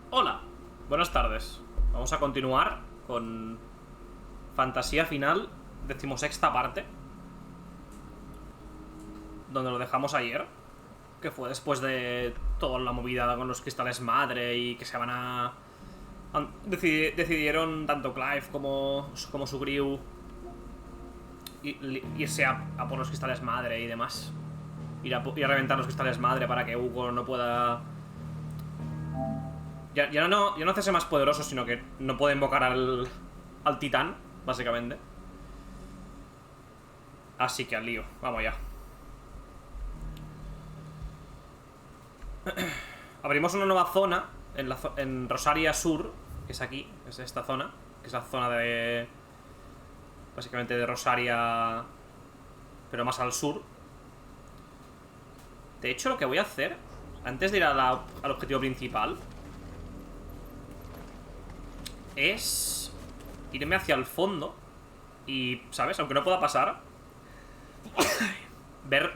Hola, buenas tardes. Vamos a continuar con Fantasía Final, 16ª parte, donde lo dejamos ayer, que fue después de toda la movida con los cristales madre y que se van a... Decidieron tanto Clive como su crew irse a por los cristales madre y demás. Ir a reventar los cristales madre para que Hugo no pueda... Ya no hacerse más poderoso, sino que no puede invocar al titán, básicamente. Así que al lío, vamos ya. Abrimos una nueva zona en Rosaria Sur, que es aquí, es esta zona, que es la zona de... básicamente de Rosaria, pero más al sur. De hecho, lo que voy a hacer, antes de ir al objetivo principal, es irme hacia el fondo y, ¿sabes? Aunque no pueda pasar, ver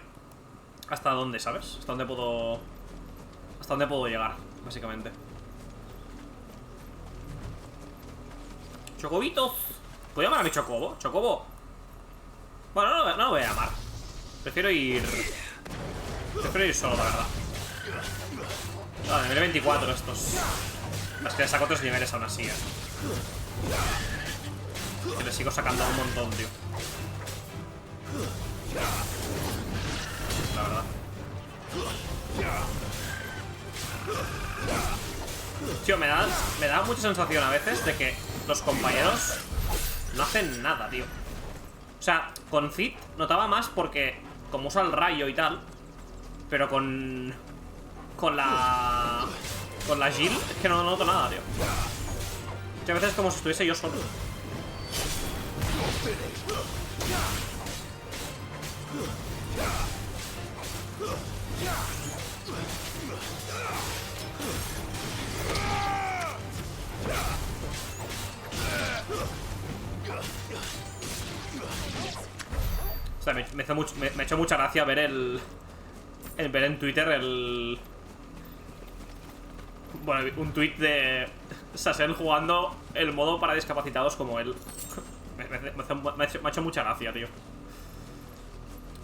hasta dónde, ¿sabes? Hasta dónde puedo llegar, básicamente. Chocobitos. ¿Puedo llamar a mi Chocobo? Chocobo. Bueno, no lo voy a llamar. Prefiero ir solo, la verdad. Vale, nivel 24 estos. Es que le saco 3 niveles aún así, que le sigo sacando un montón, tío. La verdad. Tío, me da mucha sensación a veces de que los compañeros no hacen nada, tío. O sea, con Zid notaba más porque como usa el rayo y tal, pero con la Jill es que no noto nada, tío. Muchas veces es como si estuviese yo solo. O sea, me ha hecho mucha gracia ver ver en Twitter bueno, un tweet de Sassen jugando el modo para discapacitados como él. Me ha hecho mucha gracia, tío.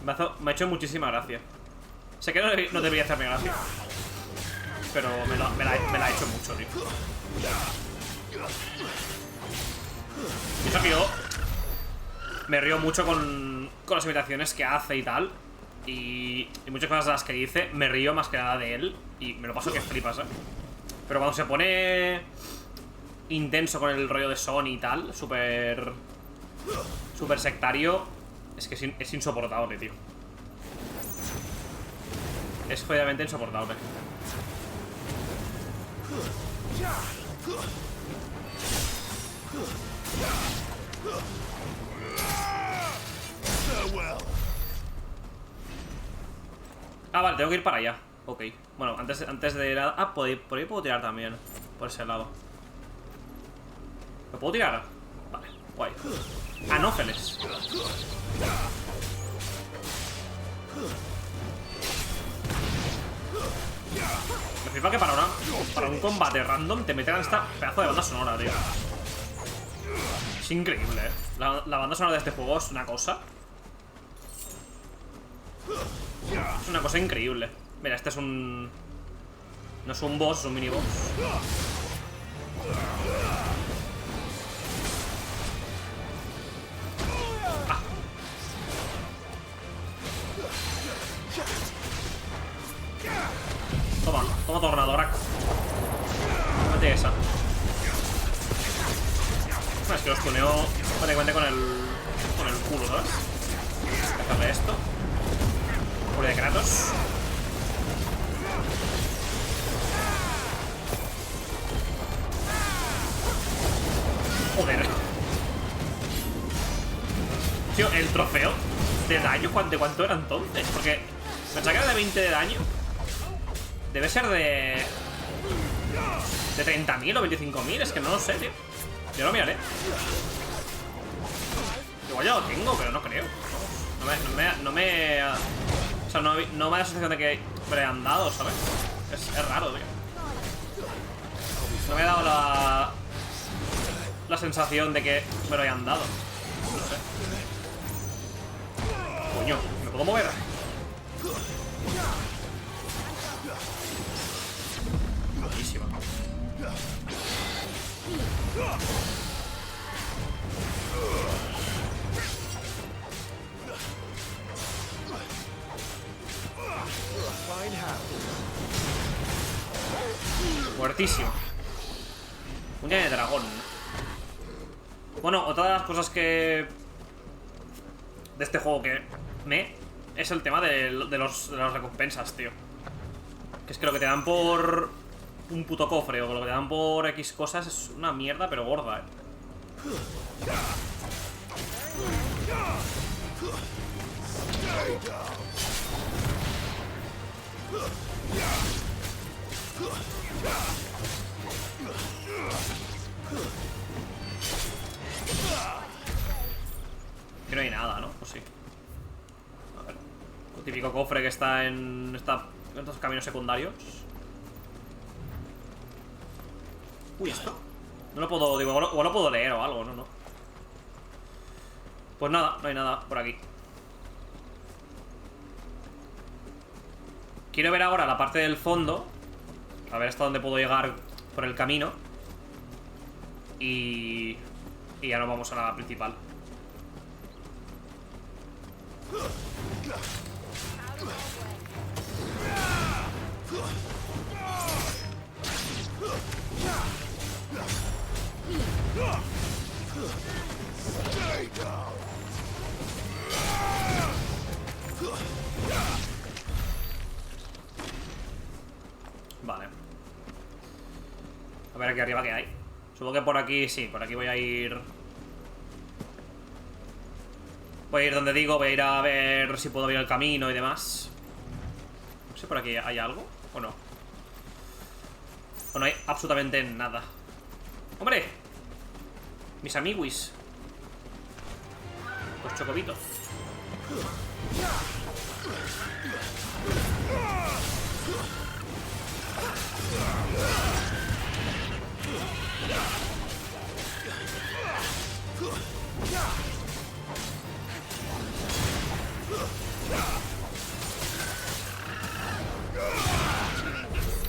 Me ha hecho muchísima gracia. Sé que no debería hacerme gracia, pero me la ha hecho mucho, tío. Y eso que yo me río mucho con las imitaciones que hace y tal. Y muchas cosas de las que dice me río más que nada de él. Y me lo paso que flipas, Pero cuando se pone intenso con el rollo de Sony y tal, súper sectario, es que es insoportable, tío. Es jodidamente insoportable. Ah, vale, tengo que ir para allá. Ok, bueno, antes de ir a... Ah, por ahí puedo tirar también. Por ese lado. ¿Lo puedo tirar? Vale, guay. Anófeles. Me flipa que para un combate random te metan esta pedazo de banda sonora, tío. Es increíble, La banda sonora de este juego es una cosa. Es una cosa increíble. Mira, este es un... no es un boss, es un miniboss. Ah. Toma tornado, mete esa. Es que los tuneo prácticamente con el culo, ¿sabes? Voy a hacerle esto. Furia de Kratos. Joder. Tío, el trofeo de daño, ¿de cuánto era entonces? Porque pensaba que era de 20 de daño. Debe ser de 30.000 o 25.000, es que no lo sé, tío. Yo lo miraré. Igual ya lo tengo, pero no creo. No me... O sea, no me da la sensación de que me han dado, ¿sabes? Es raro, tío. No me ha dado la sensación de que me lo hayan dado. No sé. Coño, ¿me puedo mover? Buenísima. Muertísimo. Uña de dragón. Bueno, otra de las cosas que... de este juego que es el tema de las recompensas, tío. Que es que lo que te dan por un puto cofre o lo que te dan por X cosas es una mierda, pero gorda, Que no hay nada, ¿no? Pues sí. A ver. El típico cofre que está en estos caminos secundarios. Uy, esto. No lo puedo, digo, o lo puedo leer o algo, ¿no? Pues nada, no hay nada por aquí. Quiero ver ahora la parte del fondo. A ver hasta dónde puedo llegar por el camino. Y ya nos vamos a la principal. Vale. A ver aquí arriba qué hay. Supongo que por aquí, sí, por aquí voy a ir. Voy a ir donde digo, voy a ir a ver si puedo abrir el camino y demás. No sé, por aquí hay algo o no. O no hay absolutamente nada. ¡Hombre! Mis amiguis. Los chocobitos.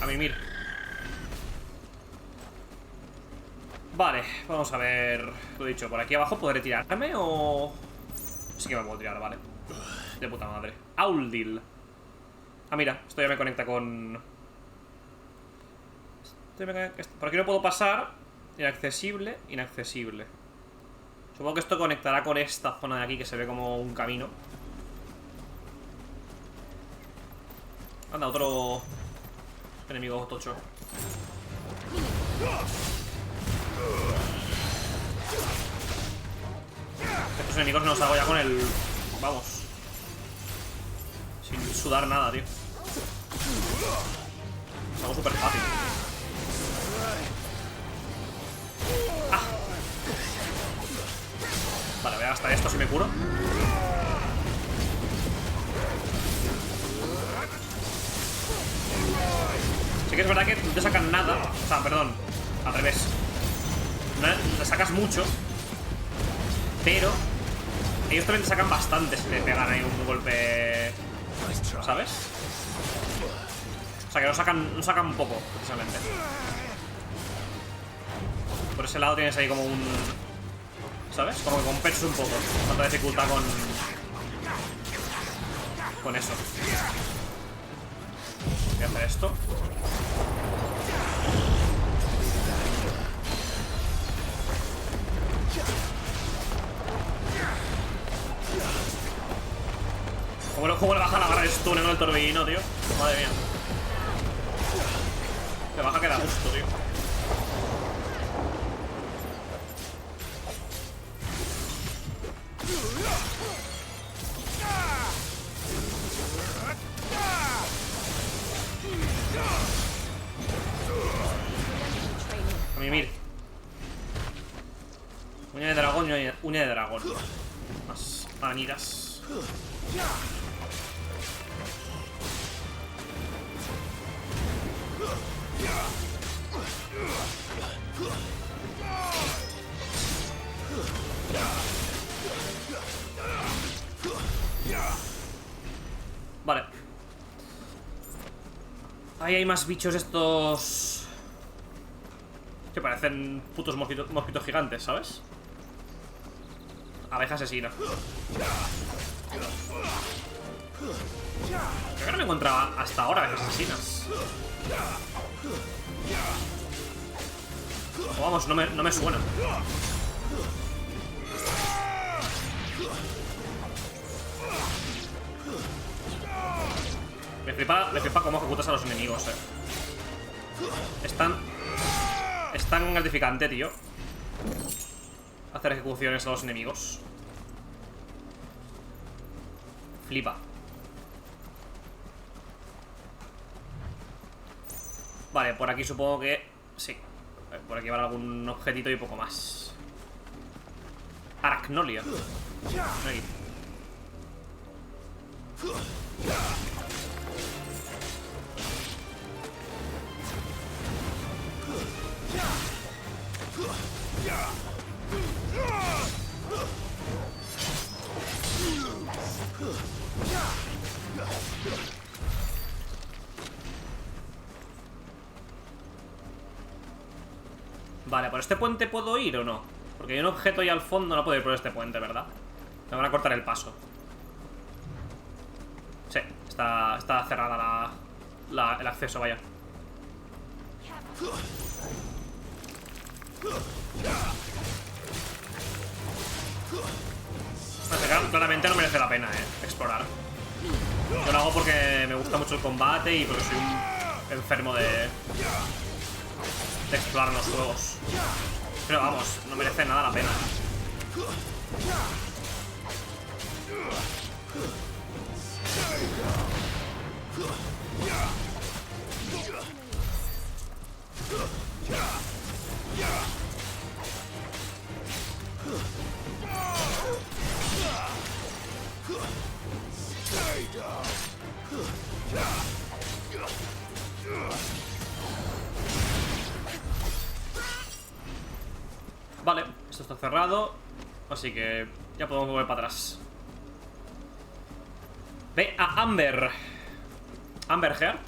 A mimir. Vale, vamos a ver. Lo dicho, por aquí abajo podré tirarme o... Sí que me puedo tirar, vale. De puta madre. Auldil. Ah, mira, esto ya me conecta con... Por aquí no puedo pasar. Inaccesible, inaccesible. Supongo que esto conectará con esta zona de aquí que se ve como un camino. Anda, otro enemigo tocho. Estos enemigos no los hago ya con el... Vamos. Sin sudar nada, tío. Es algo súper fácil. ¡Ah! Vale, voy a gastar esto si me curo. Sí que es verdad que no te sacan nada. O sea, perdón, al revés. No te sacas mucho, pero ellos también te sacan bastante si te pegan ahí un golpe, ¿sabes? O sea, que no sacan poco, precisamente. Por ese lado tienes ahí como un... ¿Sabes? Como que compensas un poco tanta dificultad con eso. Voy a hacer esto. ¿Cómo le baja la barra de stun con el torbellino, tío? Madre mía. Le baja que da gusto, tío. A mimir. Uña de dragón, uña de dragón. Más manitas. Vale. Ahí hay más bichos estos que parecen putos mosquitos gigantes, ¿sabes? Abeja asesina. Creo que no me encontraba hasta ahora abejas asesinas. O vamos, no me suena. Me flipa cómo ejecutas a los enemigos, Es tan gratificante, tío, hacer ejecuciones a los enemigos. Flipa. Vale, por aquí supongo que... sí. Por aquí va algún objetito y poco más. Aracnolia. Aquí. Vale, ¿por este puente puedo ir o no? Porque hay un objeto ahí al fondo, no puedo ir por este puente, ¿verdad? Me van a cortar el paso. Sí, está cerrada el acceso, vaya. Claramente no merece la pena, explorar. Yo lo hago porque me gusta mucho el combate y porque soy un enfermo de explorar los juegos. Pero vamos, no merece nada la pena. Vale, esto está cerrado, así que ya podemos volver para atrás. Ve a Amber. Amber Heard.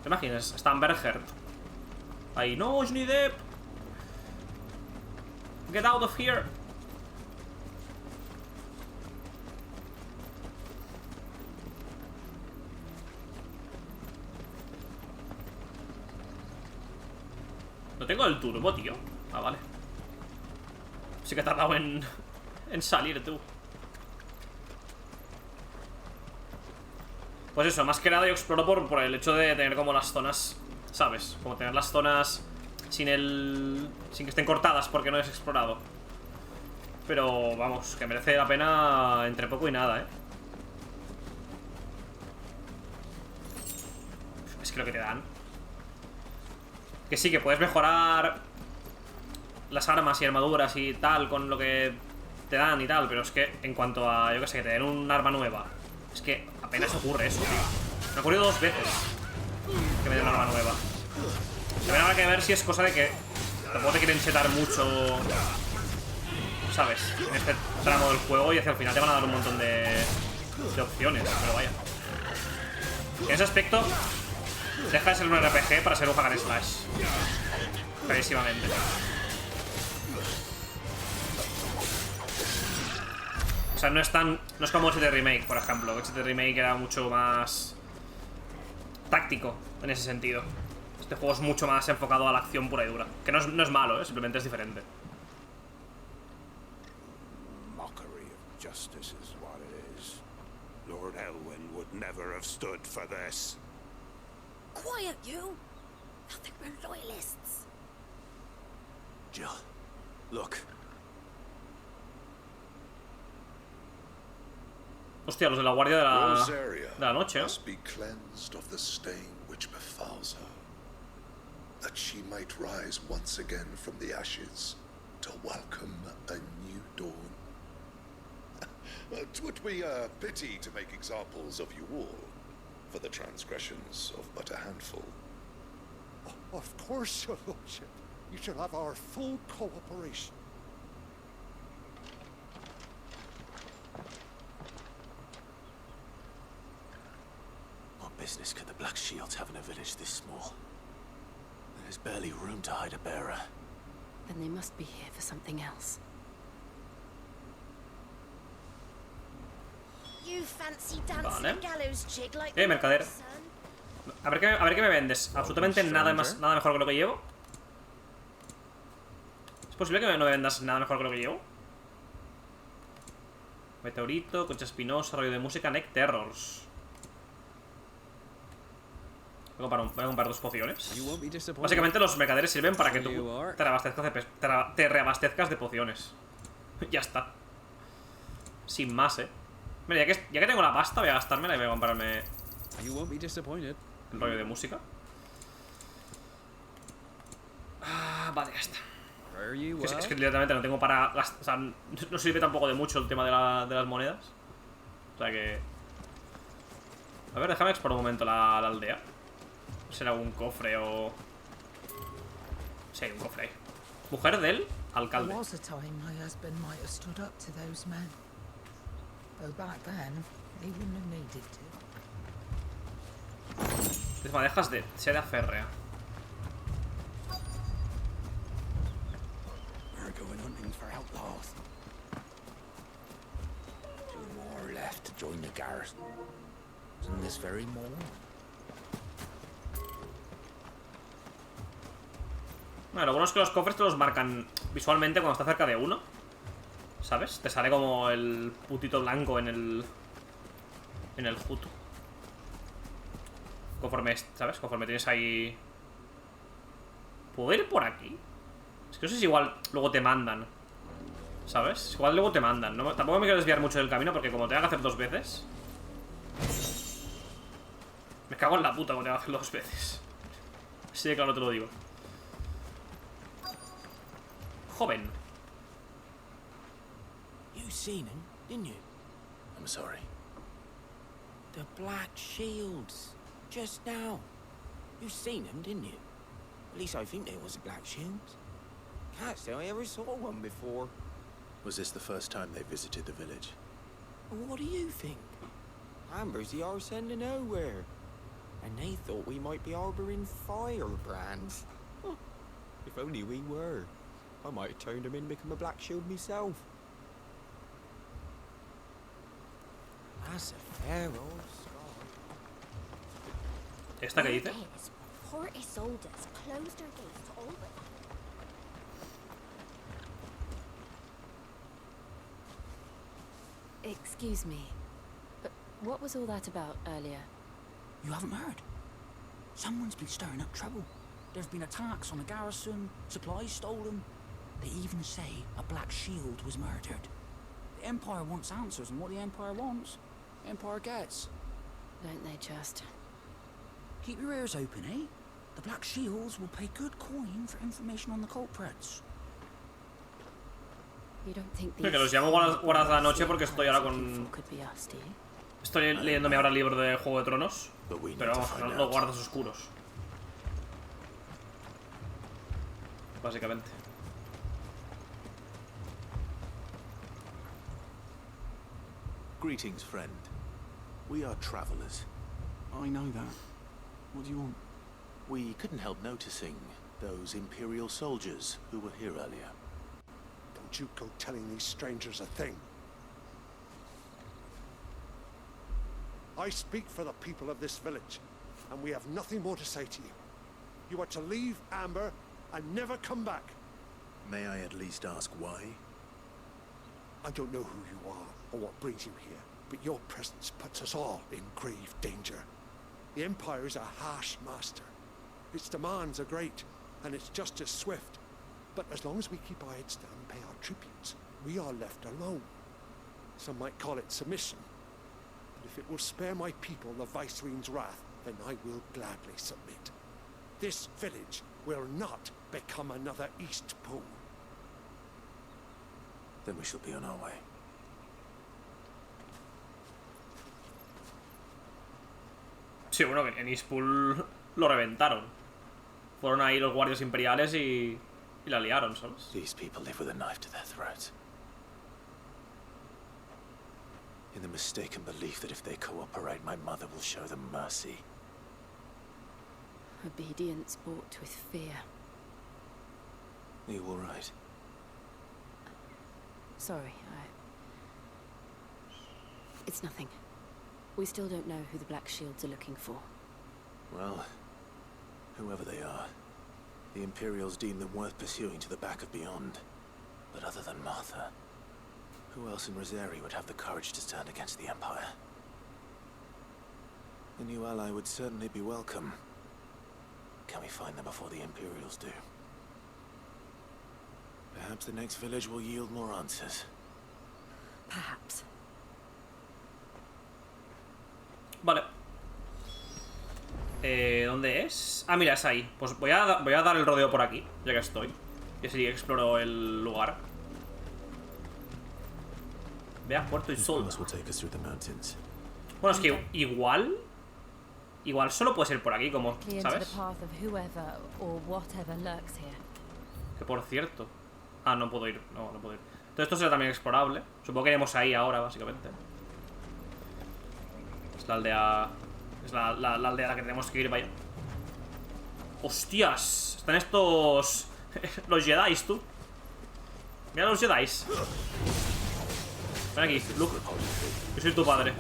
¿Te imaginas? Está Amber Heard ahí. No, Johnny Depp, get out of here. No tengo el turbo, tío. Ah, vale. Sí que he tardado en salir, tú. Pues eso, más que nada yo exploro por el hecho de tener como las zonas, ¿sabes? Como tener las zonas sin que estén cortadas porque no es explorado. Pero vamos, que merece la pena entre poco y nada, Es que lo que te dan. Que sí, que puedes mejorar las armas y armaduras y tal con lo que te dan y tal, pero es que en cuanto a, yo que sé, que te den un arma nueva, es que apenas ocurre eso, tío. Me ha ocurrido 2 veces que me den una arma nueva. También habrá que ver si es cosa de que tampoco te quieren chetar mucho, ¿sabes? En este tramo del juego y hacia el final te van a dar un montón de opciones, pero vaya. En ese aspecto deja de ser un RPG para ser un hack and slash. Clarísimamente. O sea, no es como el 7 Remake, por ejemplo. El 7 Remake era mucho más táctico en ese sentido. Este juego es mucho más enfocado a la acción pura y dura. Que no es malo, simplemente es diferente. Mockery of justice is what it is. Lord Elwyn would never have stood for this. Quiet, you! I think we're loyalists. Jill, look. Hostia, los de la guardia de la noche, must be cleansed of the stain which befalls her, that she might rise once again from the ashes to welcome a new dawn. It would be a pity to make examples of you all for the transgressions of but a handful. Of course, your lordship. You shall have our full cooperation. What business could the Black Shields have in a village this small? There's barely room to hide a bearer. Then they must be here for something else. You fancy dancing a gallows jig like mercader. A ver qué me vendes. Absolutamente nada mejor que lo que llevo. ¿Es posible que no me vendas nada mejor que lo que llevo? Meteorito, concha espinosa, rollo de música, neck terrors. Voy a comprar 2 pociones. Básicamente los mercaderes sirven para que tú te reabastezcas de pociones. Ya está. Sin más, Mira, ya que tengo la pasta, voy a gastármela y voy a comprarme el rollo de música. Vale, ya está. Es que directamente no tengo para gastar. O sea, no sirve tampoco de mucho el tema de las monedas. O sea que... A ver, déjame explorar un momento la aldea. ¿Será algún cofre o...? Sí, hay un cofre ahí. Mujer del alcalde. Desmadejas de seda férrea. We're going hunting for outlaws. 2 more left to join the garrison. In this very moment. Bueno, lo bueno es que los cofres te los marcan visualmente cuando está cerca de uno. ¿Sabes? Te sale como el putito blanco en el HUD. Conforme, ¿sabes? Conforme tienes ahí... ¿Puedo ir por aquí? Es que no sé si igual luego te mandan, ¿sabes? Igual luego te mandan. Tampoco me quiero desviar mucho del camino porque como tengo que hacer 2 veces... Me cago en la puta como tengo que hacer 2 veces. Así de claro te lo digo. Joven. You seen him, didn't you? I'm sorry. The Black Shields. Just now. You seen him, didn't you? At least I think there was a Black Shields. Can't say I ever saw one before. Was this the first time they visited the village? What do you think? Amber's the arse end of nowhere. And they thought we might be harboring firebrands. Huh. If only we were. I might have turned him in and become a Black Shield myself. That's a fair old scar. ¿Esta qué dice? Before Isolde's closed her gates to all but... Excuse me, but what was all that about earlier? You haven't heard? Someone's been stirring up trouble. There's been attacks on the garrison, supplies stolen. They even say a Black Shield was murdered. The Empire wants answers, and what the Empire wants, the Empire gets. Don't they just? Keep your ears open, eh? The Black Shields will pay good coin for information on the culprits. You don't think Que los llamo guardas de la noche porque estoy ahora con... Estoy leyéndome ahora el libro de Juego de Tronos. Pero vamos, los guardas oscuros. Básicamente. Greetings, friend. We are travelers. I know that. What do you want? We couldn't help noticing those Imperial soldiers who were here earlier. Don't you go telling these strangers a thing. I speak for the people of this village, and we have nothing more to say to you. You are to leave Amber and never come back. May I at least ask why? I don't know who you are or what brings you here, but your presence puts us all in grave danger. The Empire is a harsh master. Its demands are great, and its justice swift. But as long as we keep our heads down and pay our tributes, we are left alone. Some might call it submission. But if it will spare my people the Viceroy's wrath, then I will gladly submit. This village will not become another East Pool. Then we shall be on our way. Sí, bueno, que en Eastpool lo reventaron. Fueron ahí los guardias imperiales y Y la liaron, ¿sabes? These people live with a knife to their throats. In the mistaken belief that if they cooperate, my mother will show them mercy. Obedience bought with fear. Are you all right? Sorry, It's nothing. We still don't know who the Black Shields are looking for. Well, whoever they are, the Imperials deem them worth pursuing to the back of beyond. But other than Martha, who else in Rosari would have the courage to stand against the Empire? A new ally would certainly be welcome. Can we find them before the Imperials do? Perhaps the next village will yield more answers. Perhaps. Vale. ¿Dónde es? Ah, mira, es ahí. Pues voy a dar el rodeo por aquí, ya que estoy. Y así exploro el lugar. Vea, Puerto y Sol. Bueno, es que igual solo puede ser por aquí, como, ¿sabes? Que por cierto. Ah, no puedo ir. No puedo ir. Todo esto será también explorable. Supongo que iremos ahí ahora, básicamente. Es la aldea. Es la aldea a la que tenemos que ir, vaya. ¡Hostias! Están estos... los Jedis, tú. Mira los Jedis. Ven aquí, Luke. Yo soy tu padre.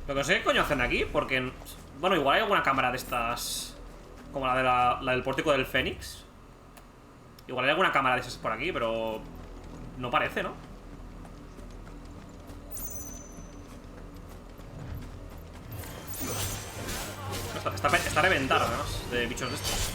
Lo que no sé qué coño hacen aquí, porque... Bueno, igual hay alguna cámara de estas... Como la del pórtico del Fénix. Igual hay alguna cámara de esas por aquí, pero... No parece, ¿no? Está reventada, además, de bichos de estos.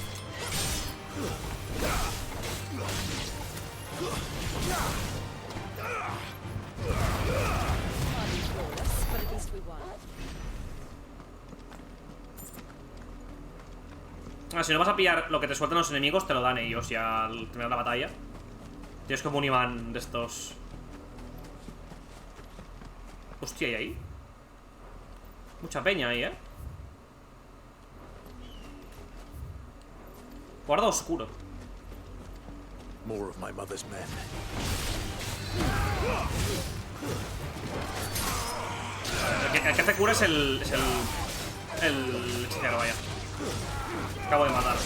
Ah, si no vas a pillar lo que te sueltan los enemigos, te lo dan ellos ya al terminar la batalla. Tienes como un imán de estos. Hostia, ¿y ahí? Mucha peña ahí, ¿eh? Guarda oscuro. More of my mother's men. El que hace cura es el hechicero, vaya. Acabo de matar.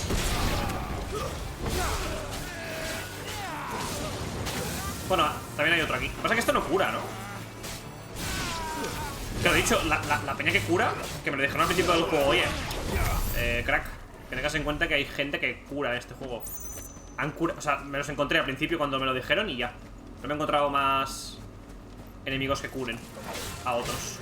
Bueno, también hay otro aquí. Lo que pasa es que esto no cura, ¿no? Te lo he dicho, la peña que cura, que me lo dijeron al principio del juego, oye, crack, que tengas en cuenta que hay gente que cura en este juego. Han curado, o sea, me los encontré al principio cuando me lo dijeron y ya. No me he encontrado más enemigos que curen a otros.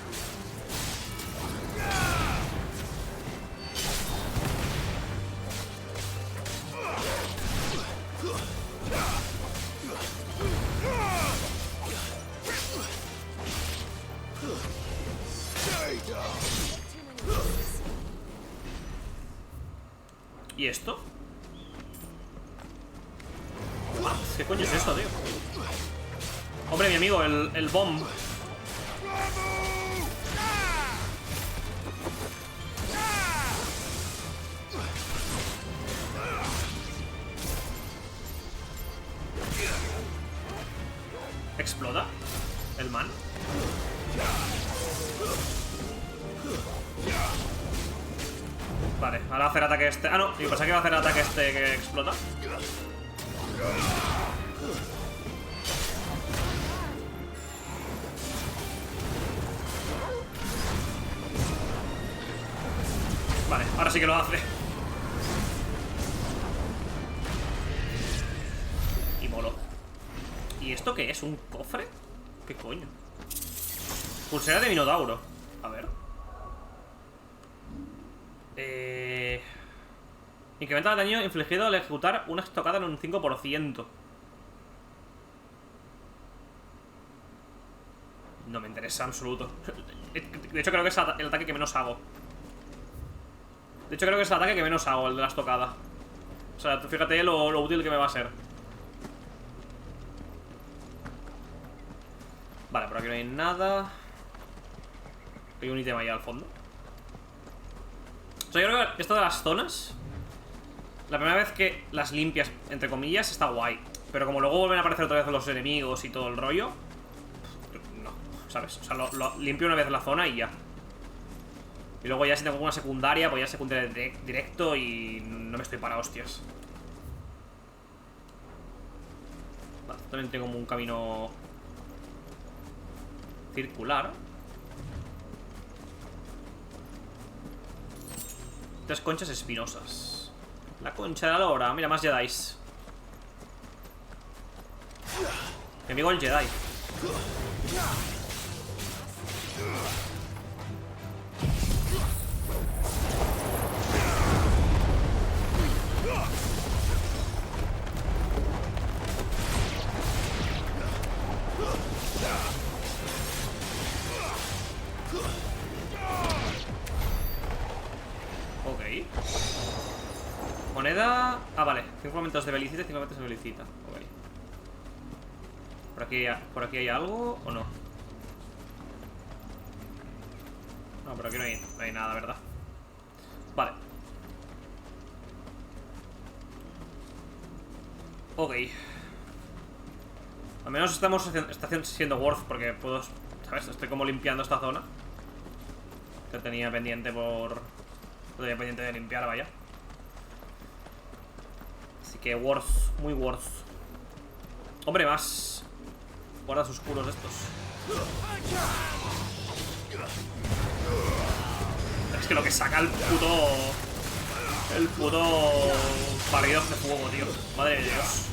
¿Y esto? ¿Qué coño es esto, tío? Hombre, mi amigo, el bomb. ¿Explota? ¿El man? Vale, ahora va a hacer ataque este. Ah, no, yo pensaba que iba a hacer ataque este que explota. Vale, ahora sí que lo hace. Y molo. ¿Y esto qué es? ¿Un cofre? ¿Qué coño? Pulsera de Minotauro. A ver. Incrementa el daño infligido al ejecutar una estocada en un 5%. No me interesa en absoluto. De hecho, creo que es el ataque que menos hago. De hecho, creo que es el ataque que menos hago, el de la estocada. O sea, fíjate lo útil que me va a ser. Vale, por aquí no hay nada. Hay un ítem ahí al fondo. O sea, yo creo que esto de las zonas, la primera vez que las limpias, entre comillas, está guay. Pero como luego vuelven a aparecer otra vez los enemigos y todo el rollo, no, ¿sabes? O sea, lo limpio una vez la zona y ya. Y luego ya si tengo una secundaria, pues ya secundaria directo y no me estoy para hostias. Vale, también tengo como un camino circular. 3 conchas espinosas. La concha de la lora. Mira, más Jedis. Mi amigo el Jedi. Ok. Moneda... Ah, vale. 5 momentos de belicita y 5 momentos de belicita. Ok. ¿Por aquí hay algo o no? No, por aquí no hay nada, ¿verdad? Vale. Ok. Al menos está siendo worth porque puedo... ¿Sabes? Estoy como limpiando esta zona que tenía pendiente por... Tenía pendiente de limpiar, vaya. Así que worth, muy worth. Hombre, más guardas oscuros estos. Es que lo que saca el puto barridos de fuego, tío. Madre de Dios.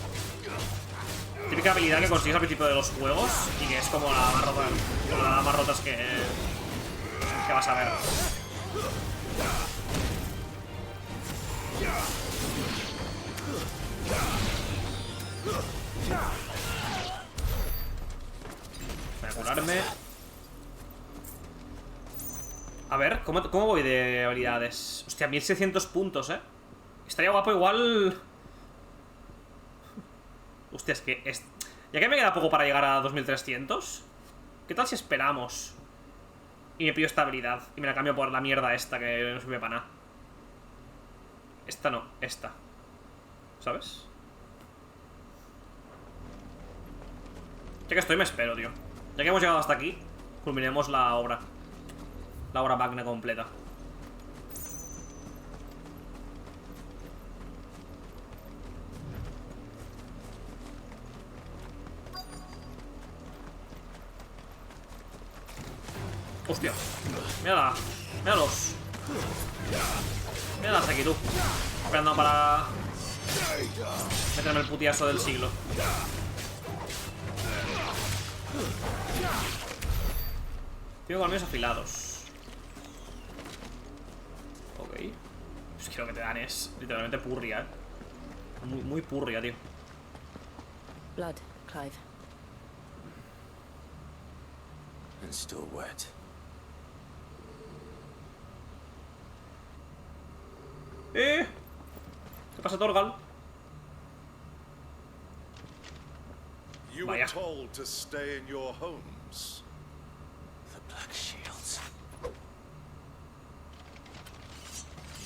Típica habilidad que consigues al principio de los juegos y que es como la más rota, como la más rotas que vas a ver. Voy a curarme. A ver, ¿cómo voy de habilidades? Hostia, 1600 puntos, Estaría guapo igual... Hostia, es que... Ya que me queda poco para llegar a 2300, ¿qué tal si esperamos? Y me pillo esta habilidad y me la cambio por la mierda esta que no sirve para nada. Esta no, esta. ¿Sabes? Ya que estoy, me espero, tío. Ya que hemos llegado hasta aquí, culminemos la obra. La obra magna completa. Hostia. Mírala. Míralos. Míralas aquí, tú. Esperando para meterme el putiazo del siglo. Tengo colmillos afilados. Ok. Es que lo que te dan es literalmente purria, muy purria, tío. Blood, Clive. And still wet. ¿Qué pasa, Torgal? You were told to stay in your homes. The Black Shields.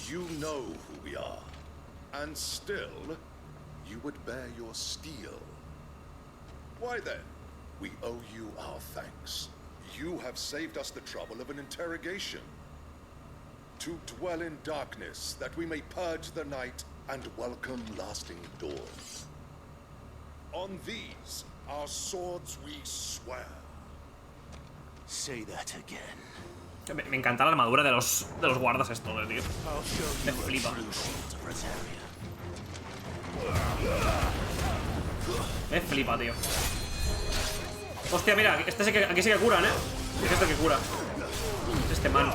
You know who we are, and still, you would bear your steel. Why then, we owe you our thanks. You have saved us the trouble of an interrogation. To dwell in darkness, that we may purge the night and welcome lasting dawn. On these, our swords we swear. Say that again. Me encanta la armadura de los guardas esto, tío. Me flipa. Me flipa, tío. Hostia, mira, aquí sí que curan, Es este que cura. Es este man.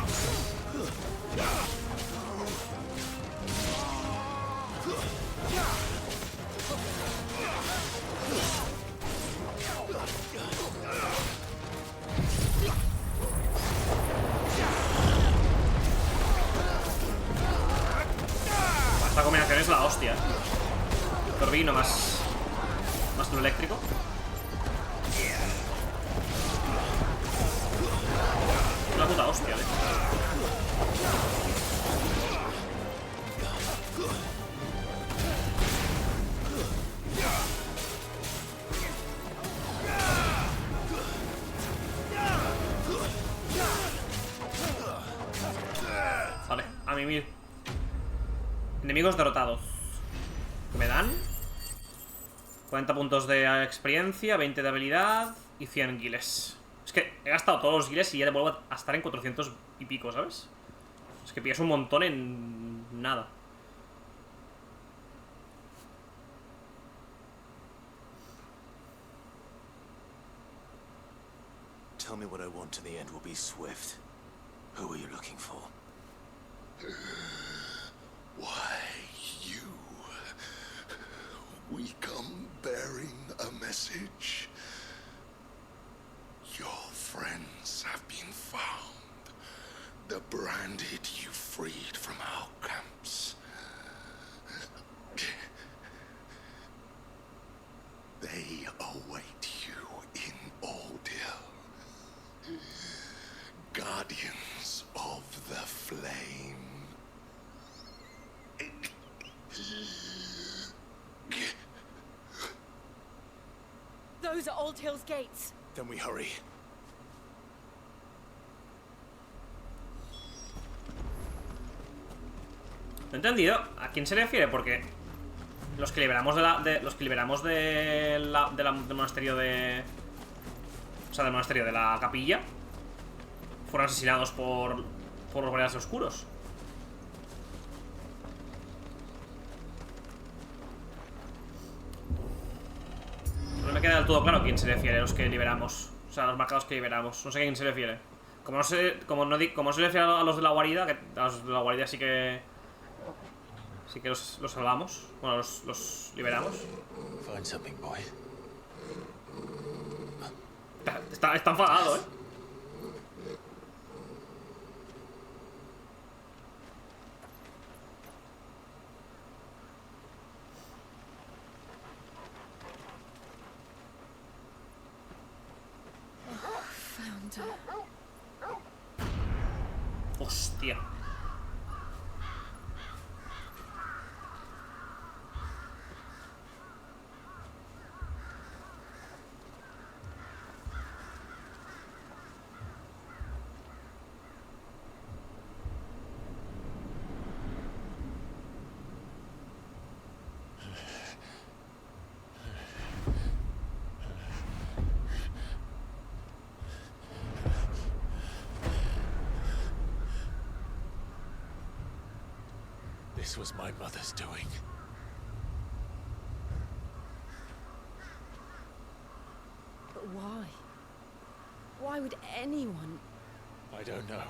combinación es la hostia. Torbino más lo eléctrico. La puta hostia, Vale, a mimir. Enemigos derrotados. ¿Qué me dan? 40 puntos de experiencia, 20 de habilidad y 100 guiles. Es que he gastado todos los guiles y ya vuelvo a estar en 400 y pico, ¿sabes? Es que pillas un montón en nada. Tell me what I want and the end will be swift. Who are you looking for? Why, you. We come bearing a message. Your friends have been found. The branded you freed from our camps. They await you in Ordeal. Guardians of the Flame. Those are Old Hill's gates. Then we hurry. No he entendido a quién se refiere, porque los que liberamos del monasterio de... O sea, del monasterio de la capilla fueron asesinados por los guardias oscuros. No me queda del todo claro a quién se refiere a los que liberamos. O sea, a los marcados que liberamos. No sé a quién se refiere. Como se refiere a los de la guarida, que a los de la guarida sí que los salvamos. Bueno, los liberamos. Find something, boy. Está enfadado, ¿eh? Hostia. This was my mother's doing. But why? Why would anyone... I don't know.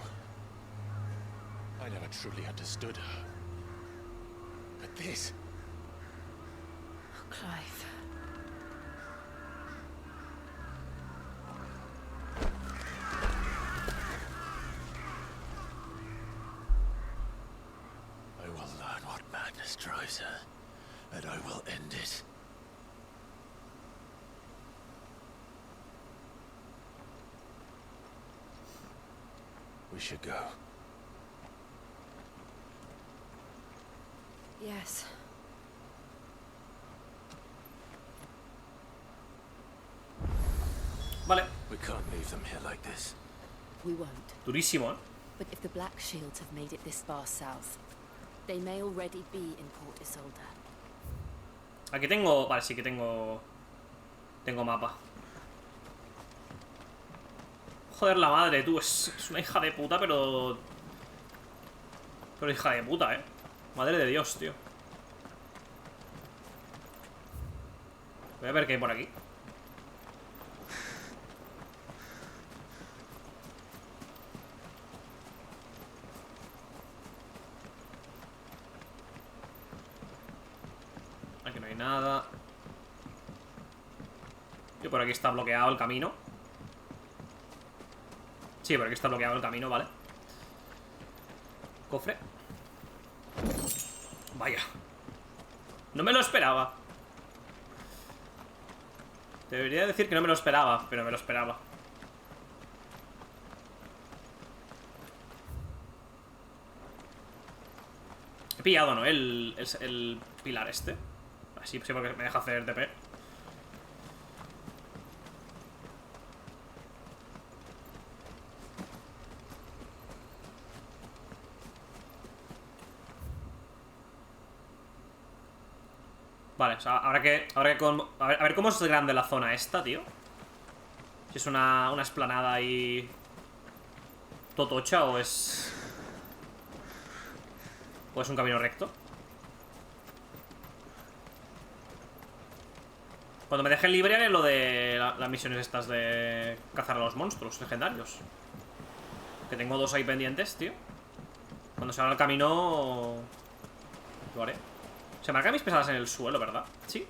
I never truly understood her. But this... Oh, Clive. I will learn what madness drives her, and I will end it. We should go. Yes. Vale. We can't leave them here like this. We won't. Durísimo, ¿eh? But if the Black Shields have made it this far south, they may already be in Port Isolde. Aquí tengo... Vale, sí que tengo... Tengo mapa. Joder, la madre, tú. Es una hija de puta, pero... Pero hija de puta, ¿eh? Madre de Dios, tío. Voy a ver qué hay por aquí. Aquí no hay nada. Y por aquí está bloqueado el camino. Sí, por aquí está bloqueado el camino, vale. Cofre. Vaya. No me lo esperaba. Debería decir que no me lo esperaba, pero me lo esperaba. He pillado, ¿no? El pilar este. Así, sí, porque me deja hacer TP. Vale, o sea, habrá que a ver cómo es grande la zona esta, tío. Si es una explanada ahí totocha o es un camino recto. Cuando me dejen libre haré lo de las misiones estas de cazar a los monstruos legendarios. Que tengo 2 ahí pendientes, tío. Cuando se abra el camino lo haré. Se marcan mis pesadas en el suelo, ¿verdad? Sí.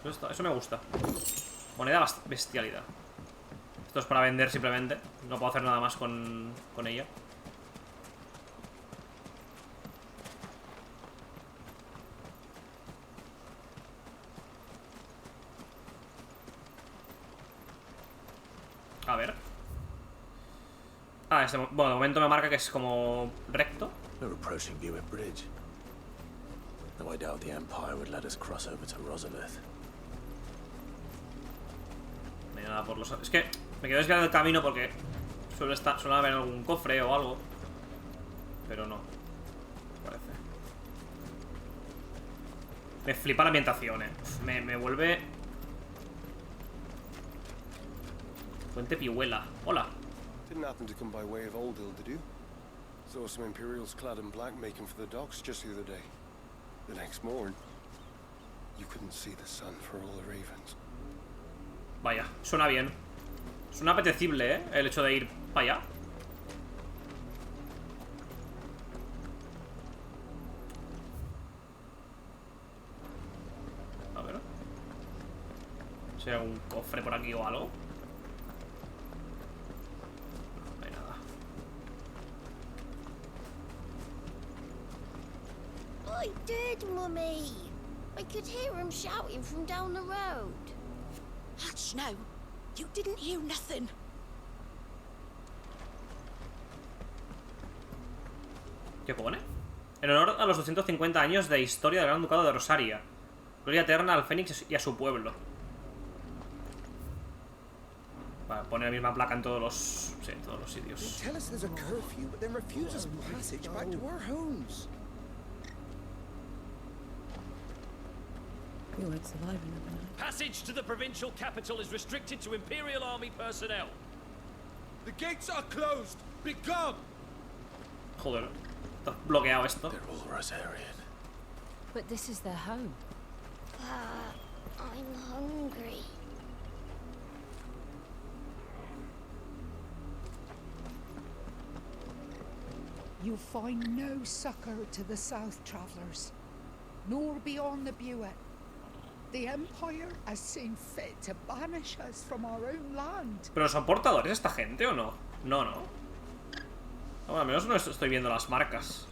Eso me gusta. Moneda bestialidad. Esto es para vender simplemente. No puedo hacer nada más con ella. A ver. Ah, bueno, de momento me marca que es como recto. We're approaching Buick Bridge. Though I doubt the Empire would let us cross over to Rosalith. No hay nada por los... Es que me quedo desviando el camino porque suele haber algún cofre o algo. Pero no. Parece. Me flipa la ambientación, me vuelve... Fuente Pihuela. Hola. Didn't happen to come by way of Oldhill, did you? Saw some Imperials clad in black making for the docks just the other day. The next morn, you couldn't see the sun for all the ravens. Vaya, suena bien. Suena apetecible, el hecho de ir para allá. A ver. Si hay algún cofre por aquí o algo. I did, Mummy. I could hear him shouting from down the road. Hush now. You didn't hear nothing. ¿Qué pone? En honor a los 250 años de historia del Gran Ducado de Rosaria. Gloria eterna al Fénix y a su pueblo. Vale, pone la misma placa en todos los... Sí, en todos los sitios. Tell us there's a curfew, but then refuse us passage back to our homes. We won't survive another night. Passage to the provincial capital is restricted to Imperial Army personnel. The gates are closed. Be gone. Joder, está bloqueado esto. They're all Rosarian. But this is their home. I'm hungry. You find no succor to the south travellers, nor beyond the Buet. The Empire has seen fit to banish us from our own land. ¿Pero son portadores esta gente o no? No, no. Bueno, al menos no estoy viendo las marcas.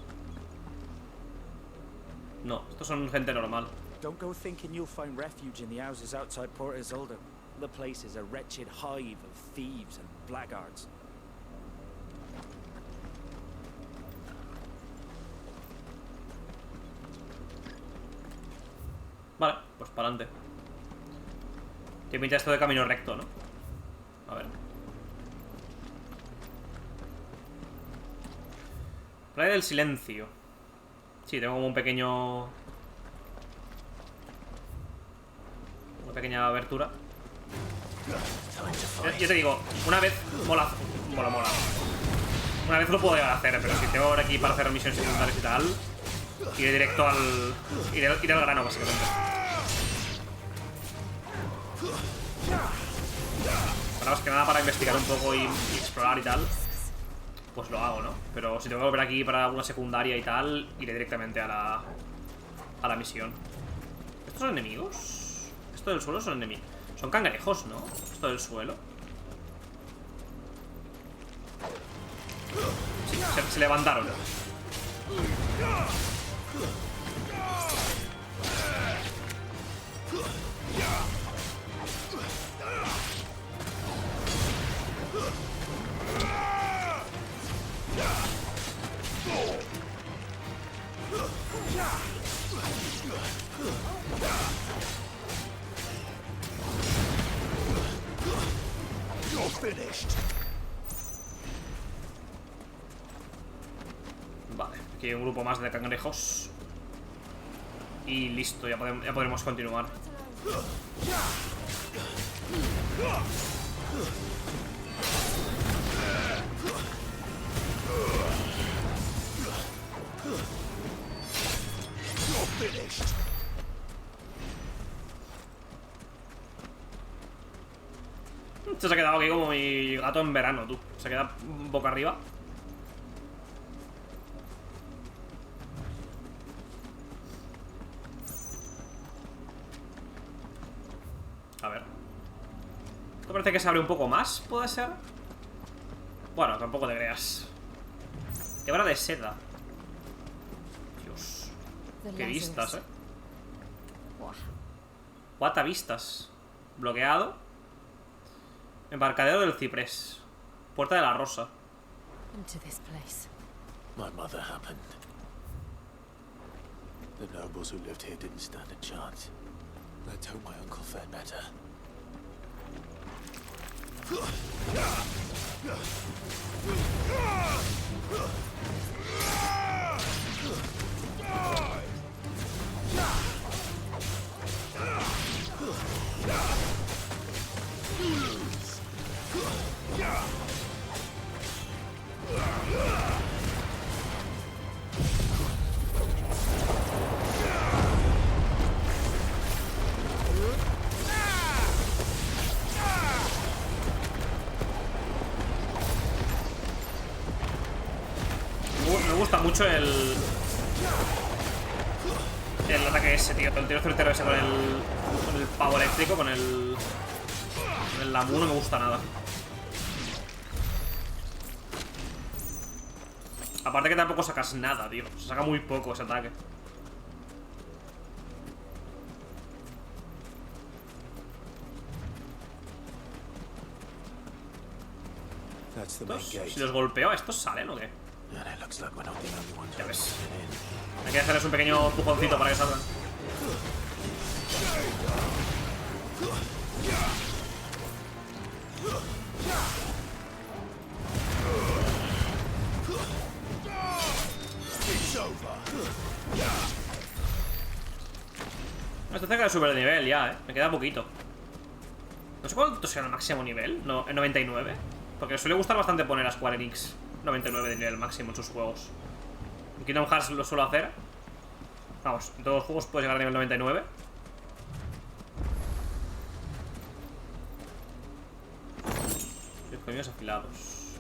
No, estos son gente normal. Don't go thinking you'll find refuge in the houses outside Port Isolde. The place is a wretched hive of thieves and blackguards. Vale, pues para adelante. Tiene pinta esto de camino recto, ¿no? A ver. Playa del silencio. Sí, tengo como un pequeño... Una pequeña abertura. Yo te digo, una vez mola. Una vez lo puedo llegar a hacer, pero si tengo ahora aquí para hacer misiones secundarias y tal, iré directo al... Iré al grano, básicamente. Bueno, más que nada para investigar un poco y explorar y tal, pues lo hago, ¿no? Pero si tengo que volver aquí para alguna secundaria y tal, iré directamente a la misión. ¿Estos son enemigos? ¿Esto del suelo son enemigos? Son cangrejos, ¿no? Esto del suelo. Sí, se levantaron. Vale, aquí hay un grupo más de cangrejos. Y listo, ya podemos continuar. Se ha quedado aquí como mi gato en verano, tú. Se queda boca arriba. A ver. Esto parece que se abre un poco más, ¿puede ser? Bueno, tampoco te creas. Hebra de seda. Dios. Qué vistas, Cuata vistas. Bloqueado. Embarcadero del ciprés. Puerta de la rosa. Into this place. My mother happened. The nobles who lived here didn't stand a chance. Let's hope my uncle fared better. Me gusta mucho el ataque ese, tío. El tiro certero ese con el pavo eléctrico, con el Lamu, no me gusta nada. Aparte que tampoco sacas nada, tío. Se saca muy poco ese ataque. Si los golpeo, ¿estos salen o qué? Ya ves. Hay que hacerles un pequeño empujoncito para que salgan. Estoy cerca de subir de nivel ya, Me queda poquito. No sé cuánto sea el máximo nivel. No, en 99. Porque le suele gustar bastante poner a Square Enix 99 de nivel máximo en sus juegos. En Kingdom Hearts lo suelo hacer. Vamos, en todos los juegos puedes llegar a nivel 99. Coños afilados.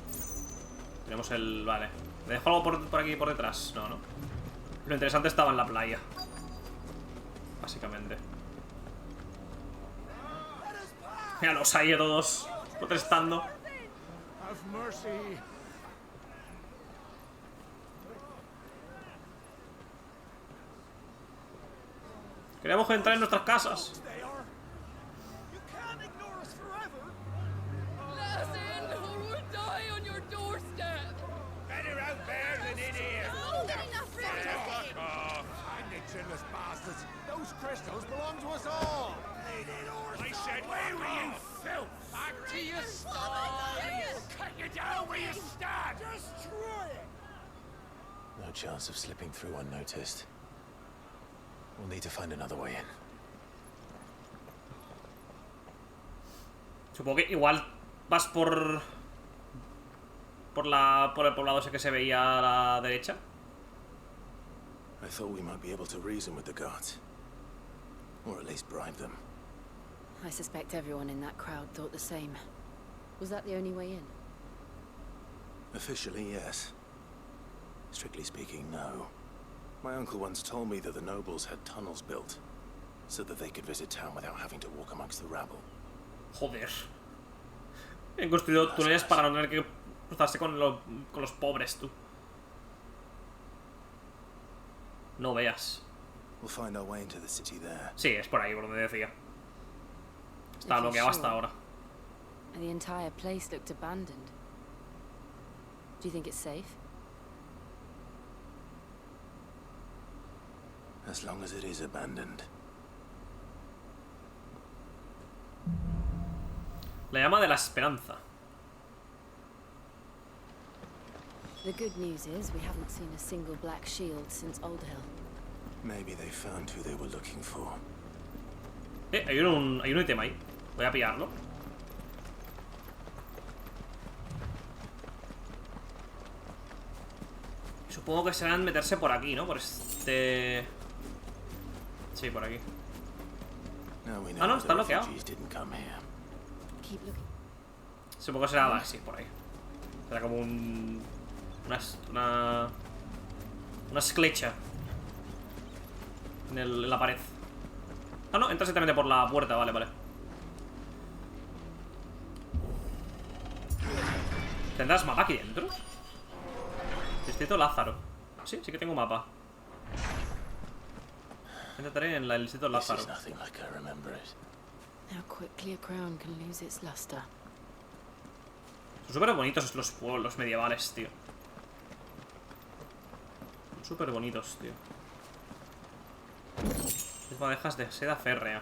Tenemos el... Vale. ¿Me dejo algo por aquí por detrás? No, no. Lo interesante estaba en la playa. Básicamente. Mira, los hay todos protestando. Queremos entrar en nuestras casas. Those crystals belong to us all. I said, where were you, filth? Back to your stall. Cut you down where you stand. Destroy it. No chance of slipping through unnoticed. We'll need to find another way in. Supongo que igual vas por el poblado ese que se veía a la derecha. I thought we might be able to reason with the guards. Or at least bribe them. I suspect everyone in that crowd thought the same. Was that the only way in? Officially, yes. Strictly speaking, no. My uncle once told me that the nobles had tunnels built, so that they could visit town without having to walk amongst the rabble. Joder. Han construido túneles para no tener que cruzarse con los pobres, tú. No veas. We'll find our way into the city there. Sí, es por ahí, por donde decía. Está bloqueado hasta ahora. The entire place looked abandoned. Do you think it's safe? As long as it is abandoned. La llama de la esperanza. The good news is we haven't seen a single black shield since Old Hill. Maybe they found who they were looking for. Hay un ítem ahí. Voy a pillarlo. Supongo que serán meterse por aquí, ¿no? Por este... Sí, por aquí. Ah, no, está bloqueado. Supongo que será así, por ahí. Será como una esclecha en la pared. Ah, no, entra exactamente por la puerta, vale, vale. ¿Tendrás mapa aquí dentro? Distrito Lázaro. Sí, sí que tengo mapa. Entraré en el distrito Lázaro. How quickly a crown can lose its luster. Son súper bonitos los pueblos medievales, tío. Son súper bonitos, tío. Es madejas de seda férrea.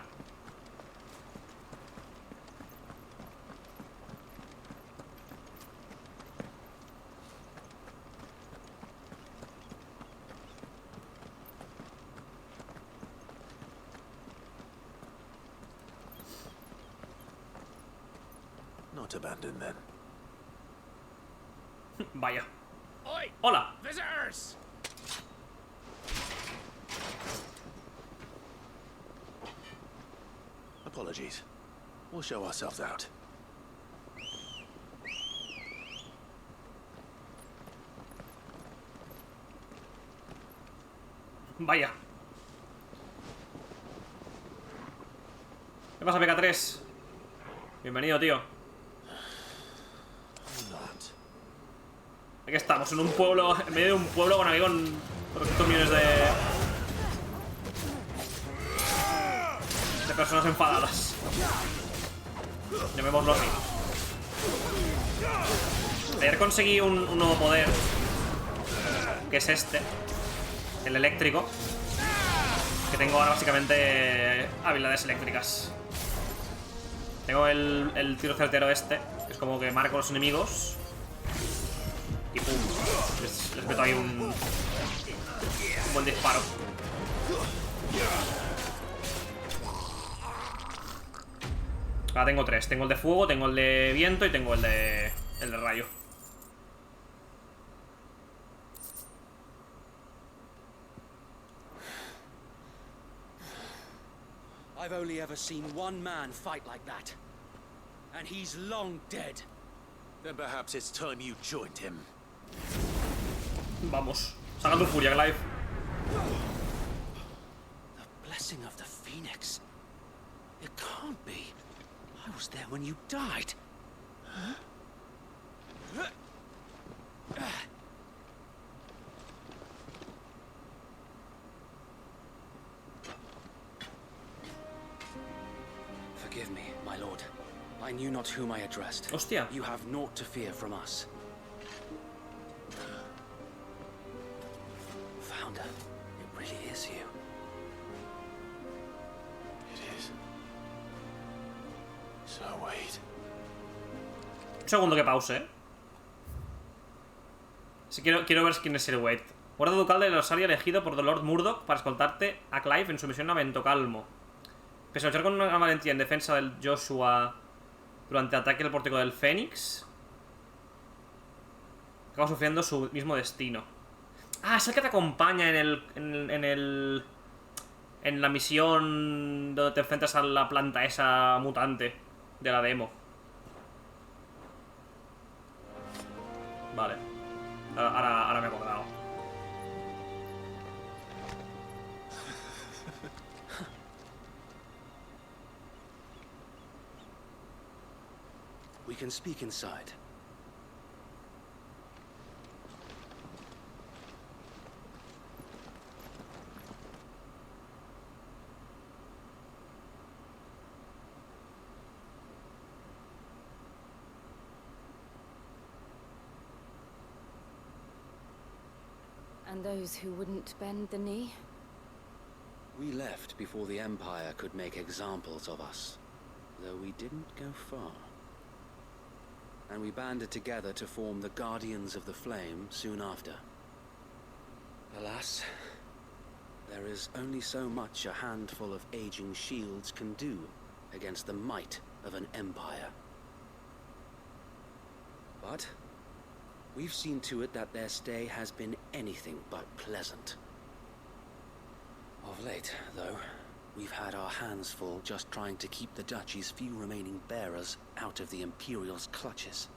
Not abandoned then. Vaya. Oi, Hola. visitors! Apologies. We'll show ourselves out. Vaya. ¿Qué pasa, PK3? Bienvenido, tío. Aquí estamos, en un pueblo, en medio de un pueblo con aquí con 200 millones de personas enfadadas. Llamémoslo así. Ayer conseguí un nuevo poder, que es este, el eléctrico, que tengo ahora básicamente habilidades eléctricas. Tengo el tiro certero este, que es como que marco a los enemigos y pum, les meto ahí un buen disparo. Ahora tengo tres. Tengo el de fuego, tengo el de viento y tengo el de rayo. I've only ever seen one man fight like that. And he's long dead. Then perhaps it's time you joined him. Vamos. Saca tu furia, Clive. The blessing of the Phoenix. It can't be. I was there when you died. Huh? Forgive me, my lord. I knew not whom I addressed. Hostia. You have naught to fear from us. Founder, it really is you. It is. So wait. Un segundo que pause, ¿eh? Sí, quiero ver quién es el Wade. Guardia ducal del osario elegido por Lord Murdoch para escoltarte a Clive en su misión a Vento Calmo. Pese a luchar con una valentía en defensa del Joshua durante el ataque al pórtico del Fénix, acaba sufriendo su mismo destino. Ah, es el que te acompaña en la misión donde te enfrentas a la planta esa mutante de la demo. Vale. Ahora me he acordado. We can speak inside. And those who wouldn't bend the knee? We left before the Empire could make examples of us, though we didn't go far. And we banded together to form the Guardians of the Flame soon after. Alas, there is only so much a handful of aging shields can do against the might of an empire. But we've seen to it that their stay has been anything but pleasant. Of late, though, we've had our hands full just trying to keep the Duchy's few remaining bearers out of the Imperial's clutches.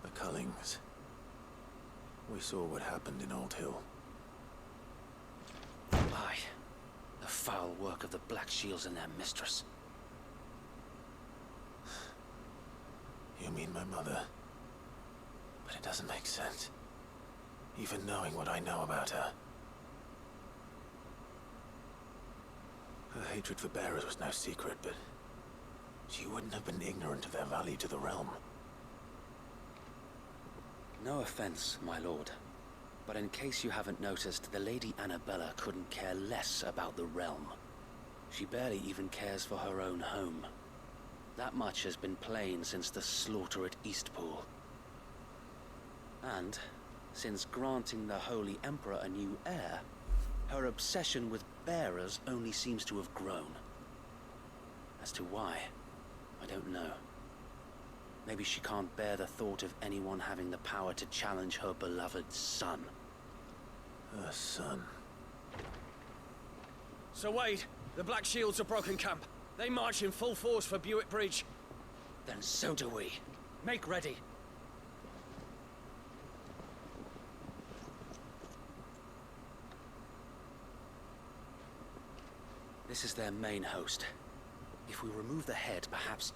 The Cullings. We saw what happened in Old Hill. Aye. The foul work of the Black Shields and their mistress. You mean my mother? But it doesn't make sense. Even knowing what I know about her. Her hatred for bearers was no secret, but she wouldn't have been ignorant of their value to the realm. No offense, my lord. But in case you haven't noticed, the Lady Annabella couldn't care less about the realm. She barely even cares for her own home. That much has been plain since the slaughter at Eastpool. And, since granting the Holy Emperor a new heir, her obsession with bearers only seems to have grown. As to why, I don't know. Maybe she can't bear the thought of anyone having the power to challenge her beloved son. Her son. Sir Wade, the Black Shields have broken camp. They march in full force for Buick Bridge. Then so do we. Make ready. This is their main host. If we remove the head, perhaps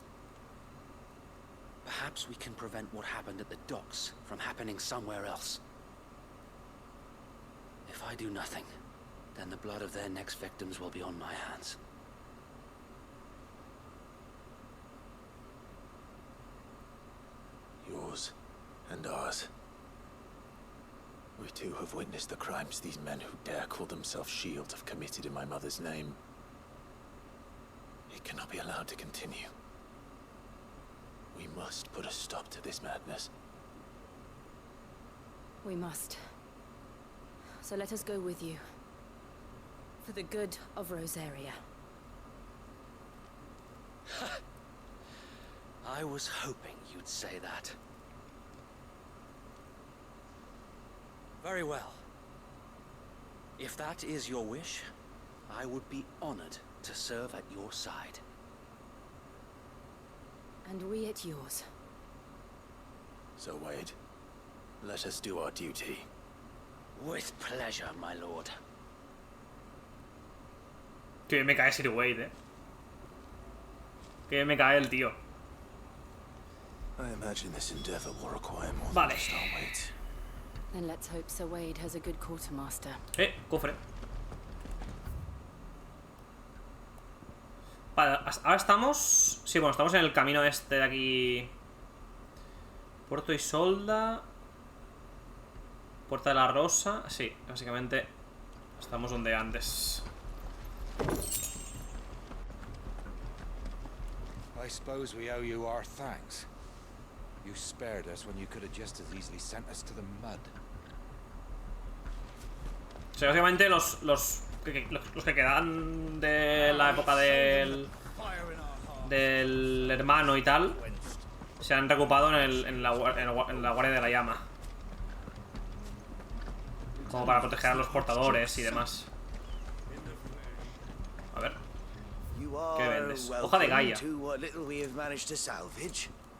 we can prevent what happened at the docks from happening somewhere else. If I do nothing, then the blood of their next victims will be on my hands. Yours and ours. We too have witnessed the crimes these men who dare call themselves Shields have committed in my mother's name. It cannot be allowed to continue. We must put a stop to this madness. We must. So let us go with you. For the good of Rosaria. I was hoping you'd say that. Very well. If that is your wish, I would be honored to serve at your side. And we at yours. So Wade, let us do our duty. With pleasure, my lord. Que bien me cae Sir Wade, Que bien me cae el tío. I imagine this endeavor will require more than just our weight. Then let's hope Sir Wade has a good quartermaster. Cofre. Vale, ahora estamos... Sí, bueno, estamos en el camino este de aquí. Puerto Isolda. Puerta de la Rosa. Sí, básicamente estamos donde antes. I suppose we owe you our thanks. You spared us when you could have just as easily sent us to the mud. O sea, básicamente los que quedan de la época del hermano y tal se han reocupado en la Guardia de la Llama, como para proteger a los portadores y demás. A ver, ¿qué vendes? Hoja de Gaia.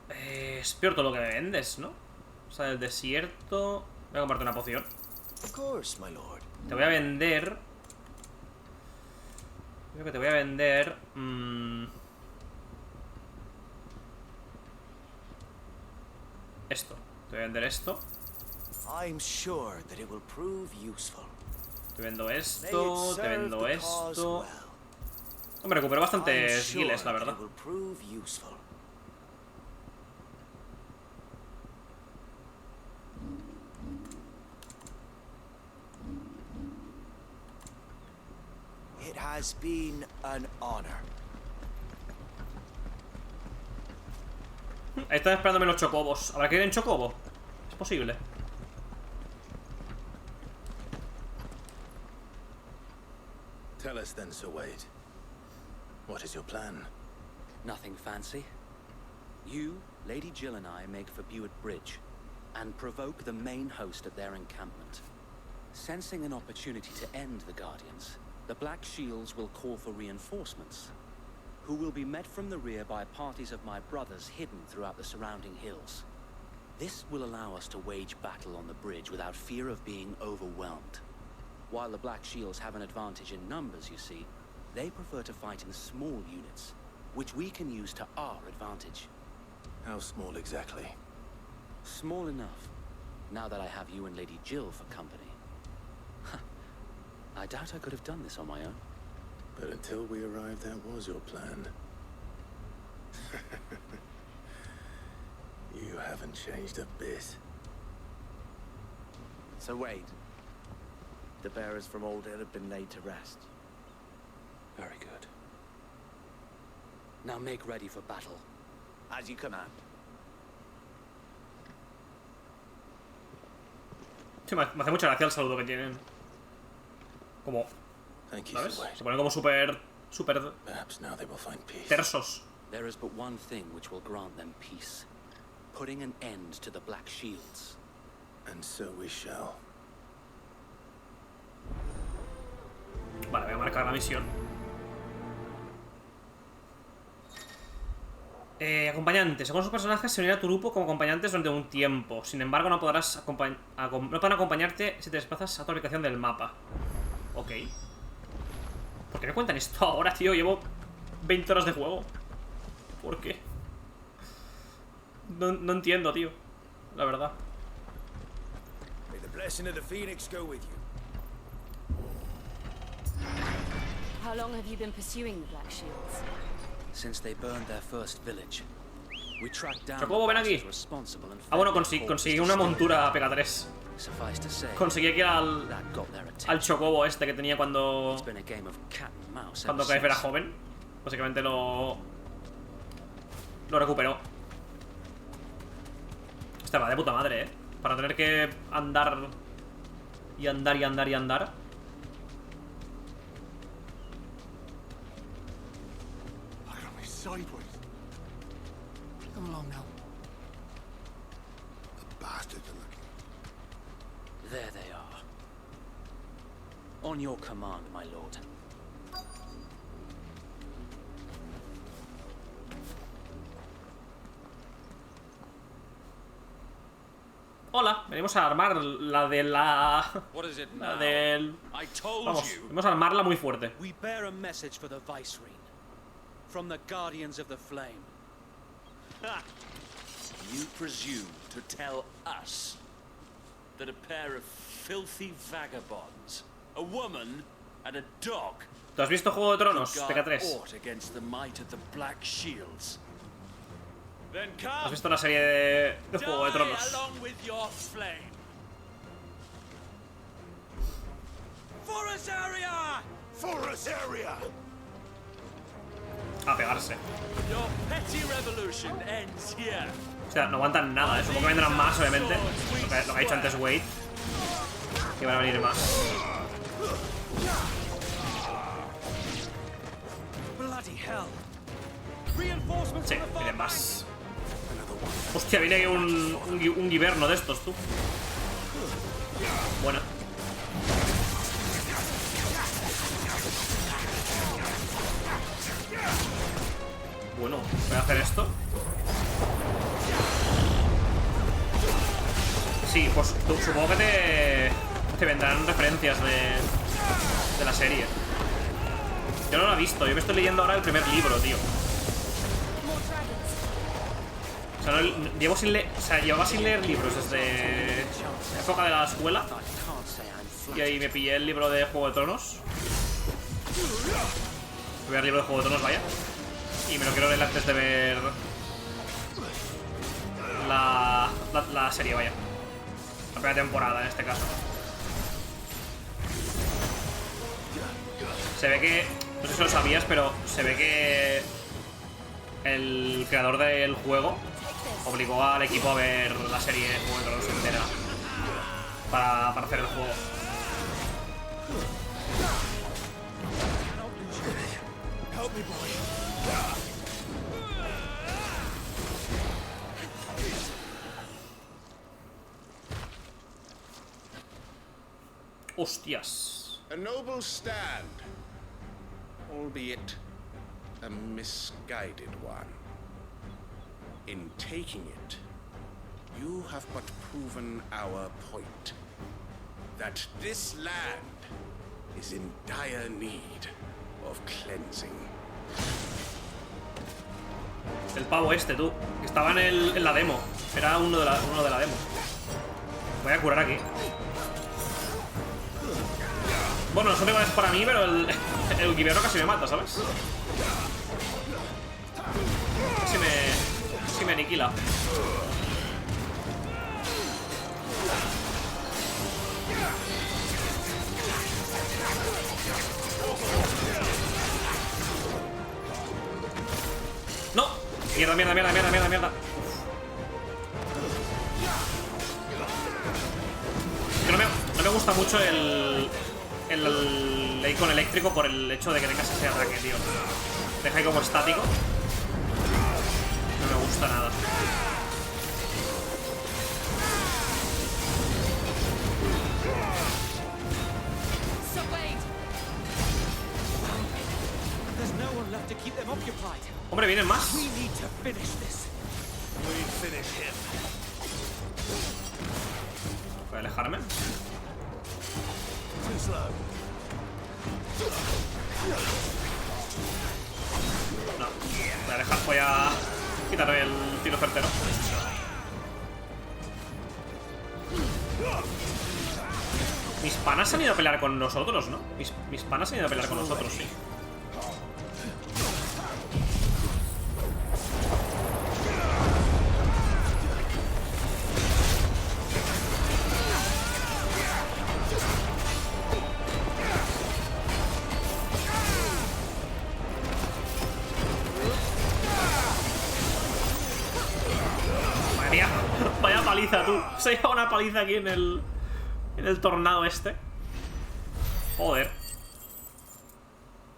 Es peor todo lo que me vendes, ¿no? O sea, del desierto. Voy a comprarte una poción. Te voy a vender. Creo que te voy a vender. Esto. Te voy a vender esto. Te vendo esto. Te vendo esto. Hombre, recupero bastantes guiles, la verdad. It has been an honor. Están esperándome los chocobos. ¿Habrá que ir en chocobo? Es posible. Tell us then, Sir Wade. What is your plan? Nothing fancy. You, Lady Jill and I make for Buett Bridge and provoke the main host at their encampment. Sensing an opportunity to end the Guardians, the Black Shields will call for reinforcements, who will be met from the rear by parties of my brothers hidden throughout the surrounding hills. This will allow us to wage battle on the bridge without fear of being overwhelmed. While the Black Shields have an advantage in numbers, you see, they prefer to fight in small units, which we can use to our advantage. How small exactly? Small enough, now that I have you and Lady Jill for company. I doubt I could have done this on my own. But until we arrived, that was your plan. You haven't changed a bit. So Wade, the bearers from Old Hill have been laid to rest. Very good. Now make ready for battle. As you command. Sí, me hace mucha gracia el saludo que tienen. Como, ¿sabes? Se ponen como súper tersos. There is but one thing which will grant them peace. Putting an end to the Black Shields. And so we shall. Vale, voy a marcar la misión. Acompañante. Según los personajes, se unirá a tu grupo como acompañantes durante un tiempo. Sin embargo, no pueden acompañarte si te desplazas a otra ubicación del mapa. Ok. ¿Por qué me cuentan esto ahora, tío? Llevo 20 horas de juego. ¿Por qué? No entiendo, tío. La verdad. May the blessing of the Phoenix go with you. How long have you been pursuing the Black Shields? Since they burned their first village. We tracked down Chocobo, ven aquí. Ah, bueno, conseguí una montura Pega 3. Conseguí aquí al chocobo este que tenía cuando Kaif era joven. Básicamente lo recuperó. Esta va de puta madre, para tener que andar y andar y andar y andar. Sideways. Come along now. The bastards are looking. There they are. On your command, my lord. Hola, venimos a armar la de la... La del... Vamos, venimos a armarla muy fuerte. We bear a message for the Viceroy. From the Guardians of the Flame. You presume to tell us that a pair of filthy vagabonds, a woman and a dog, ¿Tú has visto Juego de Tronos? PK3. against the might of the Black Shields? Then ¿Has come, visto la serie de Juego de Tronos? along with your flame. For us area! For us area! A pegarse. Your petty revolution ends here. O sea, no aguantan nada, ¿eh? Supongo que vendrán más, obviamente. Lo que ha dicho antes Wade. Que van a venir más. Sí, vienen más. Hostia, viene aquí un guiberno de estos, tú. Buena. Bueno, voy a hacer esto. Sí, pues supongo que te vendrán referencias de la serie. Yo no lo he visto, yo me estoy leyendo ahora el primer libro, tío. O sea, llevaba sin leer libros desde la época de la escuela. Y ahí me pillé el libro de Juego de Tronos. El primer libro de Juego de Tronos, vaya. Y me lo quiero leer antes de ver la serie, vaya. La primera temporada, en este caso. Se ve que... No sé si lo sabías, pero se ve que... El creador del juego obligó al equipo a ver la serie de Juego de Tronos entera para hacer el juego. Hostias. A noble stand, albeit a misguided one. In taking it, you have but proven our point. That this land is in dire need of cleansing. El pavo este, tú. Que estaba en la demo. Era uno de la demo. Voy a curar aquí. Bueno, no son iguales para mí, pero el guiberro casi me mata, ¿sabes? Casi me aniquila. ¡No! Mierda, mierda, mierda, mierda, mierda, mierda. Que no me gusta mucho el icon eléctrico por el hecho de que tengas ese ataque, tío. Deja ahí como estático. No me gusta nada. Hombre, vienen más. Voy a alejarme. No, voy a dejar, voy a quitarme el tiro certero. Mis panas se han ido a pelear con nosotros, ¿no? Mis panas se han ido a pelear con nosotros, sí. Vaya paliza, tú. Se ha llevado una paliza aquí en el tornado este. Joder.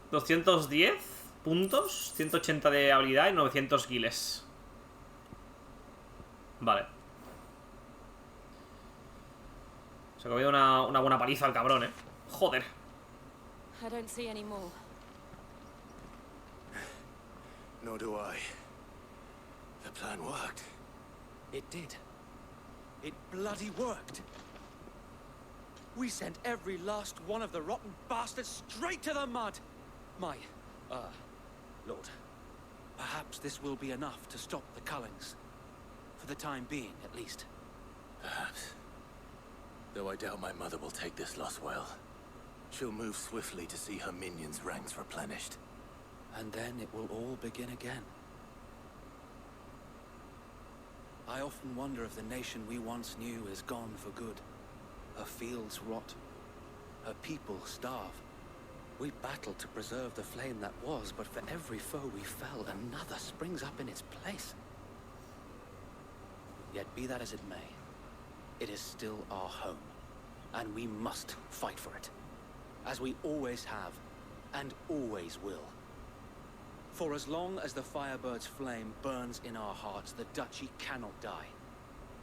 210 puntos, 180 de habilidad y 900 guiles. Vale. Se ha comido una buena paliza al cabrón, Joder. I don't see any more. Nor do I. The plan worked. It did. It bloody worked. We sent every last one of the rotten bastards straight to the mud. My, Lord, perhaps this will be enough to stop the Cullings. For the time being, at least. Perhaps. Though I doubt my mother will take this loss well. She'll move swiftly to see her minions' ranks replenished. And then it will all begin again. I often wonder if the nation we once knew is gone for good. Her fields rot. Her people starve. We battled to preserve the flame that was, but for every foe we fell, another springs up in its place. Yet be that as it may, it is still our home, and we must fight for it, as we always have, and always will. For as long as the Firebird's flame burns in our hearts, the Duchy cannot die.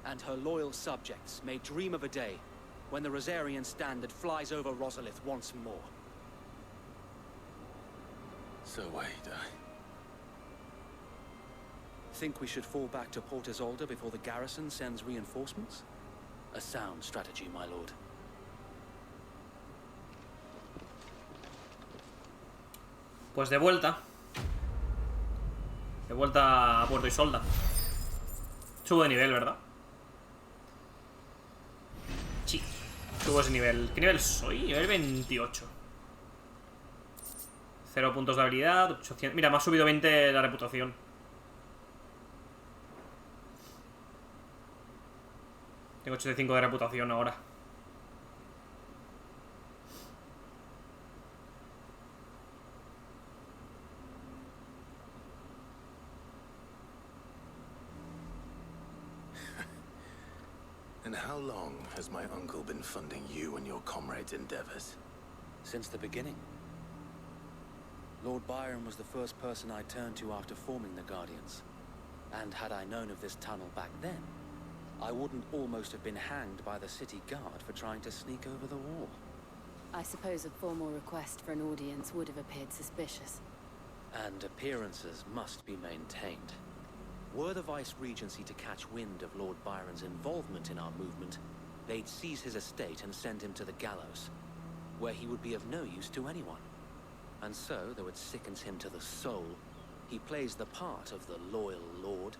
And her loyal subjects may dream of a day when the Rosarian standard flies over Rosalith once more. So wait, Think we should fall back to Port Isolde before the garrison sends reinforcements? A sound strategy, my lord. Pues de vuelta. De vuelta a Puerto Isolda. Subo de nivel, ¿verdad? Sí, subo ese nivel. ¿Qué nivel soy? Nivel 28. 0 puntos de habilidad, 800... Mira, me ha subido 20 la reputación. Tengo 85 de reputación ahora. And how long has my uncle been funding you and your comrades' endeavors? Since the beginning. Lord Byron was the first person I turned to after forming the Guardians. And had I known of this tunnel back then, I wouldn't almost have been hanged by the city guard for trying to sneak over the wall. I suppose a formal request for an audience would have appeared suspicious. And appearances must be maintained. Were the Vice-Regency to catch wind of Lord Byron's involvement in our movement, they'd seize his estate and send him to the gallows, where he would be of no use to anyone. And so, though it sickens him to the soul, he plays the part of the loyal lord,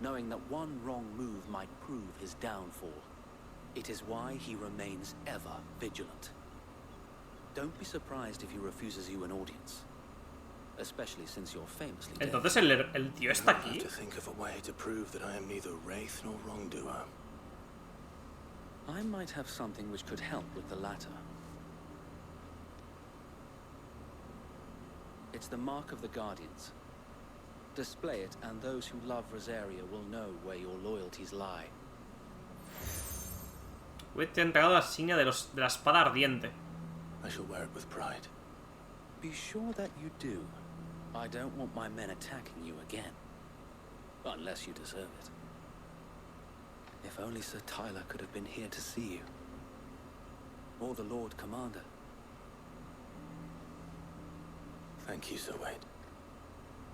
knowing that one wrong move might prove his downfall. It is why he remains ever vigilant. Don't be surprised if he refuses you an audience. Especially since you're famously dead. Entonces el tío está aquí. I have to think of a way to prove that I am neither wraith nor wrongdoer. I might have something which could help with the latter. It's the mark of the Guardians. Display it, and those who love Rosaria will know where your loyalties lie. Te han pegado la insignia de la espada ardiente. I shall wear it with pride. Be sure that you do. I don't want my men attacking you again. Unless you deserve it. If only Sir Tyler could have been here to see you. Or the Lord Commander. Thank you, Sir Wade.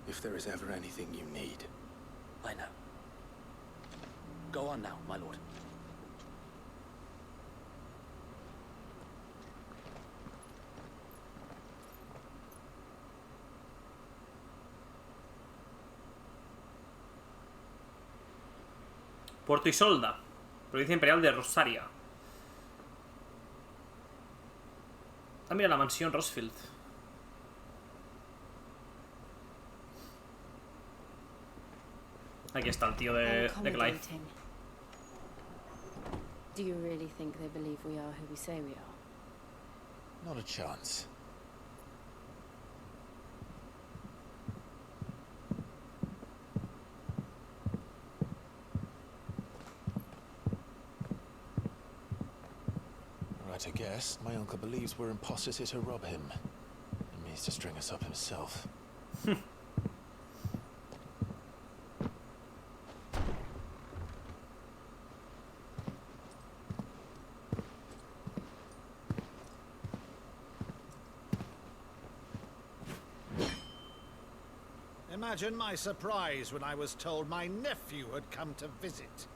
If there is ever anything you need. I know. Go on now, my lord. Puerto Isolda, provincia imperial de Rosaria. Ah, mira, la mansión Rosfield. Aquí está el tío de Clive. Do you really think they believe we are who we say we are? Not a chance. Right, I guess. My uncle believes we're imposters here to rob him. And means to string us up himself. Imagine my surprise when I was told my nephew had come to visit.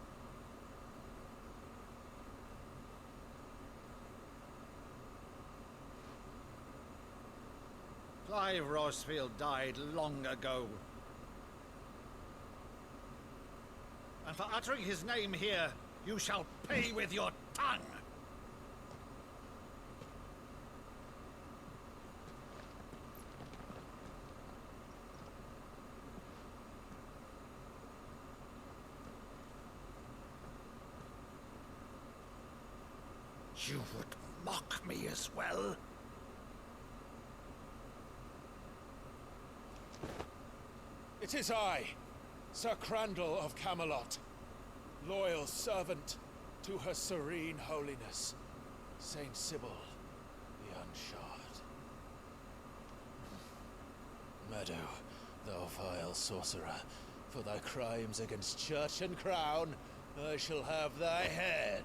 Clive Rosfield died long ago. And for uttering his name here, you shall pay with your tongue! You would mock me as well? It is I, Sir Crandall of Camelot, loyal servant to Her Serene Holiness, Saint Sybil the Unshard. Meadow, thou vile sorcerer, for thy crimes against church and crown, I shall have thy head.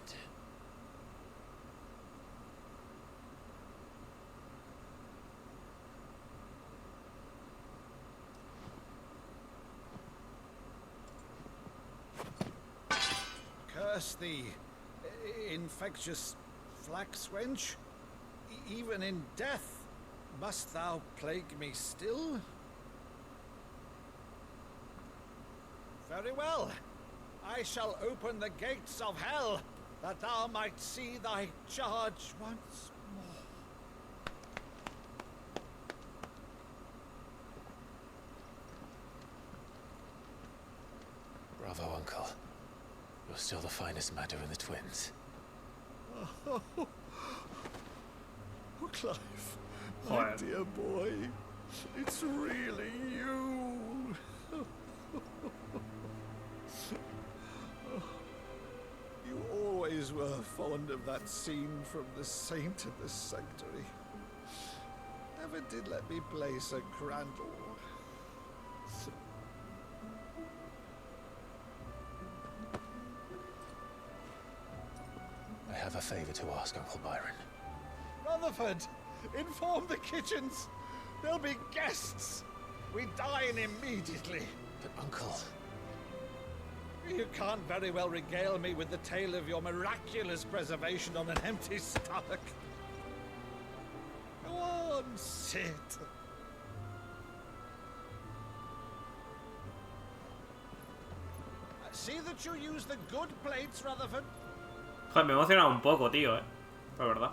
Curse thee, infectious flax wench. Even in death, must thou plague me still? Very well. I shall open the gates of hell, that thou might see thy charge once more. Bravo, Uncle. You're still the finest matter in the twins. Oh, Clive, my dear boy, it's really you. You always were fond of that scene from The Saint of the Sanctuary. Never did let me place a crandle. I have a favor to ask, Uncle Byron. Rutherford, inform the kitchens. There'll be guests. We dine immediately. But, Uncle... You can't very well regale me with the tale of your miraculous preservation on an empty stomach. Go on, sit. See that you use the good plates, Rutherford. Joder, me he emocionado un poco, tío, la verdad.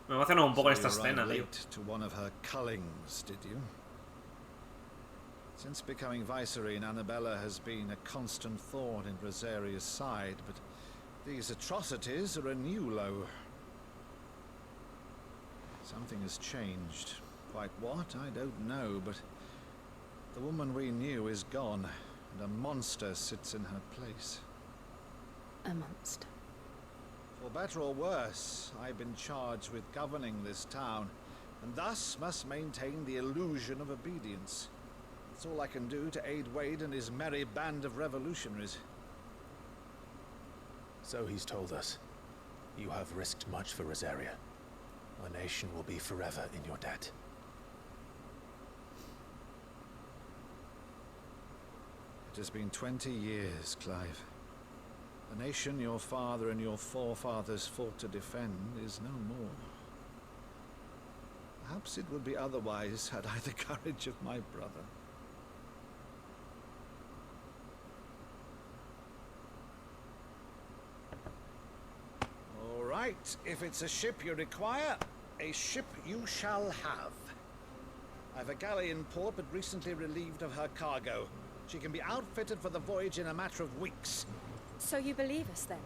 Me he emocionado un poco esta escena, tío. To one of her cullings, did you? Since becoming Vicereine, Annabella has been a constant thorn in Rosaria's side, but these atrocities are a new low. Something has changed. Quite what, I don't know, but the woman we knew is gone, and a monster sits in her place. A monster. For better or worse, I've been charged with governing this town, and thus must maintain the illusion of obedience. It's all I can do to aid Wade and his merry band of revolutionaries. So he's told us. You have risked much for Rosaria. Our nation will be forever in your debt. It has been 20 years, Clive. The nation your father and your forefathers fought to defend is no more. Perhaps it would be otherwise had I the courage of my brother. All right, if it's a ship you require, a ship you shall have. I've a galley in port, but recently relieved of her cargo. She can be outfitted for the voyage in a matter of weeks. So you believe us then?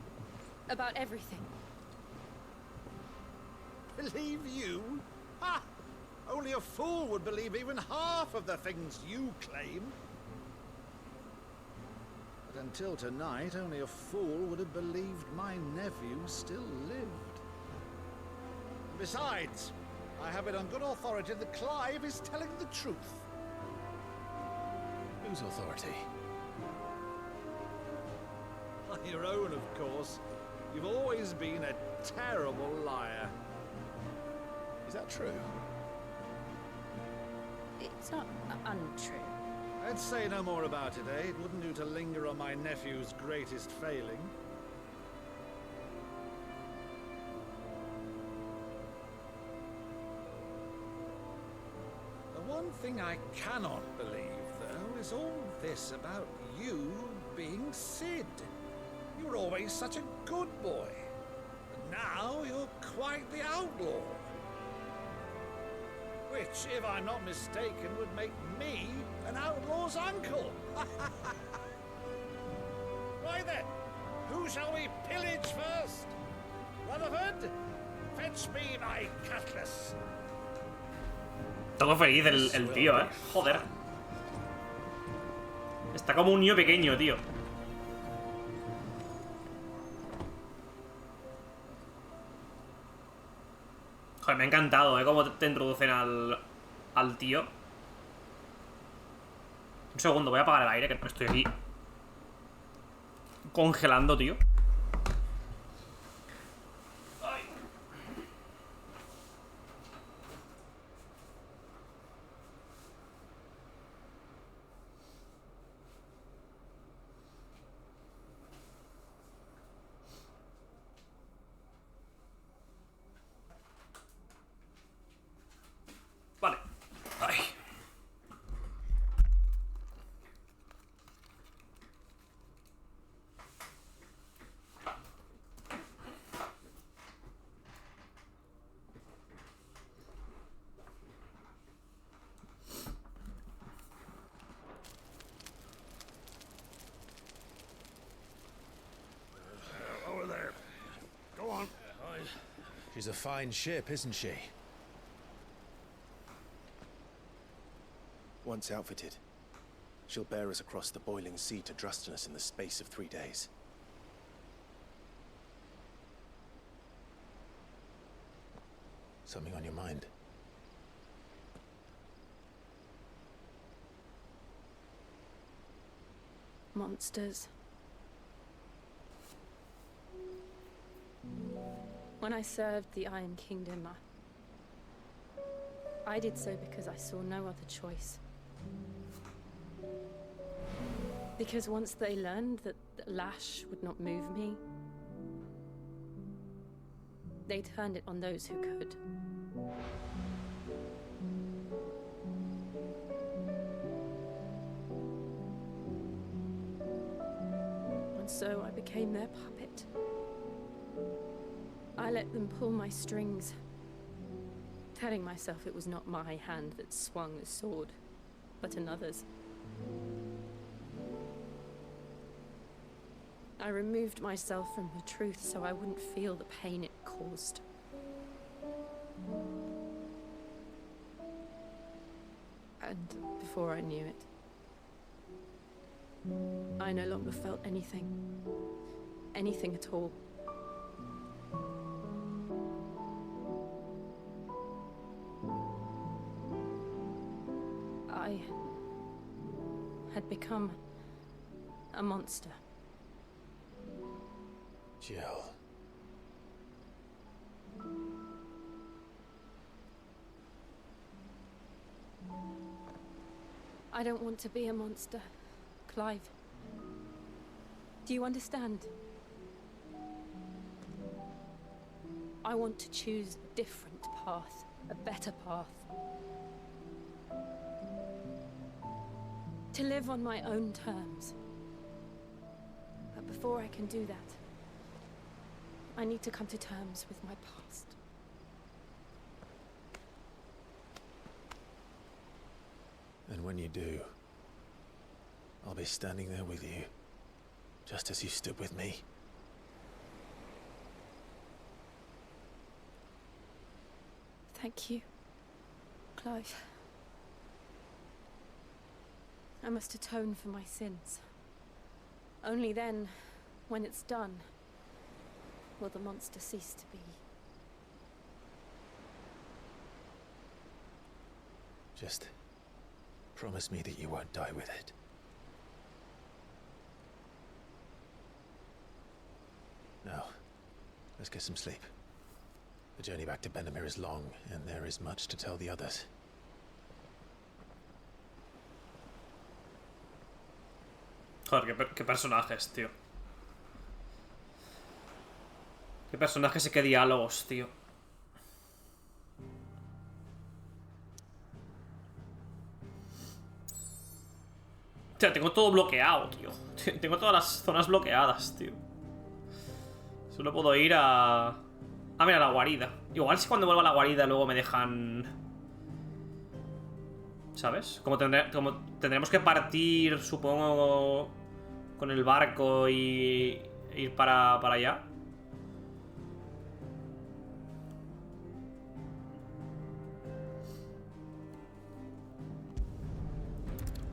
About everything? Believe you? Ha! Only a fool would believe even half of the things you claim. But until tonight, only a fool would have believed my nephew still lived. And besides, I have it on good authority that Clive is telling the truth. Whose authority? Your own, of course. You've always been a terrible liar. Is that true? It's not untrue. Let's say no more about it, eh? It wouldn't do to linger on my nephew's greatest failing. The one thing I cannot believe, though, is all this about you being Sid. You were always such a good boy. But now you're quite the outlaw. Which, if I'm not mistaken, would make me an outlaw's uncle. Right then, who shall we pillage first? Rutherford, fetch me my cutlass. Todo feliz el tío, joder. Está como un niño pequeño, tío. Joder, me ha encantado, cómo te introducen al tío. Un segundo, voy a apagar el aire, que me estoy aquí congelando, tío. Ay. Vale. Ay. Over there. Go on. She's a fine ship, isn't she? Once outfitted, She'll bear us across the boiling sea to Drustinus in the space of 3 days. Something on your mind? Monsters. When I served the Iron Kingdom, I did so because I saw no other choice. Because once they learned that the lash would not move me, they turned it on those who could. And so I became their puppet. I let them pull my strings, telling myself it was not my hand that swung the sword, but another's. I removed myself from the truth so I wouldn't feel the pain it caused. And before I knew it, I no longer felt anything. Anything at all. I had become a monster. Jill. I don't want to be a monster, Clive. Do you understand? I want to choose a different path, a better path. To live on my own terms. But before I can do that, I need to come to terms with my past. And when you do, I'll be standing there with you, just as you stood with me. Thank you, Clive. I must atone for my sins. Only then, when it's done, will the monster cease to be. Just promise me that you won't die with it. Now, let's get some sleep. The journey back to Benamir is long, and there is much to tell the others. Joder, qué personajes, tío. Qué personajes y qué diálogos, tío. O sea, tengo todo bloqueado, tío. Tengo todas las zonas bloqueadas, tío. Solo puedo ir a... Ah, mira, la guarida. Igual si cuando vuelva a la guarida luego me dejan... ¿Sabes? Como tendremos que partir, supongo, con el barco y ir para allá.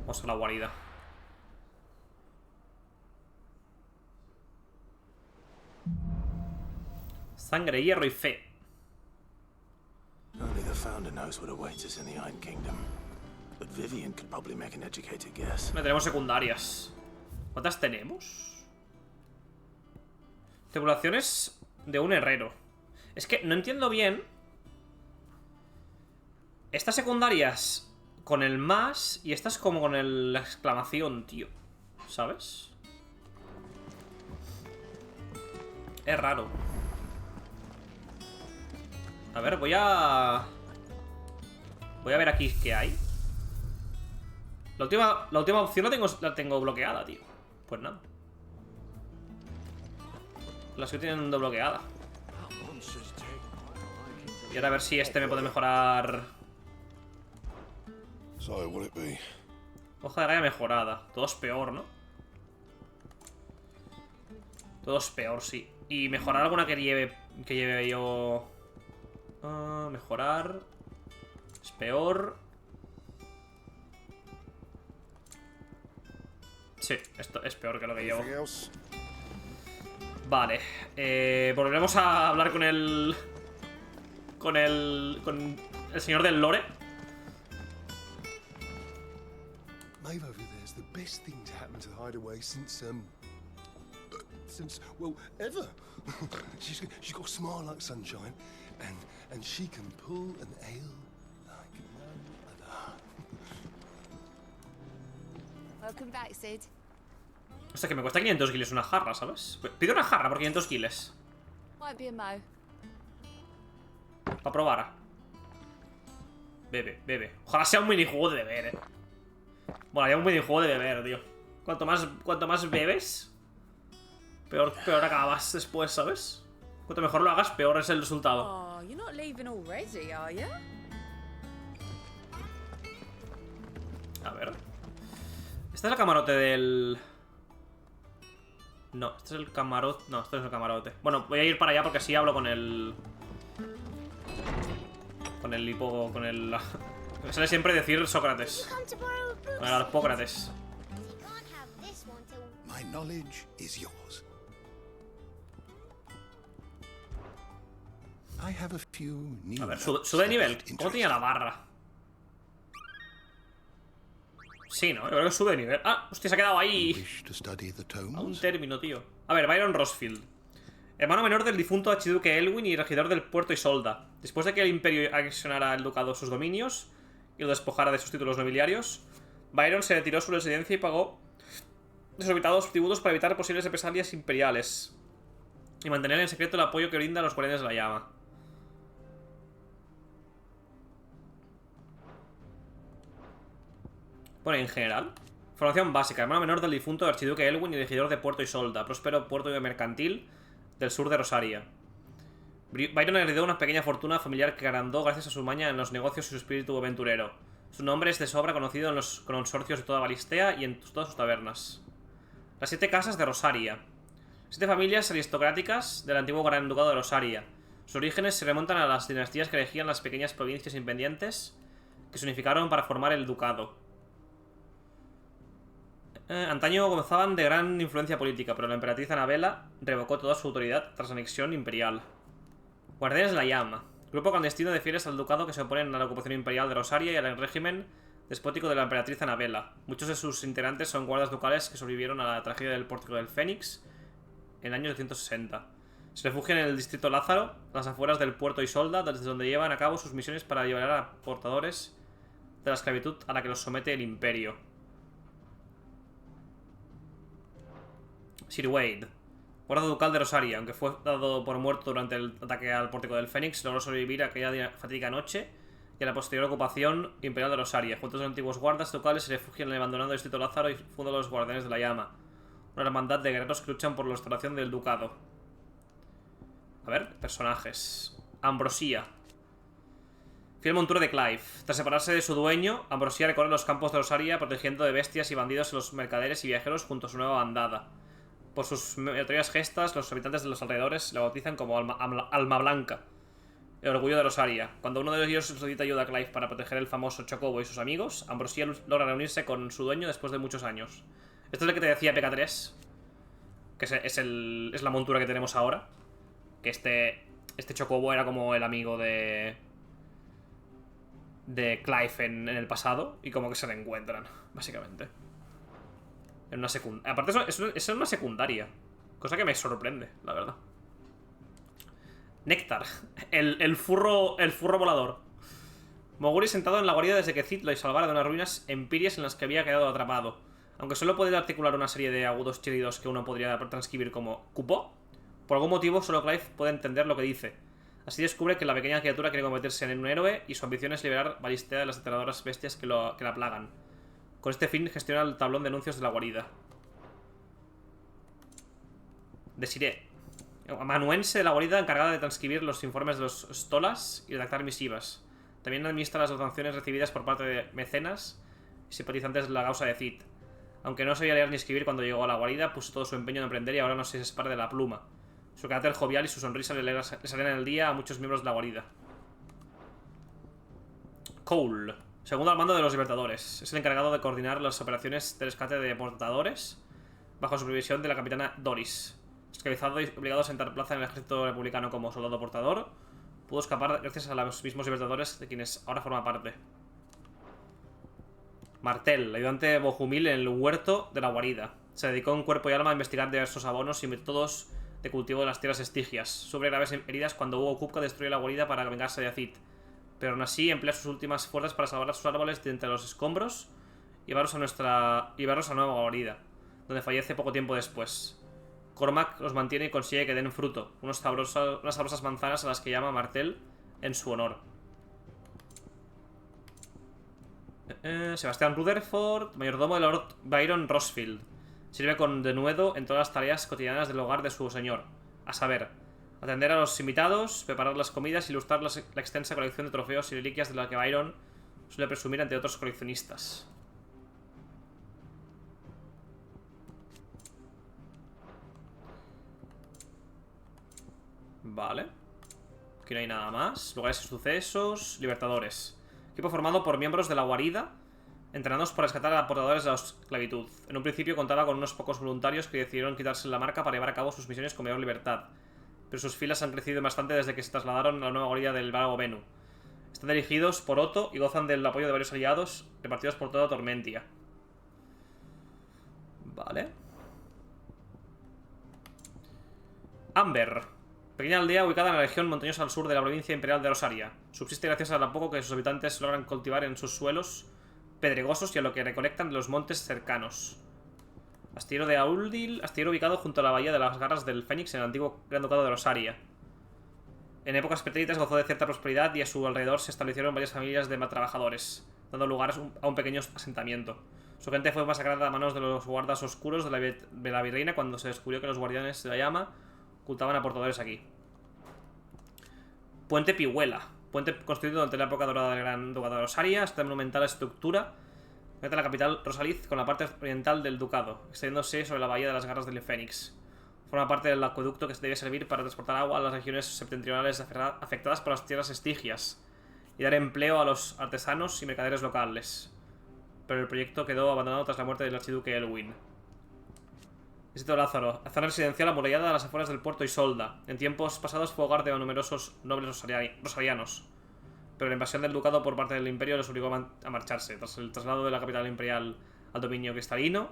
Vamos a la guarida. Sangre, hierro y fe. Only the founder knows what awaits us in the Iron Kingdom. But Vivian could probably make an educated guess. No tenemos secundarias. ¿Cuántas tenemos? Tripulaciones de un herrero. Es que no entiendo bien. Estas secundarias con el más y estas como con la exclamación, tío. ¿Sabes? Es raro. A ver, voy a ver aquí qué hay. La última opción la tengo bloqueada, tío. Pues nada. La estoy teniendo bloqueada. Y ahora a ver si este me puede mejorar. Hoja de raya mejorada. Todo es peor, ¿no? Todo es peor, sí. Y mejorar alguna que lleve yo. Mejorar. Es peor. Sí, esto es peor que lo que llevo. Vale. Volveremos a hablar con el... Con el señor del lore. Maeve over there's the best thing to happen to the hideaway since, well, ever. she's got a smile like sunshine, and she can pull an ale like no other. Welcome back, Sid. O sea, que me cuesta 500 guiles una jarra, ¿sabes? Pido una jarra por 500 guiles. Might be a mo. Para probar. Bebe, bebe. Ojalá sea un minijuego de beber, Bueno, hay un minijuego de beber, tío. Cuanto más bebes, peor acabas después, ¿sabes? Cuanto mejor lo hagas, peor es el resultado. Oh, you're not leaving already, are you? A ver. Este es el camarote del... No, este es el camarote... No, este no es el camarote. Bueno, voy a ir para allá porque así hablo con el... Con el hipo... Con el... Me sale siempre decir Sócrates. Con el Arpócrates. My knowledge is yours. I have a few new... A ver, sube de nivel. ¿Cómo tenía la barra? Sí, ¿no? Yo creo que sube de nivel. Ah, hostia, se ha quedado ahí a un término, tío. A ver, Byron Rosfield, hermano menor del difunto archiduque Elwin y regidor del Puerto Isolda. Después de que el imperio anexionara el ducado sus dominios y lo despojara de sus títulos nobiliarios, Byron se retiró a su residencia y pagó desorbitados tributos para evitar posibles represalias imperiales y mantener en secreto el apoyo que brinda a los guardianes de la llama. Bueno, en general, formación básica, hermano menor del difunto archiduque Elwin y regidor de Puerto Isolda, próspero puerto mercantil del sur de Rosaria. Byron heredó una pequeña fortuna familiar que agrandó gracias a su maña en los negocios y su espíritu aventurero. Su nombre es de sobra conocido en los consorcios de toda Balistea y en todas sus tabernas. Las 7 casas de Rosaria. 7 familias aristocráticas del antiguo Gran Ducado de Rosaria. Sus orígenes se remontan a las dinastías que regían las pequeñas provincias independientes que se unificaron para formar el ducado. Antaño gozaban de gran influencia política, pero la emperatriz Anabela revocó toda su autoridad tras la anexión imperial. Guardianes de la Llama, grupo clandestino de fieles al ducado que se oponen a la ocupación imperial de Rosaria y al régimen despótico de la emperatriz Anabela. Muchos de sus integrantes son guardas ducales que sobrevivieron a la tragedia del Pórtico del Fénix en el año 1960. Se refugian en el distrito Lázaro, a las afueras del puerto Isolda, desde donde llevan a cabo sus misiones para liberar a portadores de la esclavitud a la que los somete el imperio. Sir Wade, guarda ducal de Rosaria, aunque fue dado por muerto durante el ataque al Pórtico del Fénix, logró sobrevivir a aquella fatídica noche y a la posterior ocupación imperial de Rosaria. Juntos a los antiguos guardas ducales se refugian en el abandonado distrito Lázaro y fundan los Guardianes de la Llama, una hermandad de guerreros que luchan por la restauración del ducado. A ver, personajes. Ambrosía, fiel montura de Clive. Tras separarse de su dueño, Ambrosía recorre los campos de Rosaria protegiendo de bestias y bandidos a los mercaderes y viajeros junto a su nueva bandada. Por sus meritorias gestas, los habitantes de los alrededores la bautizan como Alma Blanca, el orgullo de Rosaria. Cuando uno de ellos solicita ayuda a Clive para proteger el famoso Chocobo y sus amigos, Ambrosía logra reunirse con su dueño después de muchos años. Esto es lo que te decía PK3, que es la montura que tenemos ahora. Que este Chocobo era como el amigo de Clive en el pasado, y como que se reencuentran, básicamente. En una secundaria. Aparte, eso es una secundaria. Cosa que me sorprende, la verdad. Néctar. El furro volador. Moguri sentado en la guarida desde que Cid lo salvara de unas ruinas empirias en las que había quedado atrapado. Aunque solo puede articular una serie de agudos chillidos que uno podría transcribir como ¿cupo? Por algún motivo, solo Clive puede entender lo que dice. Así descubre que la pequeña criatura quiere convertirse en un héroe y su ambición es liberar Balistea de las aterradoras bestias que la plagan. Con este fin gestiona el tablón de anuncios de la guarida. Desiree, amanuense de la guarida encargada de transcribir los informes de los stolas y redactar misivas. También administra las donaciones recibidas por parte de mecenas y simpatizantes de la causa de Cid. Aunque no sabía leer ni escribir cuando llegó a la guarida, puso todo su empeño en aprender y ahora no se separa de la pluma. Su carácter jovial y su sonrisa le salen el día a muchos miembros de la guarida. Cole, Segundo al mando de los Libertadores. Es el encargado de coordinar las operaciones de rescate de portadores bajo supervisión de la capitana Doris. Esclavizado y obligado a sentar plaza en el ejército republicano como soldado portador, pudo escapar gracias a los mismos Libertadores de quienes ahora forma parte. Martel, ayudante Bojumil en el huerto de la guarida. Se dedicó en cuerpo y alma a investigar diversos abonos y métodos de cultivo de las tierras estigias. Sufre graves heridas cuando Hugo Kupka destruye la guarida para vengarse de Azid, pero aún así emplea sus últimas fuerzas para salvar a sus árboles de entre los escombros y llevarlos a la nueva guarida, donde fallece poco tiempo después. Cormac los mantiene y consigue que den fruto, unas sabrosas manzanas a las que llama Martel en su honor. Sebastián Rutherford, mayordomo de Lord Byron Rosfield. Sirve con denuedo en todas las tareas cotidianas del hogar de su señor, a saber, atender a los invitados, preparar las comidas y ilustrar la extensa colección de trofeos y reliquias de la que Byron suele presumir ante otros coleccionistas. Vale. Aquí no hay nada más. Lugares y sucesos. Libertadores. Equipo formado por miembros de la guarida, entrenados para rescatar a portadores de la esclavitud. En un principio contaba con unos pocos voluntarios que decidieron quitarse la marca para llevar a cabo sus misiones con mayor libertad, pero sus filas han crecido bastante desde que se trasladaron a la nueva guarida del Vago Venu. Están dirigidos por Otto y gozan del apoyo de varios aliados repartidos por toda Tormentia. Vale. Amber. Pequeña aldea ubicada en la región montañosa al sur de la provincia imperial de Rosaria. Subsiste gracias a lo poco que sus habitantes logran cultivar en sus suelos pedregosos y a lo que recolectan de los montes cercanos. Astillero de Auldil, astillero ubicado junto a la bahía de las Garras del Fénix en el antiguo Gran Ducado de Rosaria. En épocas pretéritas gozó de cierta prosperidad y a su alrededor se establecieron varias familias de trabajadores, dando lugar a un pequeño asentamiento. Su gente fue masacrada a manos de los guardas oscuros de la virreina cuando se descubrió que los guardianes de la llama ocultaban a portadores aquí. Puente Pihuela. Puente construido durante la época dorada del Gran Ducado de Rosaria. Esta monumental estructura conecta la capital Rosaliz con la parte oriental del ducado, extendiéndose sobre la bahía de las Garras del Fénix. Forma parte del acueducto que debe servir para transportar agua a las regiones septentrionales afectadas por las tierras estigias y dar empleo a los artesanos y mercaderes locales. Pero el proyecto quedó abandonado tras la muerte del archiduque Elwin. Distrito Lázaro, zona residencial amurallada a las afueras del puerto Isolda. En tiempos pasados fue hogar de numerosos nobles rosarianos, pero la invasión del ducado por parte del imperio les obligó a marcharse. Tras el traslado de la capital imperial al dominio cristalino,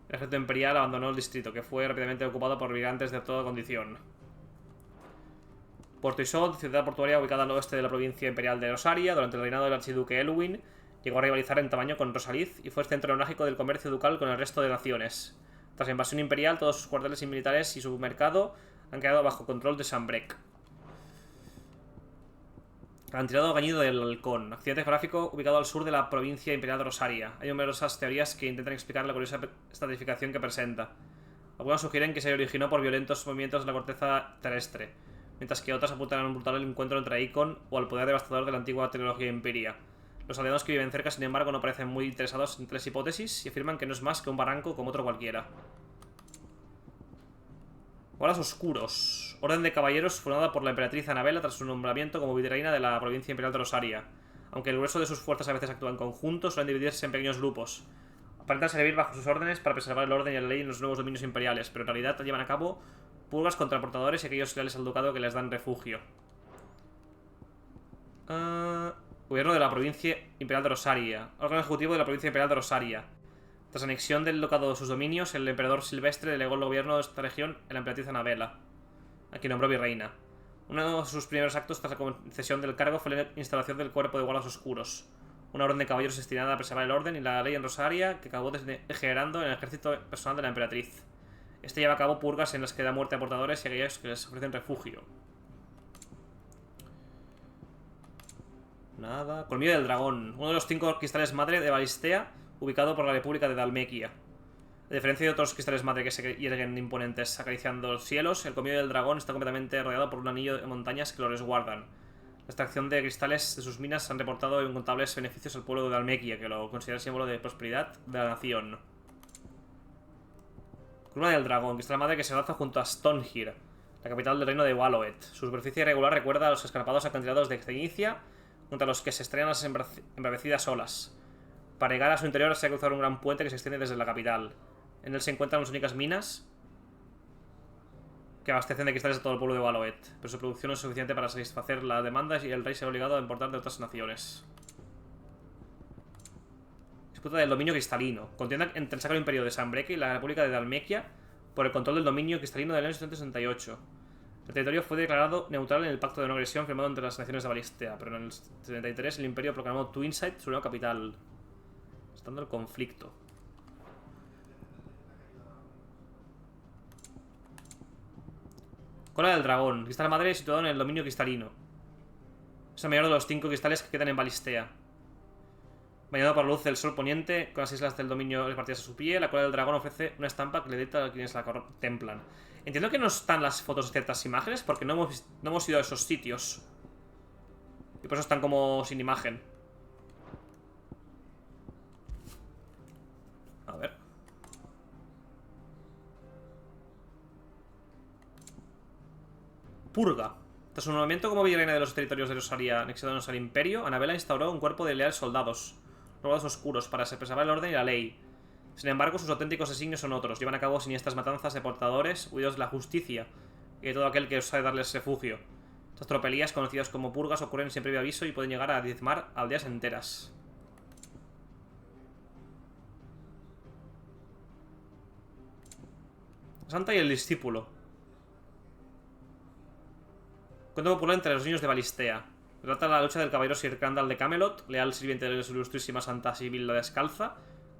el ejército imperial abandonó el distrito, que fue rápidamente ocupado por migrantes de toda condición. Puerto Isolda, ciudad portuaria ubicada al oeste de la provincia imperial de Rosaria, durante el reinado del archiduque Elwin, llegó a rivalizar en tamaño con Rosaliz y fue el centro neurálgico del comercio ducal con el resto de naciones. Tras la invasión imperial, todos sus cuarteles militares y su mercado han quedado bajo control de Sanbrek. Acantilado Gañido del Halcón, accidente geográfico ubicado al sur de la provincia imperial de Rosaria. Hay numerosas teorías que intentan explicar la curiosa estratificación que presenta. Algunas sugieren que se originó por violentos movimientos de la corteza terrestre, mientras que otras apuntan a un brutal encuentro entre Icon o al poder devastador de la antigua tecnología Imperia. Los aliados que viven cerca, sin embargo, no parecen muy interesados en tales hipótesis y afirman que no es más que un barranco como otro cualquiera. Guardas Oscuros. Orden de caballeros fundada por la emperatriz Anabela tras su nombramiento como virreina de la provincia imperial de Rosaria. Aunque el grueso de sus fuerzas a veces actúa en conjunto, suelen dividirse en pequeños grupos. Aparentan servir bajo sus órdenes para preservar el orden y la ley en los nuevos dominios imperiales, pero en realidad llevan a cabo purgas contra portadores y aquellos leales al ducado que les dan refugio. Gobierno de la provincia imperial de Rosaria. Órgano ejecutivo de la provincia imperial de Rosaria. Tras anexión del ducado de sus dominios, el emperador Silvestre delegó el gobierno de esta región a la emperatriz Anabela, a quien nombró virreina. Uno de sus primeros actos tras la concesión del cargo fue la instalación del cuerpo de guardas oscuros, una orden de caballeros destinada a preservar el orden y la ley en Rosaria que acabó degenerando en el ejército personal de la emperatriz. Este lleva a cabo purgas en las que da muerte a portadores y a aquellos que les ofrecen refugio. Nada. Colmillo del dragón. Uno de los 5 cristales madre de Balistea, ubicado por la República de Dalmequia. A diferencia de otros cristales madre que se yerguen imponentes acariciando los cielos, el colmillo del dragón está completamente rodeado por un anillo de montañas que lo resguardan. La extracción de cristales de sus minas han reportado incontables beneficios al pueblo de Dalmequia, que lo considera símbolo de prosperidad de la nación. Cruna del dragón. Cristal madre que se lanza junto a Stonehir, la capital del reino de Waloet. Su superficie irregular recuerda a los escarpados acantilados de Cenicia, contra los que se estrellan las embravecidas olas. Para llegar a su interior se ha cruzado un gran puente que se extiende desde la capital. En él se encuentran las únicas minas que abastecen de cristales a todo el pueblo de Valoet, pero su producción no es suficiente para satisfacer la demanda y el rey se ha obligado a importar de otras naciones. Disputa del dominio cristalino. Contienda entre el Sacro Imperio de Sanbreque y la República de Dalmequia por el control del dominio cristalino del año 768. El territorio fue declarado neutral en el pacto de no agresión firmado entre las naciones de Balistea, pero en el 73 el imperio proclamó Twinside su nueva capital, estando el conflicto. Cola del dragón. Cristal madre situado en el dominio cristalino. Es el mayor de los 5 cristales que quedan en Balistea. Bañado por la luz del sol poniente, con las islas del dominio repartidas a su pie, la cola del dragón ofrece una estampa que le dicta a quienes la contemplan. Entiendo que no están las fotos de ciertas imágenes porque no hemos ido a esos sitios. Y por eso están como sin imagen. A ver. Purga. Tras su nombramiento como virreina de los territorios de Rosaria anexados al imperio, Anabela instauró un cuerpo de leales soldados, robados oscuros, para preservar el orden y la ley. Sin embargo, sus auténticos designios son otros. Llevan a cabo siniestras matanzas de portadores, huidos de la justicia y de todo aquel que sabe darles refugio. Estas tropelías, conocidas como purgas, ocurren sin previo aviso y pueden llegar a diezmar aldeas enteras. Santa y el discípulo. Cuento popular entre los niños de Balistea. Relata la lucha del caballero Sir Crandall de Camelot, leal sirviente de su ilustrísima Santa Sibila Descalza,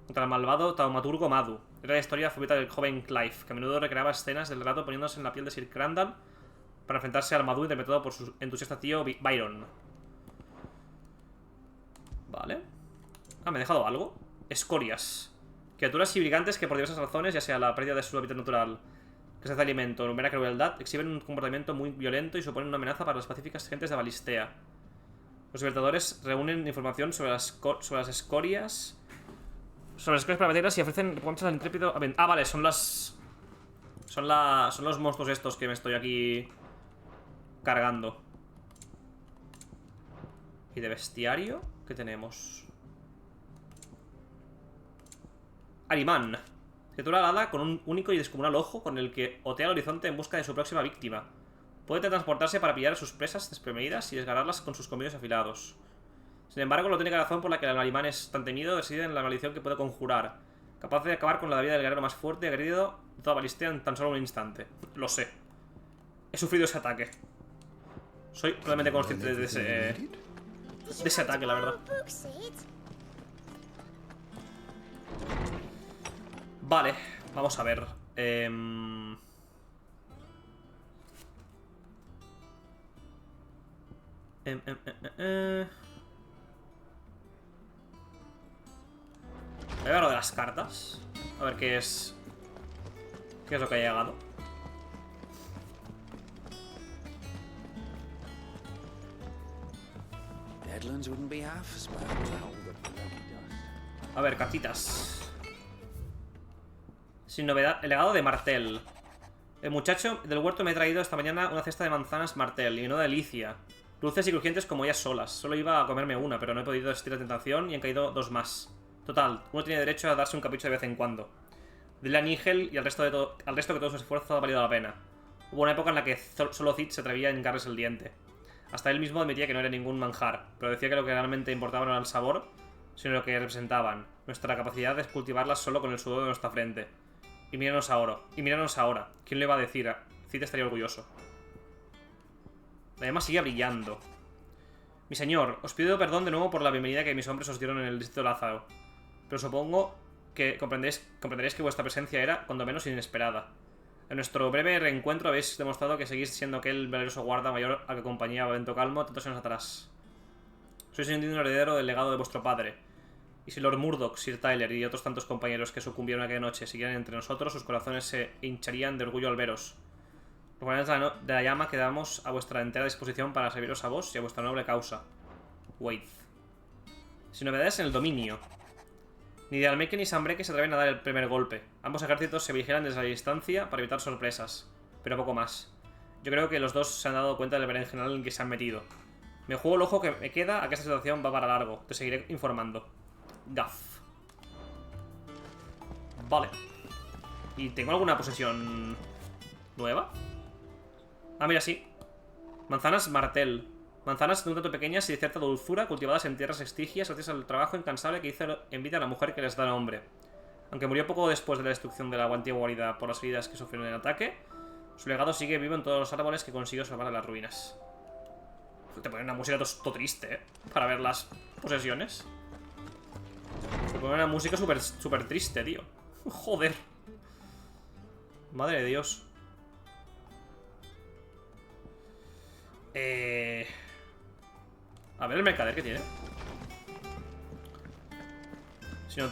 contra el malvado taumaturgo Madu. Era la historia favorita del joven Clive, que a menudo recreaba escenas del relato poniéndose en la piel de Sir Crandall para enfrentarse al Madu interpretado por su entusiasta tío Byron. Vale. Ah, ¿me he dejado algo? Escorias. Criaturas y brigantes que por diversas razones, ya sea la pérdida de su hábitat natural, que se hace alimento o mera crueldad, exhiben un comportamiento muy violento y suponen una amenaza para las pacíficas gentes de Balistea. Los libertadores reúnen información sobre las escorias. Sobre las escorias para meterlas y ofrecen recompensas al intrépido. Ah, vale, son las. Son los monstruos estos que me estoy aquí cargando. ¿Y de bestiario? ¿Qué tenemos? Arimán. Criatura alada con un único y descomunal ojo con el que otea el horizonte en busca de su próxima víctima. Puede transportarse para pillar a sus presas desprevenidas y desgarrarlas con sus colmillos afilados. Sin embargo, la única razón por la que el arimán es tan temido reside en la maldición que puede conjurar, capaz de acabar con la vida del guerrero más fuerte y agredido de toda Balistea en tan solo un instante. Lo sé. He sufrido ese ataque. Soy totalmente consciente de ese ataque, la verdad. Vale, vamos a ver. Voy a ver lo de las cartas. A ver qué es. ¿Qué es lo que ha llegado? A ver, cartitas. Sin novedad, el legado de Martel. El muchacho del huerto me ha traído esta mañana una cesta de manzanas Martel y no de delicia. Dulces y crujientes como ellas solas. Solo iba a comerme una, pero no he podido resistir la tentación y han caído 2 más. Total, uno tiene derecho a darse un capricho de vez en cuando. Dile a Nigel y al resto que todo su esfuerzo ha valido la pena. Hubo una época en la que solo Cid se atrevía a hincarles el diente. Hasta él mismo admitía que no era ningún manjar, pero decía que lo que realmente importaba no era el sabor, sino lo que representaban. Nuestra capacidad de cultivarlas solo con el sudor de nuestra frente. Y míranos ahora. ¿Quién le iba a decir? Cid estaría orgulloso. La llama sigue brillando. Mi señor, os pido perdón de nuevo por la bienvenida que mis hombres os dieron en el distrito de Lázaro. Pero supongo que comprenderéis que vuestra presencia era, cuando menos, inesperada. En nuestro breve reencuentro habéis demostrado que seguís siendo aquel valeroso guarda mayor al que acompañaba a Vento Calmo tantos años atrás. Sois un digno heredero del legado de vuestro padre. Y si Lord Murdoch, Sir Tyler y otros tantos compañeros que sucumbieron aquella noche siguieran entre nosotros, sus corazones se hincharían de orgullo al veros. Los guardianes de la llama quedamos a vuestra entera disposición para serviros a vos y a vuestra noble causa. Wait. Sin novedades en el dominio. Ni de Almeque ni Sanbreque se atreven a dar el primer golpe. Ambos ejércitos se vigilan desde la distancia para evitar sorpresas, pero poco más. Yo creo que los dos se han dado cuenta del berenjenal en que se han metido. Me juego el ojo que me queda a que esta situación va para largo. Te seguiré informando. Gaf. Vale. ¿Y tengo alguna posesión nueva? Ah, mira, sí. Manzanas martel. Manzanas de un tanto pequeñas y de cierta dulzura, cultivadas en tierras estigias gracias al trabajo incansable que hizo en vida la mujer que les da nombre. Aunque murió poco después de la destrucción de la antigua guarida por las heridas que sufrió en el ataque, su legado sigue vivo en todos los árboles que consiguió salvar de las ruinas. Te ponen una música todo triste, ¿eh? Para ver las posesiones. Te ponen una música súper triste, tío. Joder. Madre de Dios. A ver el mercader que tiene.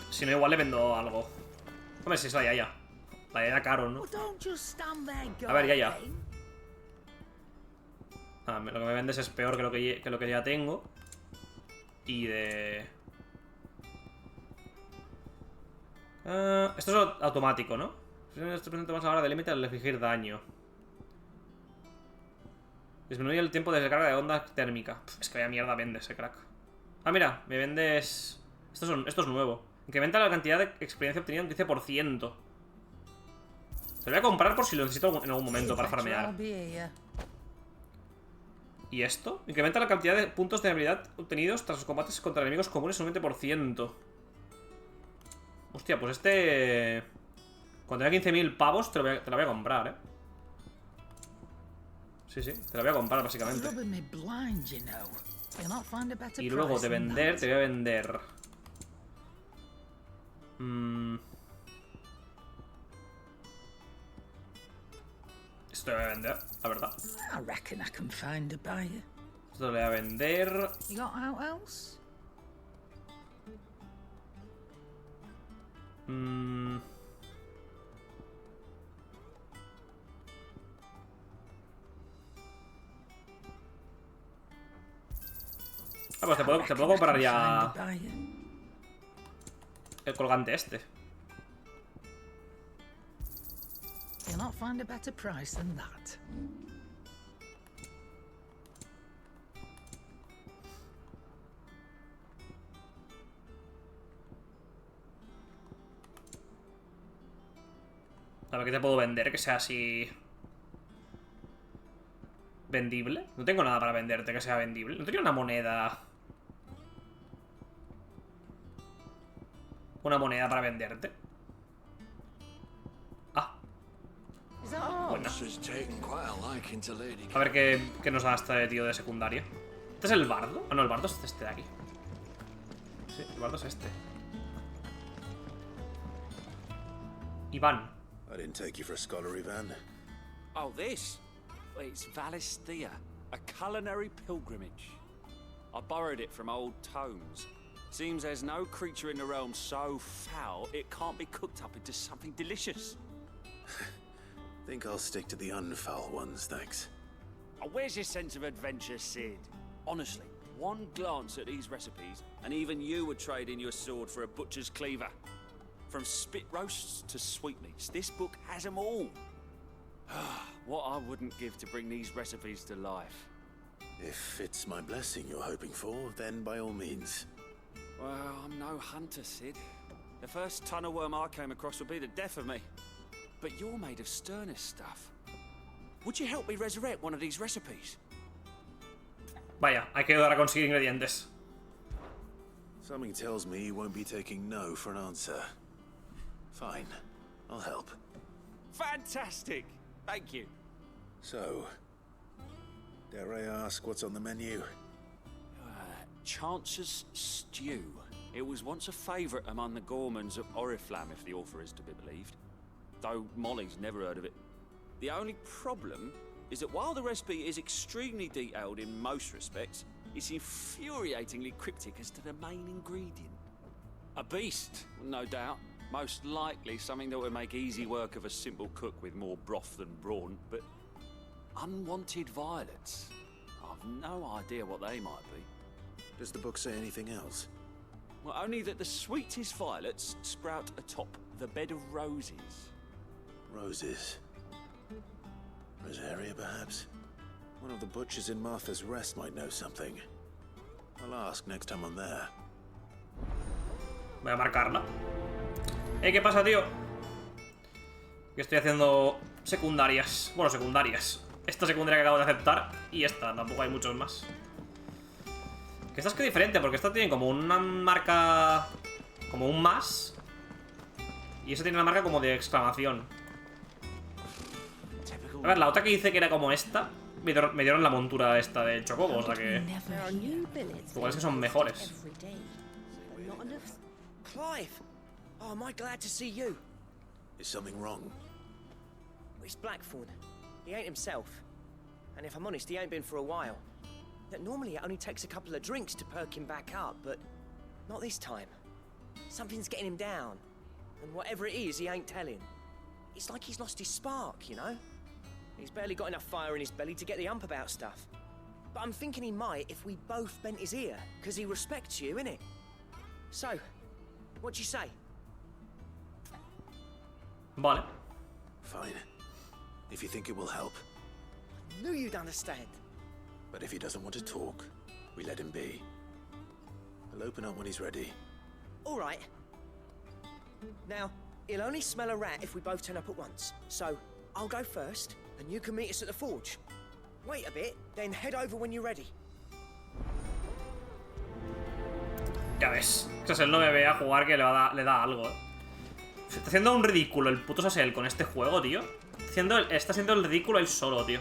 Si no, igual le vendo algo. Hombre, si es la yaya. La yaya caro, ¿no? A ver, yaya. Ah, lo que me vendes es peor que lo que ya tengo. Y de... esto es automático, ¿no? Esto presenta más ahora de límite al infligir daño. Disminuye el tiempo de descarga de onda térmica. Es que vaya mierda vendes, crack. Ah, mira, me vendes... Esto es nuevo. Incrementa la cantidad de experiencia obtenida un 15%. Te lo voy a comprar por si lo necesito en algún momento para farmear. ¿Y esto? Incrementa la cantidad de puntos de habilidad obtenidos tras los combates contra enemigos comunes un 20%. Hostia, pues este... Cuando tenga 15.000 pavos te la voy a comprar, ¿eh? Sí, te la voy a comprar básicamente. Y luego de vender, te voy a vender... Esto lo voy a vender, la verdad. Esto lo voy a vender... Ah, pues te puedo comprar ya el colgante este. A ver, ¿qué te puedo vender que sea así vendible? No tengo nada para venderte que sea vendible. No tenía una moneda. Una moneda para venderte. Ah. Bueno. A ver qué nos da este tío de secundaria. ¿Este es el bardo? Ah, no, el bardo es este de aquí. Sí, el bardo es este. Iván. I didn't take you for a scholar, Ivan. Oh, this? Well, it's Valisthea, a culinary pilgrimage. I borrowed it from old tomes. Seems there's no creature in the realm so foul it can't be cooked up into something delicious. Think I'll stick to the unfoul ones, thanks. Oh, where's your sense of adventure, Sid? Honestly, one glance at these recipes, and even you would trade in your sword for a butcher's cleaver. From spit roasts to sweetmeats, this book has them all. What I wouldn't give to bring these recipes to life. If it's my blessing you're hoping for, then by all means. Well, I'm no hunter, Sid. The first ton of worm I came across would be the death of me. But you're made of sterner stuff. Would you help me resurrect one of these recipes? Vaya, hay que ayudar a conseguir ingredientes. Something tells me you won't be taking no for an answer. Fine, I'll help. Fantastic! Thank you. So, dare I ask what's on the menu? Chance's Stew. It was once a favourite among the gourmands of Oriflamme, if the author is to be believed. Though Molly's never heard of it. The only problem is that while the recipe is extremely detailed in most respects, it's infuriatingly cryptic as to the main ingredient. A beast, no doubt. Most likely something that would make easy work of a simple cook with more broth than brawn, but unwanted violets. I've no idea what they might be. Does the book say anything else? Well, only that the sweetest violets sprout atop the bed of roses. Roses. Rosaria, perhaps? One of the butchers in Martha's Rest might know something. I'll ask next time I'm there. Voy a marcarla. ¿Qué pasa, tío? Que estoy haciendo secundarias. Bueno, secundarias. Esta secundaria que acabo de aceptar y esta, tampoco hay muchos más. Que esta es que diferente, porque esta tiene como una marca... como un más. Y esa tiene una marca como de exclamación. A ver, la otra que dice que era como esta, me dieron la montura esta de Chocobo, o sea que... igual es que son mejores. Clive! Oh, am I glad to see you? Is something wrong? It's Blackthorn. He ain't himself. And if I'm honest, he ain't been for a while. Normally it only takes a couple of drinks to perk him back up, but not this time. Something's getting him down. And whatever it is, he ain't telling. It's like he's lost his spark, you know? He's barely got enough fire in his belly to get the ump about stuff. But I'm thinking he might if we both bent his ear, because he respects you, innit? So, what do you say? Vale. Fine. If you think it will help. I knew you'd understand. But if he doesn't want to talk, we let him be. I'll open up when he's ready. All right. Now, he'll only smell a rat if we both turn up at once. So, I'll go first, and you can meet us at the forge. Wait a bit, then head over when you're ready. Ya ves. Sassel no me ve a jugar que le da algo, Se está haciendo un ridículo el puto Sassel con este juego, tío. Está haciendo el ridículo él solo, tío.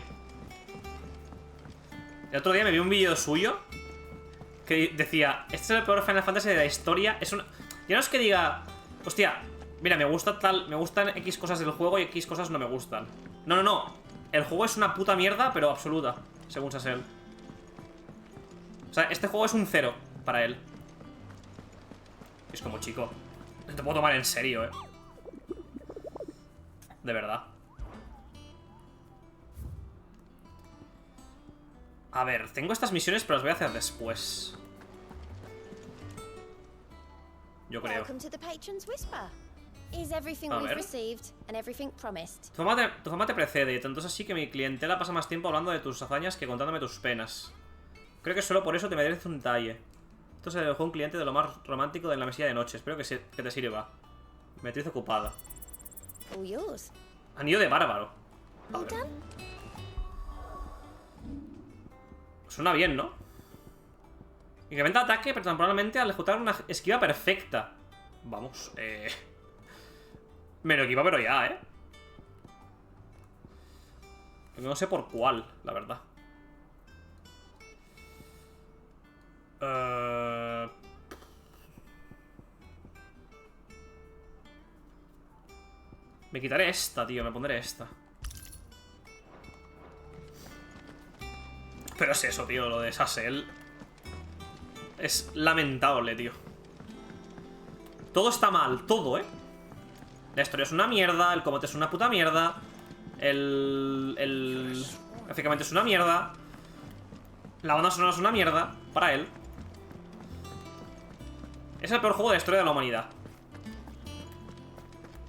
El otro día me vi un vídeo suyo que decía: este es el peor Final Fantasy de la historia. Es una... Ya no es que diga, hostia, mira, me gustan X cosas del juego y X cosas no me gustan. No. El juego es una puta mierda, pero absoluta, según Sassel. O sea, este juego es un 0 para él. Es como, chico, no te puedo tomar en serio, De verdad. A ver, tengo estas misiones, pero las voy a hacer después. Yo creo. Welcome to the Patron's Whisper. Is everything we've received and everything promised? Tu fama te precede, tanto es así que mi clientela pasa más tiempo hablando de tus hazañas que contándome tus penas. Creo que solo por eso te merece un talle. Esto se dejó un cliente de lo más romántico de la mesilla de noche. Espero que te sirva. Beatriz ocupada. All yours. Anillo de bárbaro. All done? Suena bien, ¿no? Incrementa ataque, pero temporalmente al ejecutar una esquiva perfecta. Vamos, me lo equipa, pero ya, No sé por cuál, la verdad. Me quitaré esta, tío. Me pondré esta. Pero es eso, tío. Lo de Sassel es lamentable, tío. Todo está mal, todo, La historia es una mierda, el combate es una puta mierda. Gráficamente es una mierda. La banda sonora es una mierda para él. Es el peor juego de la historia de la humanidad.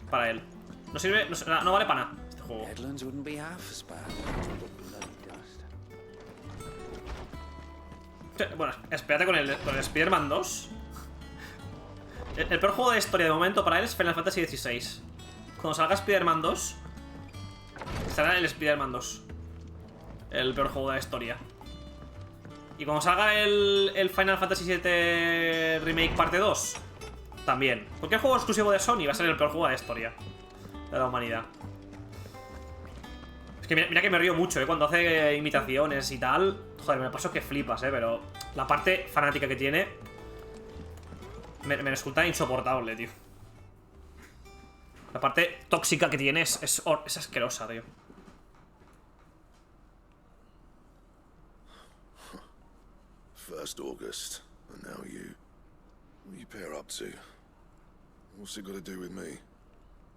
Para él. No sirve, no vale para nada este juego. Bueno, espérate con el Spider-Man 2. El peor juego de la historia de momento para él es Final Fantasy XVI. Cuando salga Spider-Man 2, estará el Spider-Man 2. El peor juego de la historia. Y cuando salga el Final Fantasy VII Remake Parte 2, también. Cualquier juego exclusivo de Sony va a ser el peor juego de la historia de la humanidad. Es que mira que me río mucho, cuando hace imitaciones y tal. Joder, me paso que flipas, pero la parte fanática que tiene me resulta insoportable, tío. La parte tóxica que tiene es asquerosa, tío. First August, and now you. What are you pair up to? What's it got to do with me?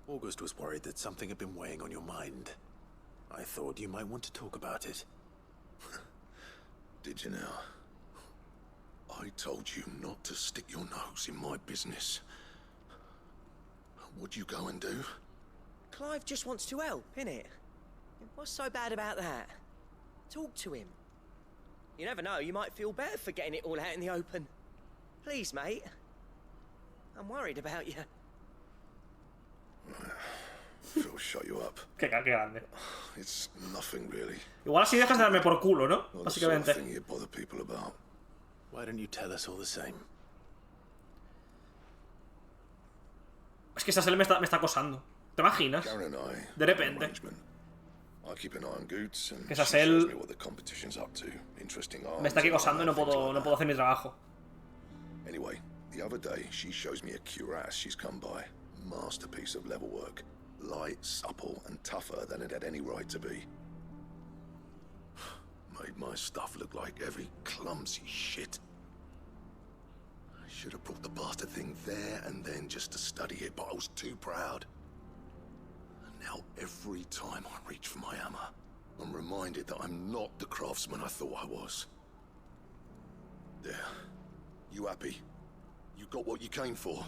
August was worried that something had been weighing on your mind. I thought you might want to talk about it. Did you now? I told you not to stick your nose in my business. What'd you go and do? Clive just wants to help, innit? What's so bad about that? Talk to him. You never know, you might feel better for getting it all out in the open. Please, mate. I'm worried about you. Phil, shut you up. Qué grande. It's nothing really. Igual así dejas de darme por culo, ¿no? Not the sort of Básicamente. thing you bother people about. Why don't you tell us all the same? Es que esa Sel me está acosando. ¿Te imaginas? Karen and I, De repente. I keep an eye on Goots and Que esa she shows Sel me what the competition's up to. Interesting me está aquí arms acosando y no things puedo, like no puedo hacer mi trabajo. that. Anyway, the other day she shows me a cuirass she's come by. Masterpiece of level work. Light, supple, and tougher than it had any right to be. Made my stuff look like every clumsy shit. I should have brought the bastard thing there and then just to study it, but I was too proud. And now every time I reach for my hammer, I'm reminded that I'm not the craftsman I thought I was. There. You happy? You got what you came for?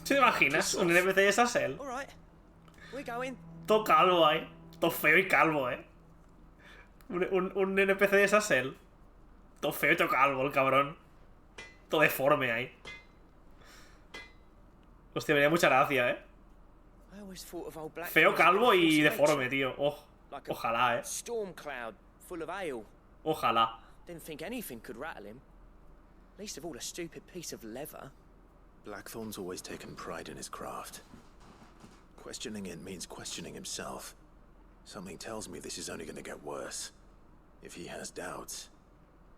¿Te imaginas? Un NPC de esa Sel. All right. We're going. Todo calvo, Todo feo y calvo, Un NPC de esa Sel. Todo feo y todo calvo, el cabrón. Todo deforme ahí. Hostia, me da mucha gracia, I always thought of old Black Feo, Thorn's calvo y force of deforme, nature. tío. Oh, Like a ojalá, storm cloud full of ale. Ojalá. Didn't think anything could rattle him. Least of all a stupid piece of leather. Blackthorn's always taken pride in his craft. Questioning it means questioning himself. Something tells me this is only going to get worse. If he has doubts,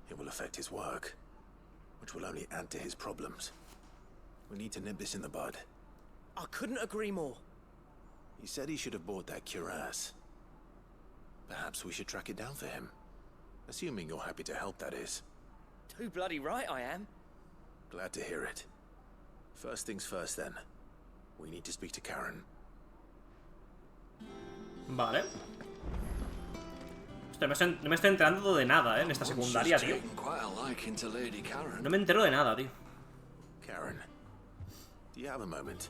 it will affect his work, which will only add to his problems. We need to nip this in the bud. I couldn't agree more. He said he should have bought that cuirass. Perhaps we should track it down for him. Assuming you're happy to help, that is. Too bloody right I am. Glad to hear it. First things first, then. We need to speak to Karen. Vale. Hostia, no me estoy enterando de nada, en esta secundaria, tío. No me entero de nada, tío. Karen, do you have a moment?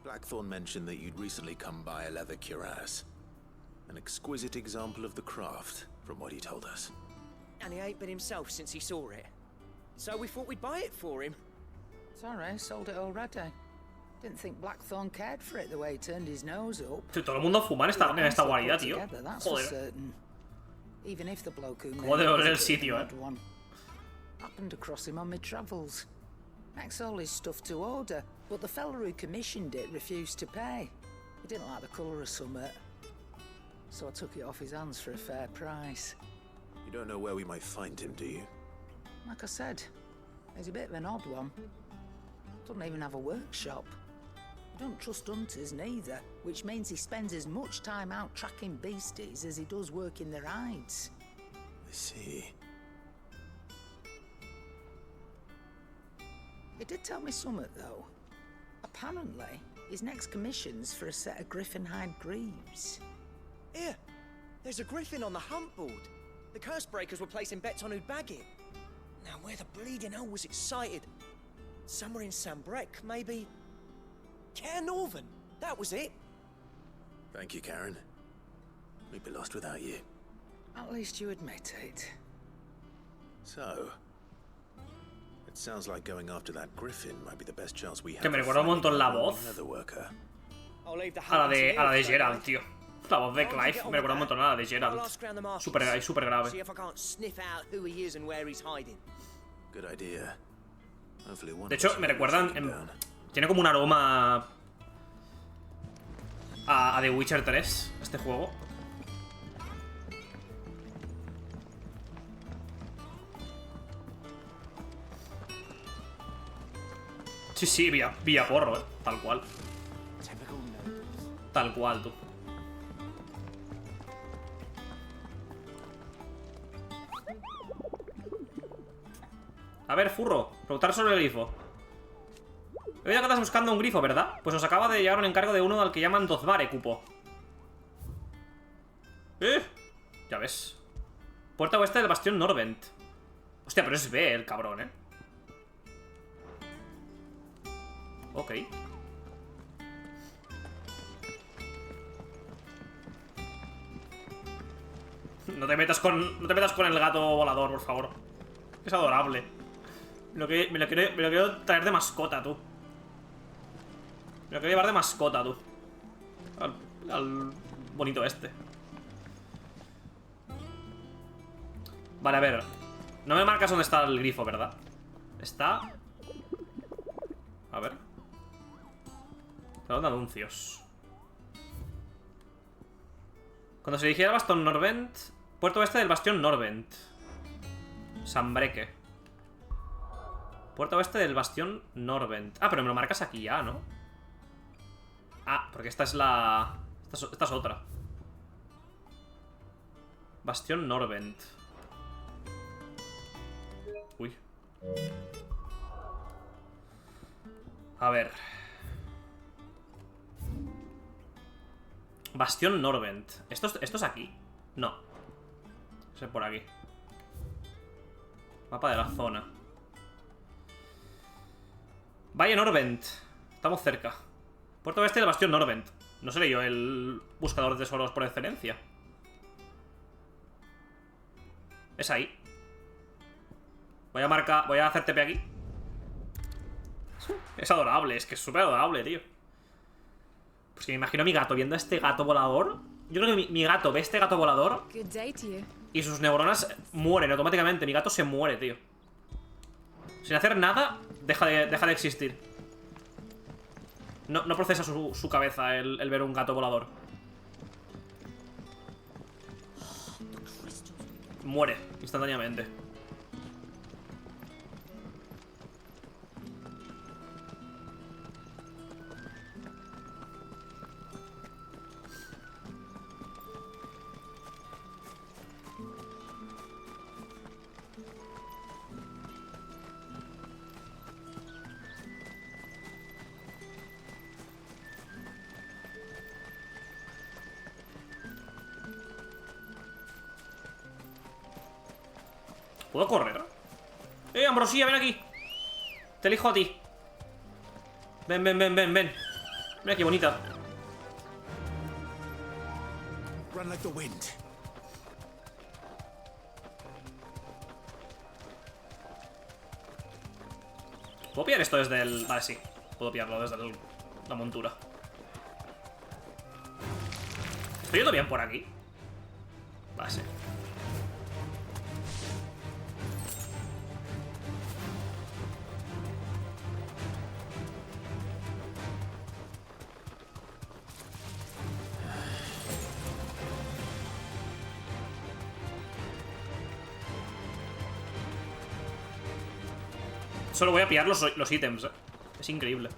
Blackthorn mentioned that you'd recently come by a leather cuirass. An exquisite example of the craft, from what he told us. And he ain't been himself since he saw it. So we thought we'd buy it for him. Sorry, sold it already. Didn't think Blackthorn cared for it the way he turned his nose up. Tío, todo el mundo fuma en esta guarida, tío. That's for Joder. certain. Even if the bloke who made Joder, it was a el bit of an sitio, odd one. Happened across him on my travels. Makes all his stuff to order, but the fella who commissioned it refused to pay. He didn't like the colour of summit. So I took it off his hands for a fair price. You don't know where we might find him, do you? Like I said, he's a bit of an odd one. Doesn't even have a workshop. Don't trust hunters neither, which means he spends as much time out tracking beasties as he does working their hides. I see. He did tell me something, though. Apparently, his next commission's for a set of griffin hide greaves. Here, there's a griffin on the hunt board. The curse breakers were placing bets on who'd bag it. Now, where the bleeding hell was it sighted? Somewhere in Sambrec, maybe. Care Northern, that was it. Thank you, Karen. We'd be lost without you. At least you admit it. So, it sounds like going after that griffin might be the best chance we have. Que me recuerda un montón la voz I'll leave the a la de hunting Gerald, tío. La voz de Clive me recuerda un montón a la de Gerald. Súper grave. See if I can't sniff out who he is and where he's hiding. Good idea. Hopefully one De hecho, me recuerdan... Tiene como un aroma a The Witcher 3, este juego. Sí, vía porro, tal cual. Tal cual, tú. A ver, furro, preguntar sobre el grifo. He oído que estás buscando un grifo, ¿verdad? Pues nos acaba de llegar un encargo de uno al que llaman Dozvare, cupo. Ya ves. Puerta oeste del bastión Norvent. Hostia, pero es B el cabrón, Ok. No te metas con el gato volador, por favor. Es adorable. Me lo quiero traer de mascota, tú. Me lo quiero llevar de mascota, tú. Al bonito este. Vale, a ver. No me marcas dónde está el grifo, ¿verdad? Está... A ver. Salón de anuncios. Cuando se dirigiera al Bastión Norvent. Puerto oeste del Bastión Norvent. Sambreque. Puerto oeste del Bastión Norvent. Ah, pero me lo marcas aquí ya, ¿no? Ah, porque esta es la... Esta es otra. Bastión Norvent. Uy. A ver. Bastión Norvent. ¿Esto es aquí? No. Es por aquí. Mapa de la zona. Valle Norvent. Estamos cerca. Puerto oeste del Bastión Norvent. No seré yo el buscador de tesoros por excelencia. Es ahí. Voy a hacer TP aquí. Es adorable, es que es súper adorable, tío. Pues que me imagino a mi gato viendo a este gato volador. Yo creo que mi gato ve este gato volador y sus neuronas mueren automáticamente. Mi gato se muere, tío. Sin hacer nada, deja de existir. No procesa su cabeza el ver un gato volador. Muere instantáneamente. ¿Puedo correr? Ambrosía, ven aquí. Te elijo a ti. Ven. Mira qué bonita. Run like the wind. ¿Puedo pillar esto desde el...? Vale, sí. Puedo pillarlo desde la montura. ¿Estoy yendo bien por aquí? Vale, sí. Solo voy a pillar los ítems, Es increíble.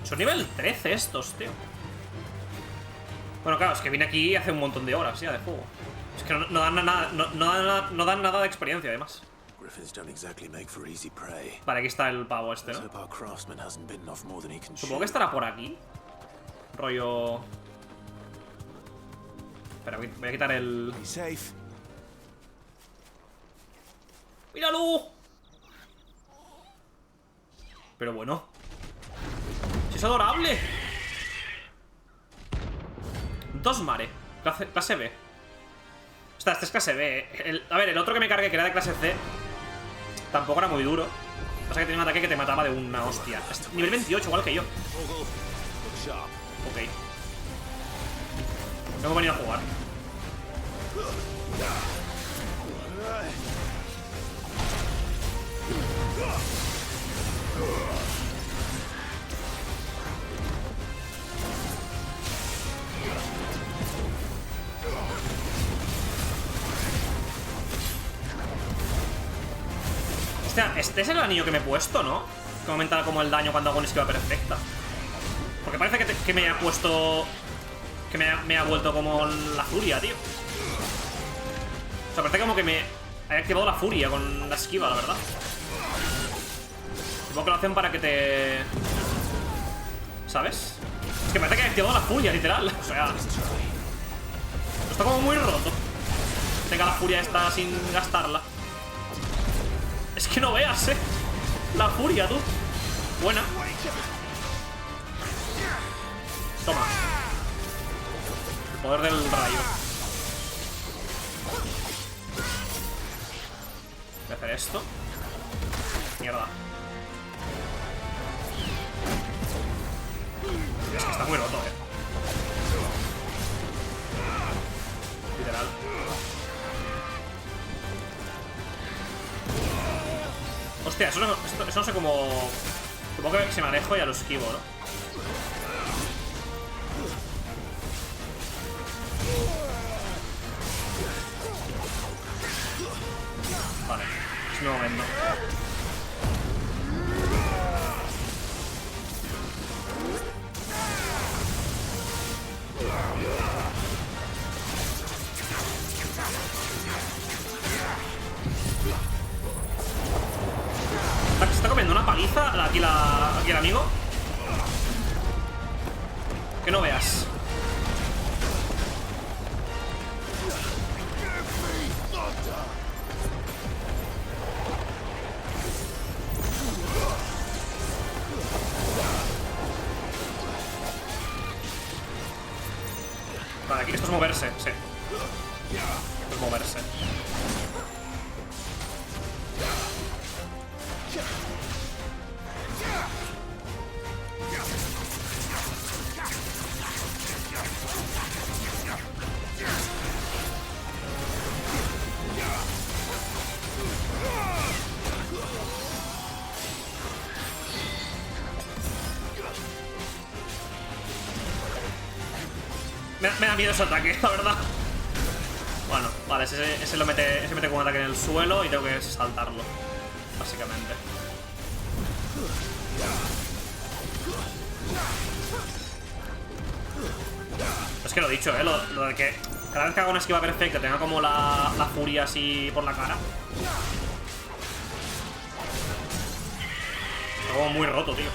Son nivel 13 estos, tío. Bueno, claro, es que vine aquí hace un montón de horas ya de juego. Es que no dan nada de experiencia, además. Vale, aquí está el pavo este, ¿no? Supongo que estará por aquí. Rollo... Espera, voy a quitar el... ¡Míralo! Pero bueno. ¡Si es adorable! 2 Madre, clase B. Este es clase B. A ver, el otro que me cargué, que era de clase C, tampoco era muy duro. Pasa que tenía un ataque que te mataba de una hostia. Es nivel 28, igual que yo. Ok. No hemos venido a jugar. Hostia, este es el anillo que me he puesto, ¿no? Que aumenta como el daño cuando hago una esquiva perfecta. Porque parece que me ha puesto... Que me ha vuelto como la furia, tío. O sea, parece como que me haya activado la furia con la esquiva, la verdad. Supongo que lo hacen para que te... ¿Sabes? Es que parece que he activado la furia, literal. O sea... Está como muy roto. Tenga la furia esta sin gastarla. Es que no veas, la furia, tú. Buena. Toma. El poder del rayo. Voy a hacer esto. Mierda. Es que está muy roto, literal. Hostia, eso no sé cómo... Supongo que si me alejo ya lo esquivo, ¿no? Vale, es mi momento. Se está comiendo una paliza aquí el amigo. Que no veas. Vale, aquí esto es moverse, sí. Esto es moverse. Me da miedo ese ataque, la verdad. Bueno, vale, ese mete como un ataque en el suelo y tengo que saltarlo, básicamente. Es que lo he dicho, lo de que cada vez que hago una esquiva perfecta tenga como la furia así por la cara. Está como muy roto, tío.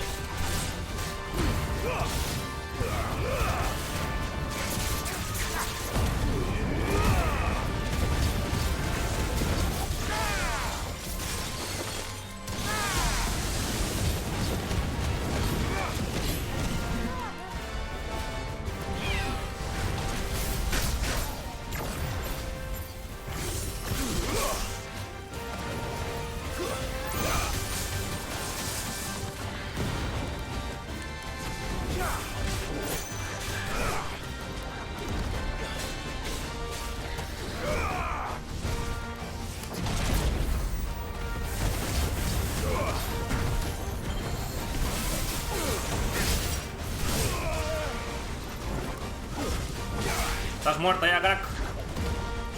Estás muerta ya, crack.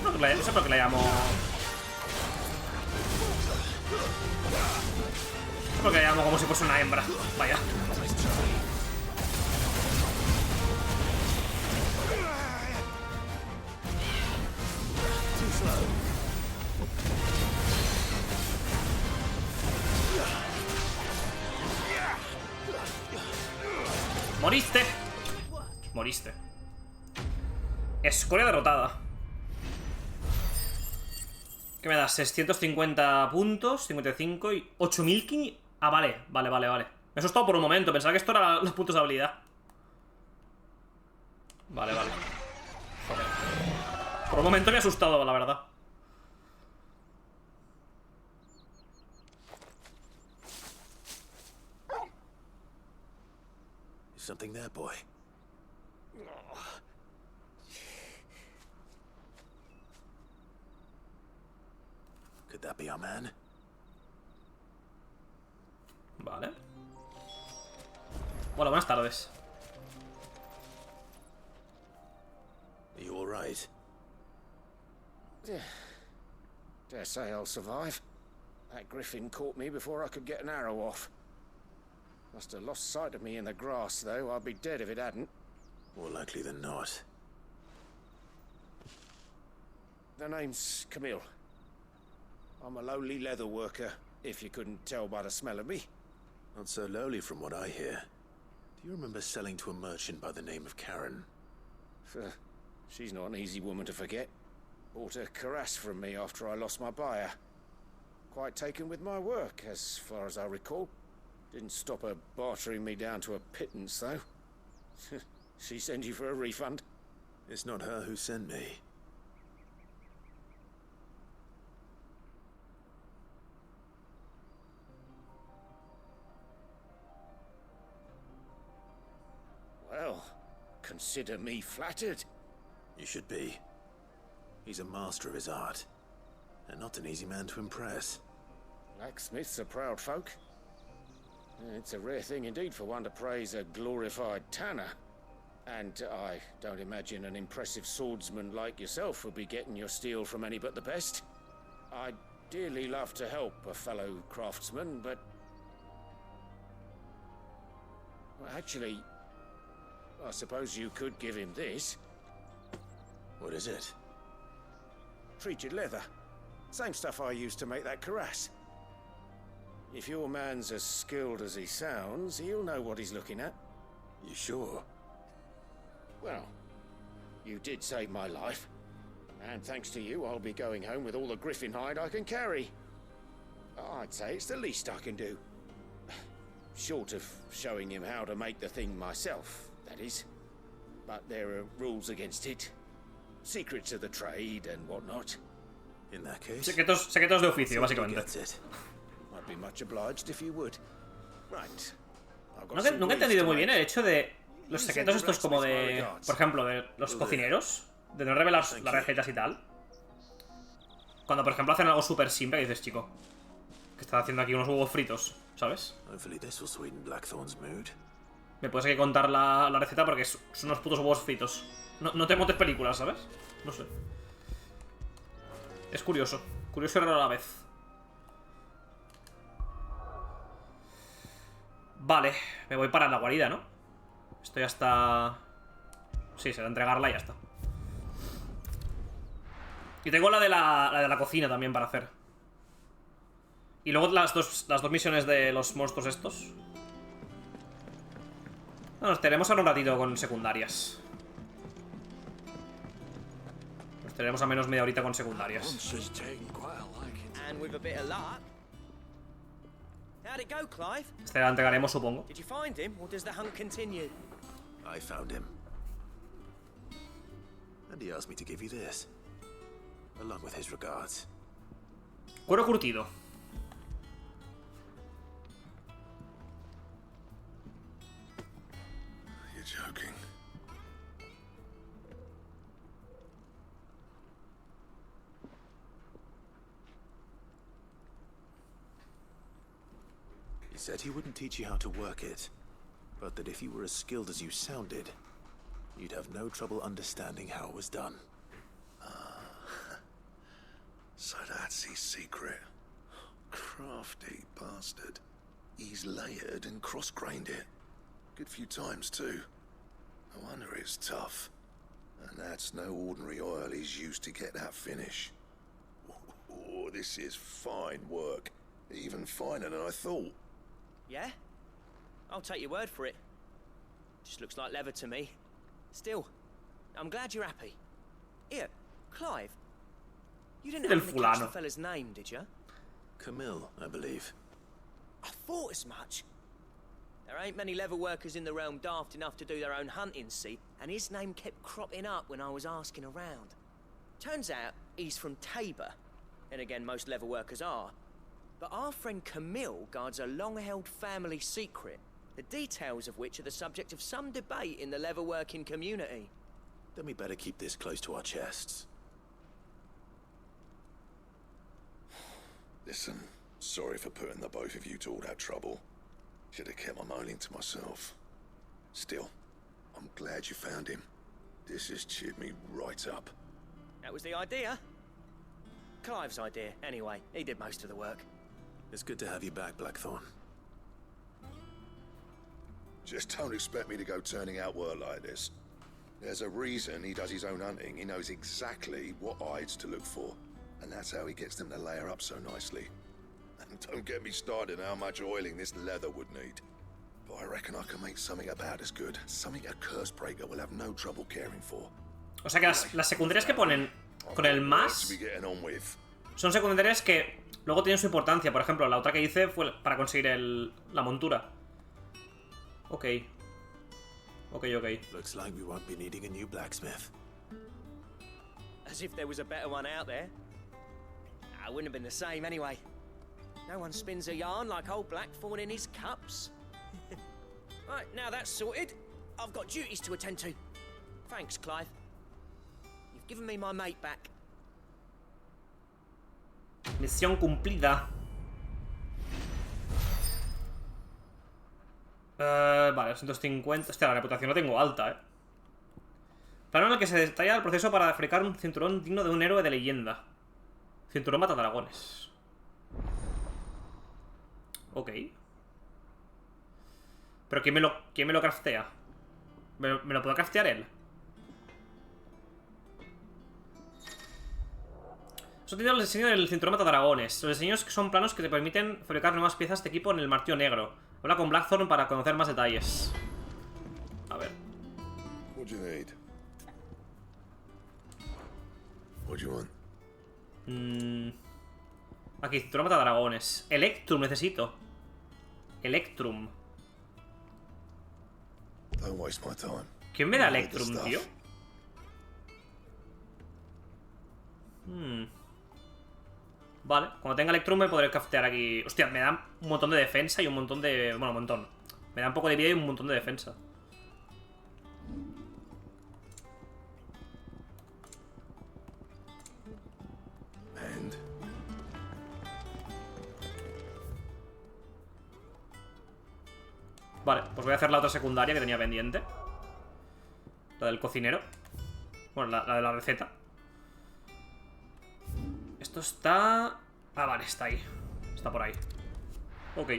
No sé por qué la llamo. No sé por qué la llamo como si fuese una hembra. Vaya. Moriste. Moriste. Escoria derrotada. ¿Qué me da? 650 puntos, 55 y 8500. Ah, vale. Me he asustado por un momento. Pensaba que esto era los puntos de habilidad. Vale. Joder. Por un momento me he asustado, la verdad. Something there, boy. Could that be our man? Vale. Hola, buenas tardes. Are you all right? Dare say I'll survive. That griffin caught me before I could get an arrow off. Must have lost sight of me in the grass, though. I'd be dead if it hadn't. More likely than not. The name's Camille. I'm a lowly leather worker, if you couldn't tell by the smell of me. Not so lowly from what I hear. Do you remember selling to a merchant by the name of Karen? She's not an easy woman to forget. Bought a cuirass from me after I lost my buyer. Quite taken with my work, as far as I recall. Didn't stop her bartering me down to a pittance, though. She sent you for a refund? It's not her who sent me. Well, consider me flattered. You should be. He's a master of his art, and not an easy man to impress. Blacksmiths are proud folk. It's a rare thing indeed for one to praise a glorified tanner. And I don't imagine an impressive swordsman like yourself would be getting your steel from any but the best. I'd dearly love to help a fellow craftsman, but... Well, actually, I suppose you could give him this. What is it? Treated leather. Same stuff I used to make that cuirass. If your man's as skilled as he sounds, he'll know what he's looking at. You sure? Well, you did save my life. And thanks to you, I'll be going home with all the griffin hide I can carry. I'd say it's the least I can do. Short of showing him how to make the thing myself, that is. But there are rules against it. Secrets of the trade and whatnot. In that case, secretos de oficio, básicamente. I'd be much obliged if you would. Right. Nunca he entendido muy bien el hecho de los secretos estos como de, por ejemplo, de los cocineros, de no revelar las recetas y tal. Cuando, por ejemplo, hacen algo súper simple, que dices, chico, que estás haciendo aquí unos huevos fritos, ¿sabes? Me puedes aquí contar la receta porque son unos putos huevos fritos. No te montes películas, ¿sabes? No sé. Es curioso. Curioso y raro a la vez. Vale, me voy para la guarida, ¿no? Estoy hasta... Sí, será entregarla y ya está. Y tengo la de la cocina también para hacer. Y luego las dos misiones de los monstruos estos. Bueno, nos tenemos ahora un ratito con secundarias. Nos tenemos a menos media horita con secundarias. How'd it go, Clive? Este la entregaremos, supongo. Did you find him, or does the hunt continue? I found him. And he asked me to give you this, along with his regards. Cuero curtido. You're joking. He said he wouldn't teach you how to work it, but that if you were as skilled as you sounded, you'd have no trouble understanding how it was done. So that's his secret. Crafty bastard. He's layered and cross-grained it. Good few times, too. No wonder it's tough. And that's no ordinary oil he's used to get that finish. Oh, this is fine work. Even finer than I thought. Yeah? I'll take your word for it. Just looks like leather to me. Still, I'm glad you're happy. Here, Clive. You didn't have to catch the fella's name, did you? Camille, I believe. I thought as much. There ain't many leather workers in the realm daft enough to do their own hunting, see? And his name kept cropping up when I was asking around. Turns out he's from Tabor. And again, most leather workers are. But our friend Camille guards a long-held family secret, the details of which are the subject of some debate in the leather-working community. Then we better keep this close to our chests. Listen, sorry for putting the both of you to all that trouble. Should have kept my moaning to myself. Still, I'm glad you found him. This has cheered me right up. That was the idea. Clive's idea, anyway. He did most of the work. It's good to have you back, Blackthorn. Just don't expect me to go turning out work like this. There's a reason he does his own hunting. He knows exactly what hides to look for. And that's how he gets them to layer up so nicely. Don't get me started on how much oiling this leather would need. But I reckon I can make something about as good. Something a Cursebreaker will have no trouble caring for. O sea que las secundarias que ponen con el más son secundarias que luego tienen su importancia. Por ejemplo, la otra que hice fue para conseguir la montura. Ok. Ok. Looks like we won't be needing a new blacksmith. As if there was a better one out there. I wouldn't have been the same anyway. No one spins a yarn like old Blackthorn in his cups. Right, now that's sorted, I've got duties to attend to. Thanks, Clive. You've given me my mate back. Misión cumplida. Vale, 250. Hostia, la reputación la tengo alta, Plano en el que se detalla el proceso para fabricar un cinturón digno de un héroe de leyenda. Cinturón matadragones. Ok. ¿Pero quién me lo craftea? ¿Me lo puedo craftear él? Eso tiene el diseño del cinturón matadragones. Los diseños son planos que te permiten fabricar nuevas piezas de equipo en el martillo negro. Habla con Blackthorn para conocer más detalles. A ver. What do you need? What do you want? Aquí, cinturón matadragones. Electrum necesito. Electrum. Don't waste my time. ¿Quién me da Electrum, tío? Vale, cuando tenga Electrum me podré craftear aquí. Hostia, me da un montón de defensa y un montón de... Bueno, un montón. Me da un poco de vida y un montón de defensa. Vale, pues voy a hacer la otra secundaria que tenía pendiente. La del cocinero. Bueno, la de la receta. Esto está... Ah, vale, está ahí. Está por ahí. Ok.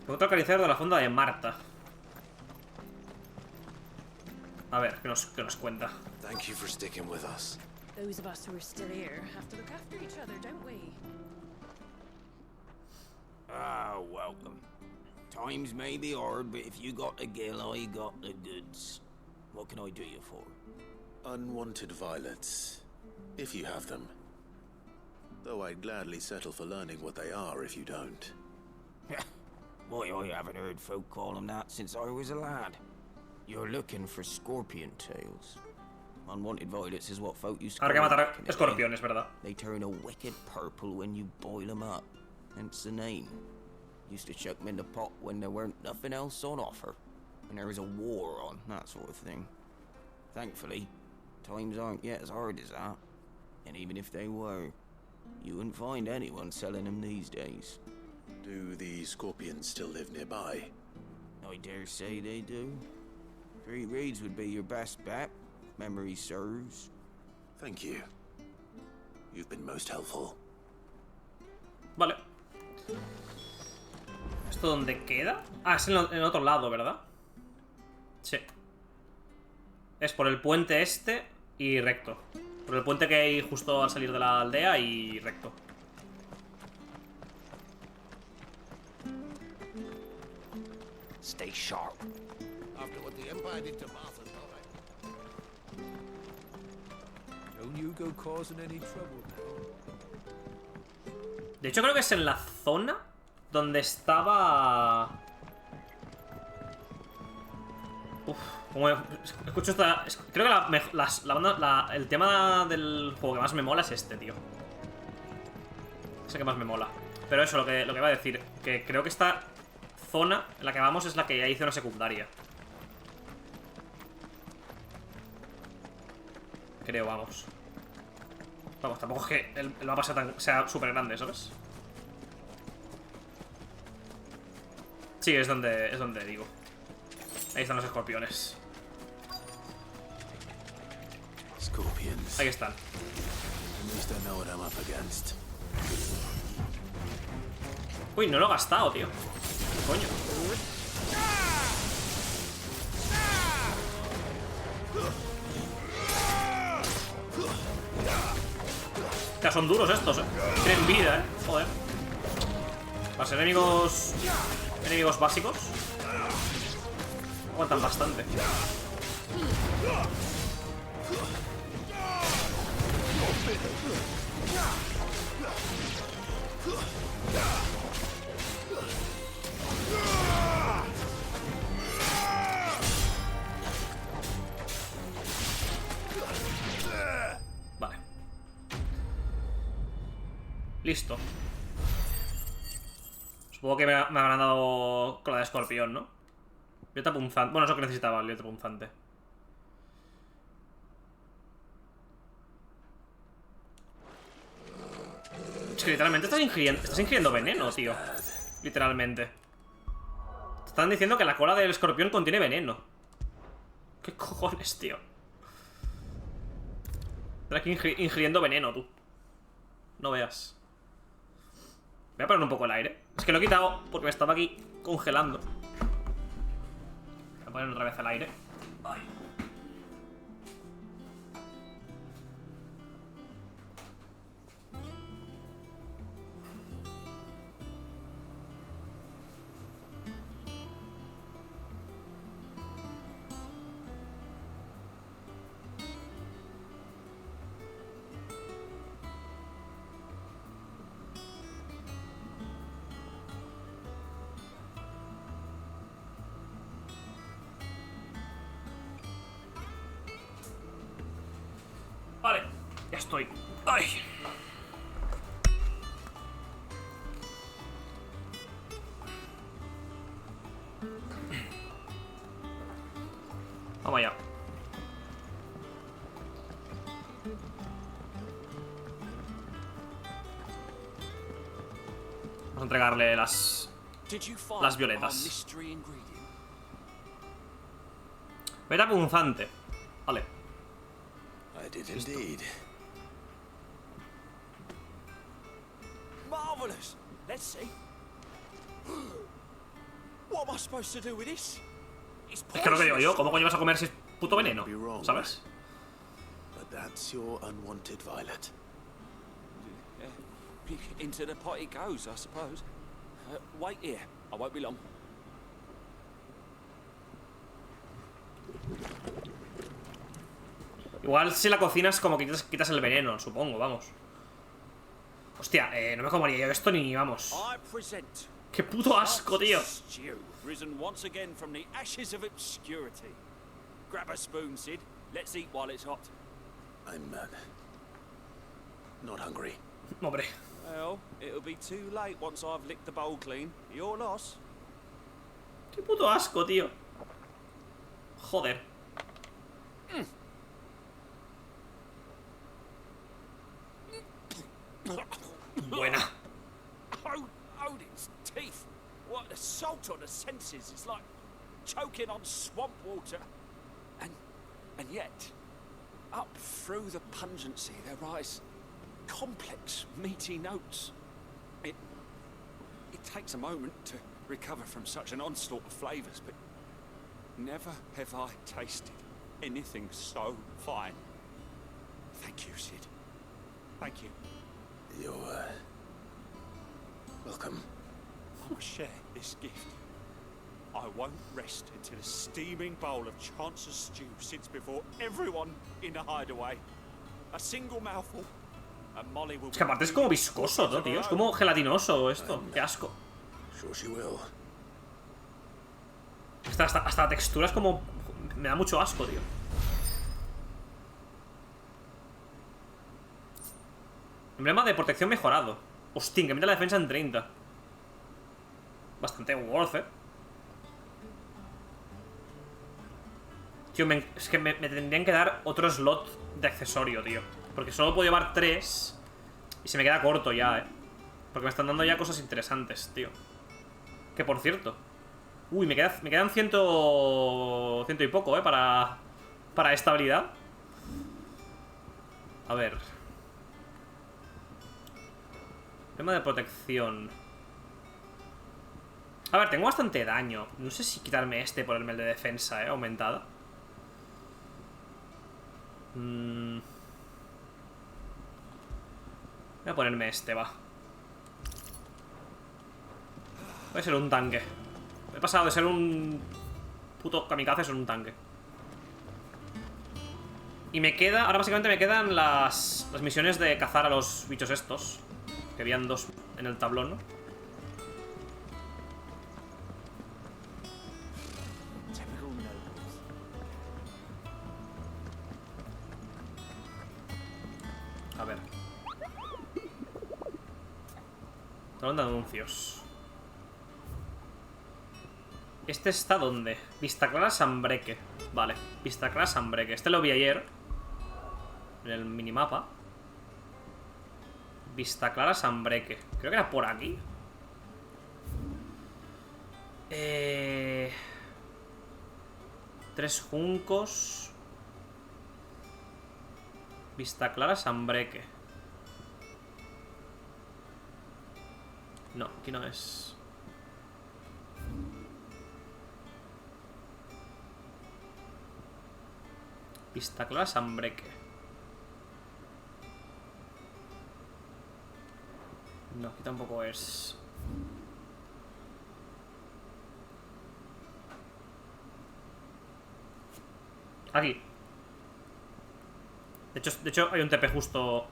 Otro acariciador de la fonda de Marta. A ver, ¿qué nos cuenta? Thank you for sticking with us. Those of us who are still here have to look after each other, don't we? Ah, welcome. Times may be hard, but if you got the gill, I got the goods. What can I do you for? Unwanted violets, if you have them. Though I'd gladly settle for learning what they are if you don't. Boy, I haven't heard folk call them that since I was a lad. You're looking for scorpion tails. Unwanted violets is what folk used to Ahora que matar escorpiones, ¿verdad? They turn a wicked purple when you boil them up. Hence the name. Used to chuck them in the pot when there weren't nothing else on offer. When there was a war on, that sort of thing. Thankfully, times aren't yet as hard as that. And even if they were, you wouldn't find anyone selling them these days. Do the scorpions still live nearby? I dare say they do. 3 reeds would be your best bet. Memory serves. Thank you. You've been most helpful. Vale. ¿Esto dónde queda? Ah, es en el otro lado, ¿verdad? Sí. Es por el puente este y recto. Por el puente que hay justo al salir de la aldea y recto. Stay sharp. After what the Empire did to Martha, don't you go causing any trouble now. De hecho, creo que es en la zona donde estaba... Uf, como escucho esta... Creo que el tema del juego que más me mola es este, tío. Es el que más me mola. Pero eso, lo que iba a decir, que creo que esta zona en la que vamos es la que ya hice una secundaria. Creo, vamos. Vamos, tampoco es que el mapa sea súper grande, ¿sabes? Sí, es donde digo. Ahí están los escorpiones. Scorpions. Ahí están. At least I know what I'm up against. Uy, no lo he gastado, tío. Coño. Hostia, son duros estos, tienen vida, joder. Para ser enemigos básicos aguantan bastante. Vale. Listo. Supongo que me habrán dado cola de escorpión, ¿no? Violeta punzante. Bueno, eso que necesitaba, el violeta punzante. Es que literalmente estás ingiriendo veneno, tío. Literalmente. Te están diciendo que la cola del escorpión contiene veneno. ¿Qué cojones, tío? Estás aquí ingiriendo veneno, tú. No veas. Voy a poner un poco el aire. Es que lo he quitado porque me estaba aquí congelando. Voy a poner otra vez el aire. Ay. Vale, ya estoy. ¡Ay! Vamos allá. Vamos a entregarle las violetas. Violeta punzante. Vale. I did indeed. Marvelous. Let's see. What am I supposed to do with this? Es que lo que digo yo, ¿cómo coño vas a comer si es puto veneno? ¿Sabes? But that's your unwanted violet. Into the pot it goes, I suppose. Wait here. I won't be long. Igual si la cocinas como que quitas el veneno, supongo, vamos. Hostia, no me comería yo esto ni vamos. Qué puto asco, tío. Risen once again from the ashes of obscurity. Grab a spoon, Sid. Let's eat while it's hot. I'm not hungry. Hombre. Well, it'll be too late once I've licked the bowl clean. Your loss. Qué puto asco, tío. Joder. Buena. Odin's teeth. What assault on the senses. It's like choking on swamp water. And yet, up through the pungency there rise complex, meaty notes. It takes a moment to recover from such an onslaught of flavors, but never have I tasted anything so fine. Thank you, Sid. Thank you. You're welcome. I will share this gift. I won't rest until a steaming bowl of Chance's stew sits before everyone in the hideaway. A single mouthful, and Molly will... Es que aparte es como viscoso, ¿no, tío? Es como gelatinoso esto. Qué asco. Sure she will. Hasta la textura es como... Me da mucho asco, tío. Emblema de protección mejorado. Hostia, incrementa la defensa en 30. Bastante worth, Tío, es que me tendrían que dar otro slot de accesorio, tío. Porque solo puedo llevar 3. Y se me queda corto ya, Porque me están dando ya cosas interesantes, tío. Que por cierto. Uy, me quedan ciento y poco, para esta habilidad. A ver. Tema de protección. A ver, tengo bastante daño. No sé si quitarme este por el de defensa, aumentada. Voy a ponerme este, va. Voy a ser un tanque. He pasado de ser un puto kamikaze a ser un tanque. Y me queda... Ahora básicamente me quedan las misiones de cazar a los bichos estos. Que habían 2 en el tablón, ¿no? A ver. Talón de anuncios. ¿Este está dónde? Vista Clara Sambreque. Vale, Vista Clara Sambreque. Este lo vi ayer en el minimapa. Vista Clara Sambreque. Creo que era por aquí. 3 juncos. Vista Clara Sambreque. No, aquí no es. Vista Clara Sambreque. No, aquí tampoco es. Aquí. De hecho hay un TP justo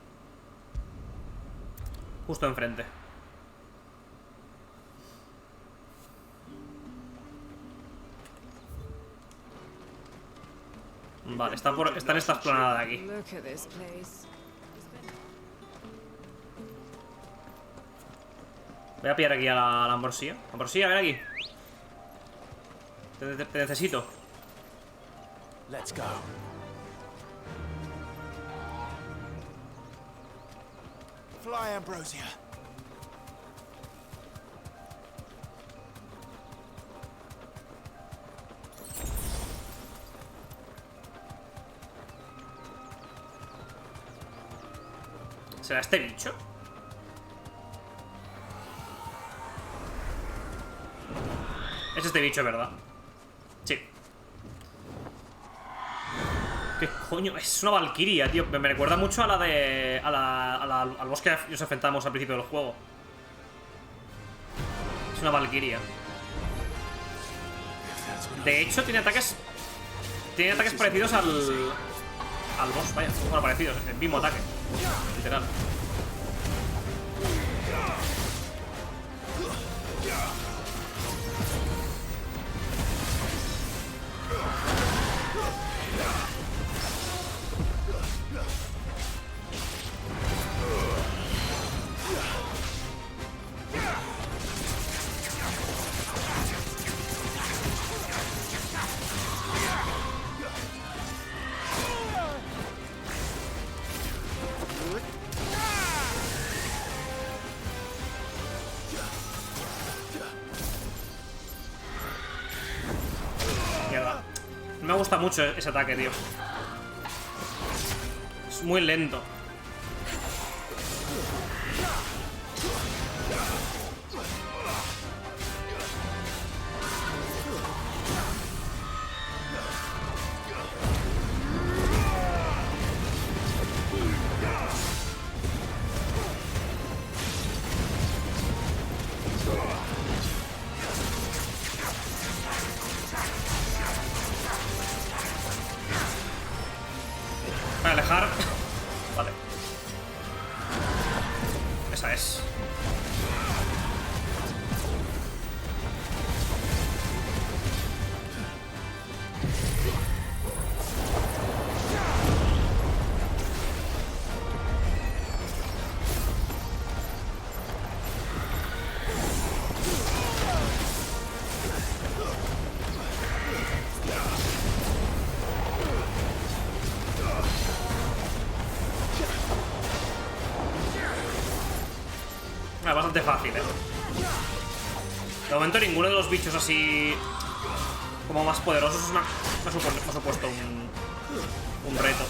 enfrente. Vale, está en esta explanada de aquí. Voy a pillar aquí a la Ambrosía. Ambrosía, ven aquí. Te necesito. Let's go. Fly, Ambrosia. ¿Será este bicho? Es este bicho, ¿verdad? Sí. ¿Qué coño? Es una valquiria, tío. Me recuerda mucho a la de... al bosque que nos enfrentamos al principio del juego. Es una valquiria. De hecho, tiene ataques... Tiene ataques parecidos al boss, vaya. Bueno, parecidos. El mismo ataque. Literal. Me gusta mucho ese ataque, tío. Es muy lento. Voy a alejar. Vale. Esa es. Bastante fácil, ¿eh? De momento ninguno de los bichos así como más poderosos me ha supuesto un reto.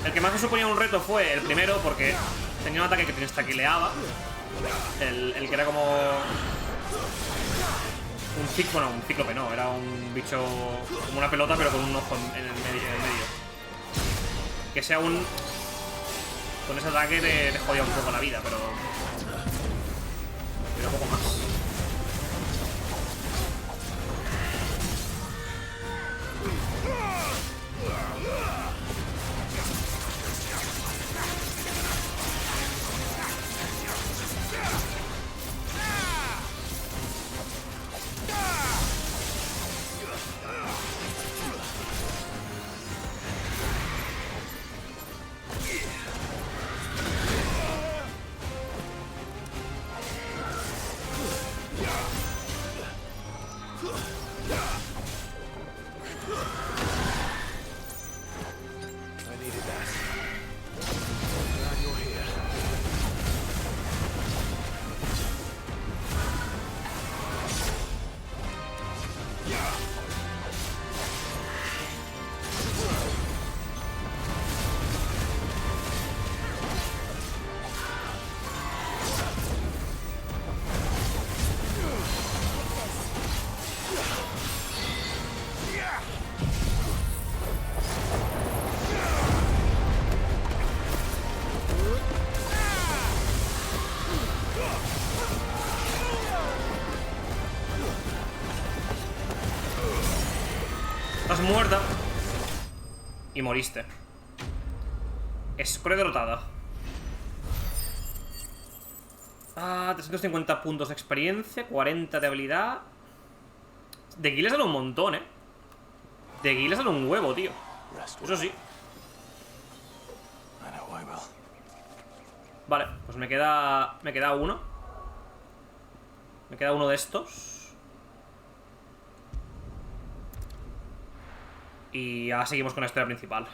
El que más me suponía un reto fue el primero, porque tenía un ataque que te estaquileaba. El que era como un cíclope, bueno, un cíclope no, era un bicho como una pelota pero con un ojo en el medio. Que sea un con ese ataque te jodía un poco la vida, pero un poco más. Estás muerta. Y moriste. Escore derrotada. 350 puntos de experiencia, 40 de habilidad. De Guile sale un montón, De Guile sale un huevo, tío. Eso sí. Vale, pues me queda uno. Me queda uno de estos. Y ahora seguimos con la historia principal.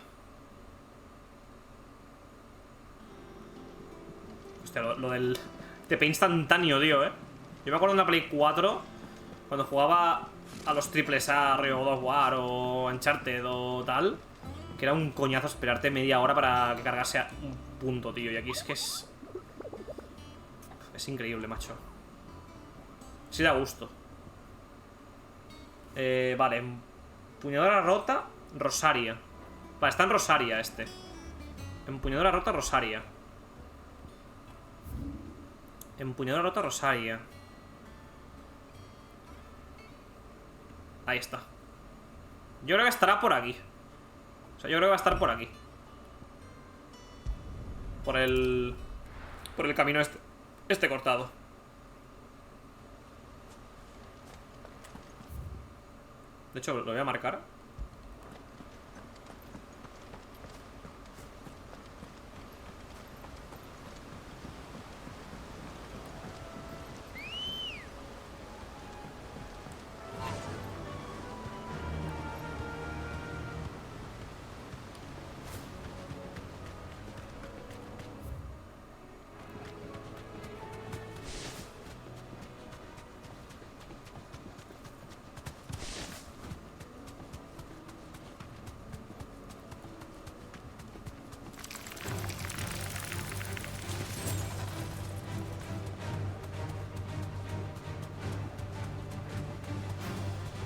Hostia, lo del TP instantáneo, tío, Yo me acuerdo en la Play 4 cuando jugaba a los triples A, o God of War o Uncharted o tal, que era un coñazo esperarte media hora para que cargase a un punto, tío. Y aquí es que es increíble, macho. Sí da gusto. Vale. Empuñadora rota, Rosaria. Vale, está en Rosaria este. Empuñadora rota, Rosaria. Empuñadora rota, Rosaria. Ahí está. Yo creo que estará por aquí. O sea, yo creo que va a estar por aquí. Por el camino este cortado. De hecho, lo voy a marcar.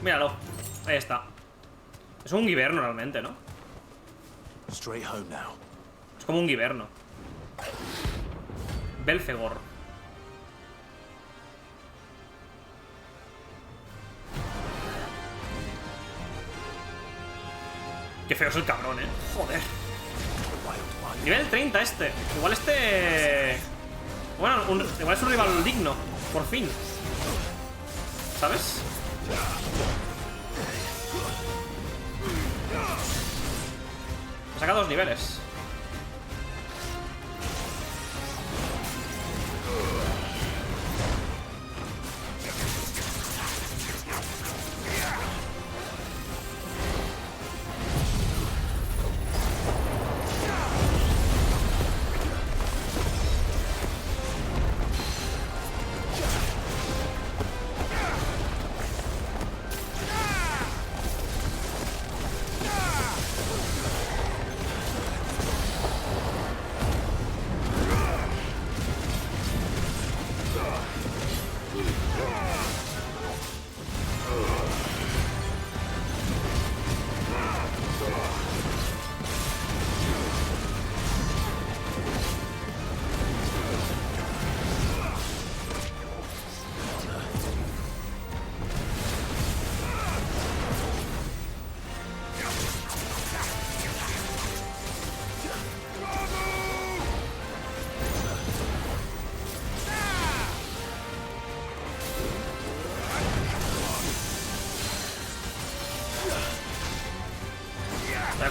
Míralo, ahí está. Es un guiberno realmente, ¿no? Es como un guiberno. Belfegor. Qué feo es el cabrón, Joder. Nivel 30 este. Igual este... Bueno, igual es un rival digno. Por fin. ¿Sabes? Me saca 2 niveles.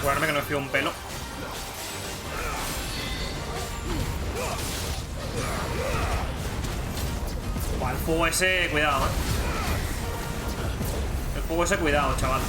curarme que no me fío un pelo. Buah, el fuego ese, cuidado, El fuego ese, cuidado, chaval.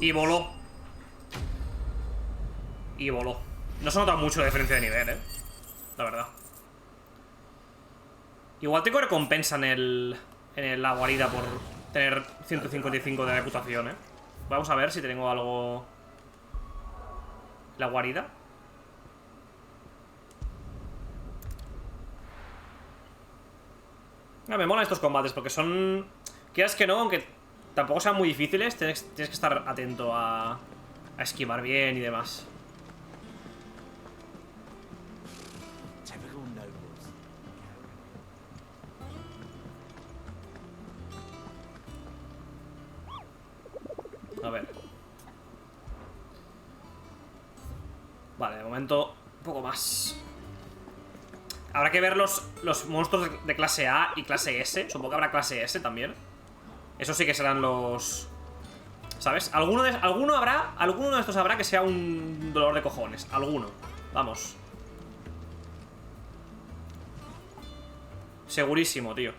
Y voló. Y voló. No se nota mucho la diferencia de nivel, la verdad. Igual tengo recompensa en la guarida por tener 155 de reputación, Vamos a ver si tengo algo. La guarida. Me molan estos combates porque son... Quieras que no, aunque tampoco sean muy difíciles, tienes que estar atento a esquivar bien y demás. A ver. Vale, de momento un poco más. Habrá que ver los monstruos de clase A y clase S. Supongo que habrá clase S también. Eso sí que serán los... ¿Sabes? Alguno de estos habrá que sea un dolor de cojones. Alguno. Vamos. Segurísimo, tío.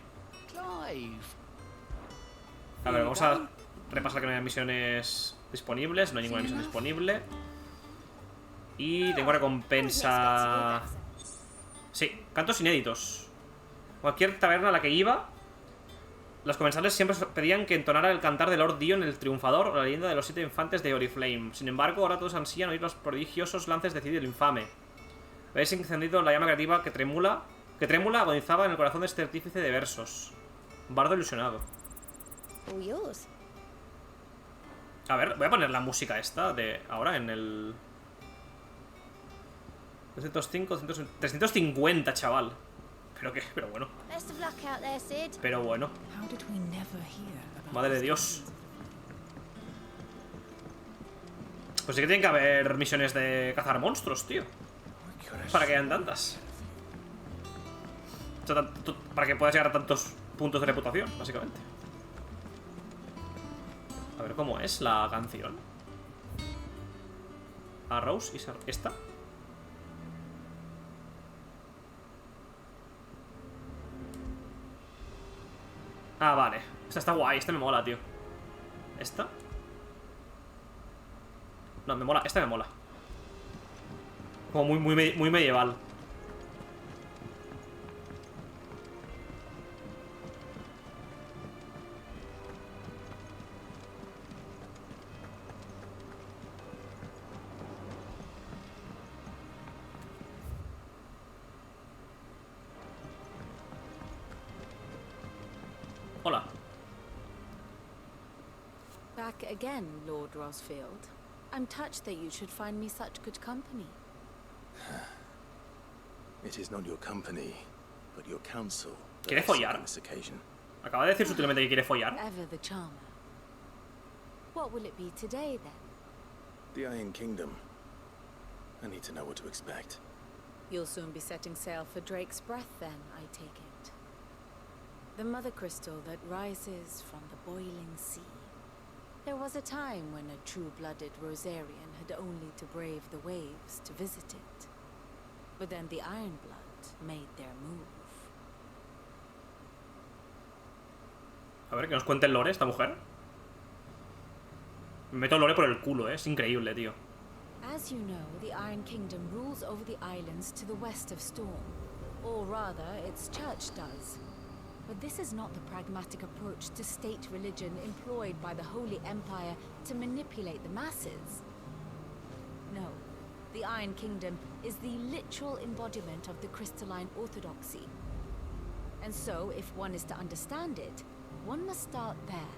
A ver, vamos a repasar que no hay misiones disponibles. No hay ninguna misión disponible. Y tengo recompensa... Sí, cantos inéditos. Cualquier taberna a la que iba, los comensales siempre pedían que entonara el cantar de Lord Dion el Triunfador o la leyenda de los 7 infantes de Oriflame. Sin embargo, ahora todos ansían oír los prodigiosos lances de Cid el Infame. Habéis encendido la llama creativa que tremula agonizaba en el corazón de este artífice de versos. Bardo ilusionado. A ver, voy a poner la música esta de ahora en el... 205, 350, chaval. ¿Pero qué? Pero bueno. Pero bueno. Madre de Dios. Pues sí que tienen que haber misiones de cazar monstruos, tío. Para que hayan tantas. O sea, para que puedas llegar a tantos puntos de reputación, básicamente. A ver cómo es la canción. Arrows y esta. Ah, vale. Esta está guay, esta me mola, tío. ¿Esta? No, me mola, esta me mola. Como muy medieval. Hola. back again, Lord Rosfield. I'm touched that you should find me such good company. It is not your company, but your counsel. ¿Quiere follar? Acaba de decir sutilmente que quiere follar. Ever the charmer. What will it be today, then? The Iron Kingdom. I need to know what to expect. You'll soon be setting sail for Drake's Breath, then, I take it. The mother crystal that rises from the boiling sea. There was a time when a true-blooded Rosarian had only to brave the waves to visit it. But then the Ironblood made their move. A ver, que nos cuente el lore esta mujer. Me meto el lore por el culo, es increíble, tío. As you know, the Iron Kingdom rules over the islands to the west of Storm. Or rather, its church does. But this is not the pragmatic approach to state religion employed by the Holy Empire to manipulate the masses. No, the Iron Kingdom is the literal embodiment of the crystalline orthodoxy. And so, if one is to understand it, one must start there.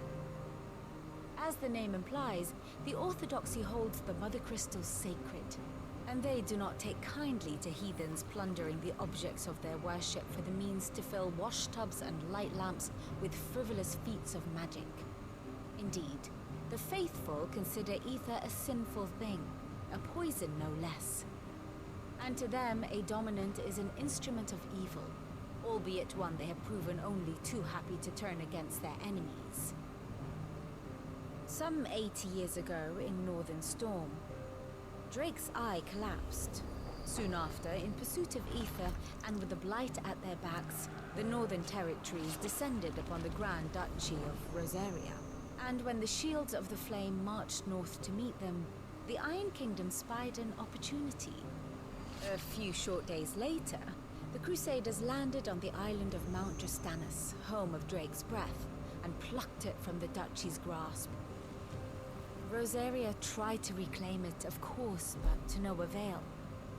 As the name implies, the orthodoxy holds the mother crystals sacred, and they do not take kindly to heathens plundering the objects of their worship for the means to fill washtubs and light lamps with frivolous feats of magic. Indeed, the faithful consider ether a sinful thing, a poison no less. And to them, a dominant is an instrument of evil, albeit one they have proven only too happy to turn against their enemies. Some 80 years ago, in Northern Storm, Drake's eye collapsed. Soon after, in pursuit of ether, and with the blight at their backs, the Northern Territories descended upon the Grand Duchy of Rosaria. And when the Shields of the Flame marched north to meet them, the Iron Kingdom spied an opportunity. A few short days later, the Crusaders landed on the island of Mount Justanus, home of Drake's Breath, and plucked it from the Duchy's grasp. Rosaria tried to reclaim it, of course, but to no avail.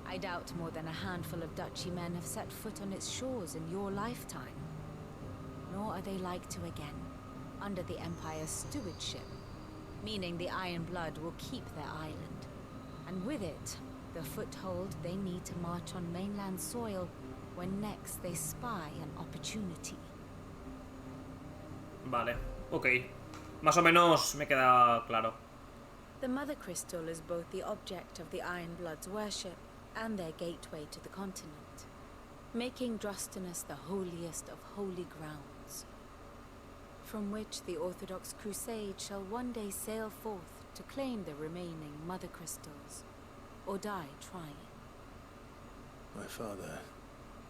I doubt more than a handful of Duchy men have set foot on its shores in your lifetime. Nor are they like to again, under the Empire's stewardship, meaning the Iron Blood will keep their island, and with it, the foothold they need to march on mainland soil when next they spy an opportunity. Vale, ok. Más o menos me queda claro. The Mother Crystal is both the object of the Iron Blood's worship and their gateway to the continent, making Drustinus the holiest of holy grounds, from which the Orthodox Crusade shall one day sail forth to claim the remaining Mother Crystals, or die trying. My father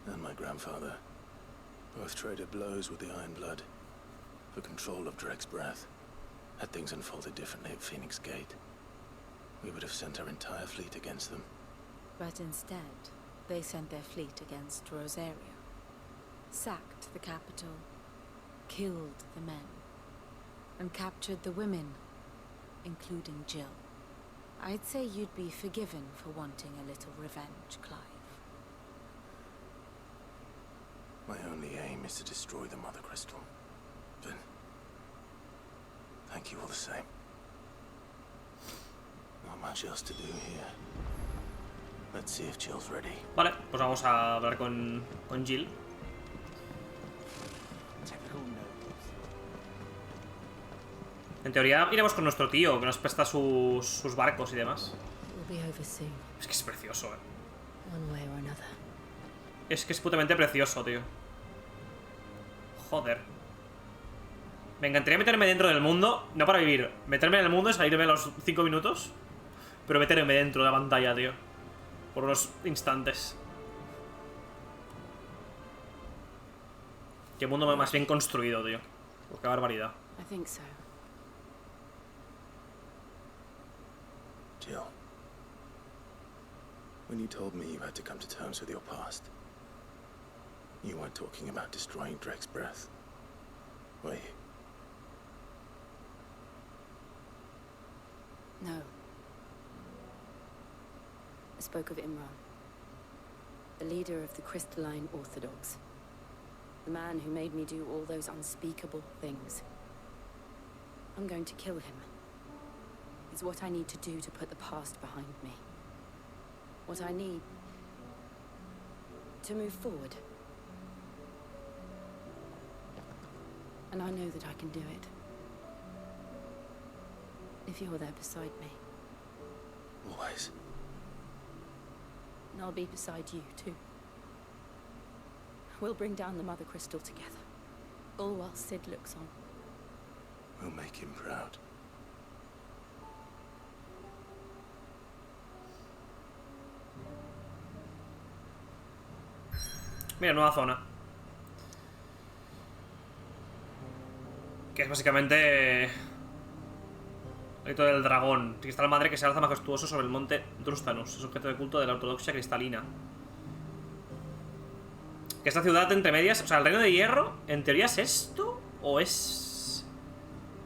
and my grandfather both traded blows with the Iron Blood for control of Drake's Breath. Had things unfolded differently at Phoenix Gate, we would have sent our entire fleet against them. But instead, they sent their fleet against Rosaria, sacked the capital, killed the men, and captured the women, including Jill. I'd say you'd be forgiven for wanting a little revenge, Clive. My only aim is to destroy the Mother Crystal, but thank you all the same. Not much else to do here. Let's see if Jill's ready. Vale, pues vamos a hablar con Jill. En teoría iremos con nuestro tío, que nos presta sus barcos y demás. Es que es precioso, Es que es putamente precioso, tío. Joder. Me encantaría meterme dentro del mundo. No para vivir. Meterme en el mundo y salirme a los 5 minutos. Pero meterme dentro de la pantalla, tío. Por unos instantes. Qué mundo más bien construido, tío. Oh, qué barbaridad. Jill, when you told me you had to come to terms with your past, you weren't talking about destroying Drake's Breath, were you? No. I spoke of Imran, the leader of the Crystalline Orthodox, the man who made me do all those unspeakable things. I'm going to kill him, is what I need to do to put the past behind me. What I need to move forward. And I know that I can do it. If you're there beside me. Always. And I'll be beside you, too. We'll bring down the Mother Crystal together. All while Sid looks on. We'll make him proud. Mira, nueva zona. Que es básicamente... el rito del dragón. Cristal madre que se alza majestuoso sobre el monte Drustanus. Es objeto de culto de la ortodoxia cristalina. Que esta ciudad entre medias... O sea, el reino de hierro, en teoría es esto. O es...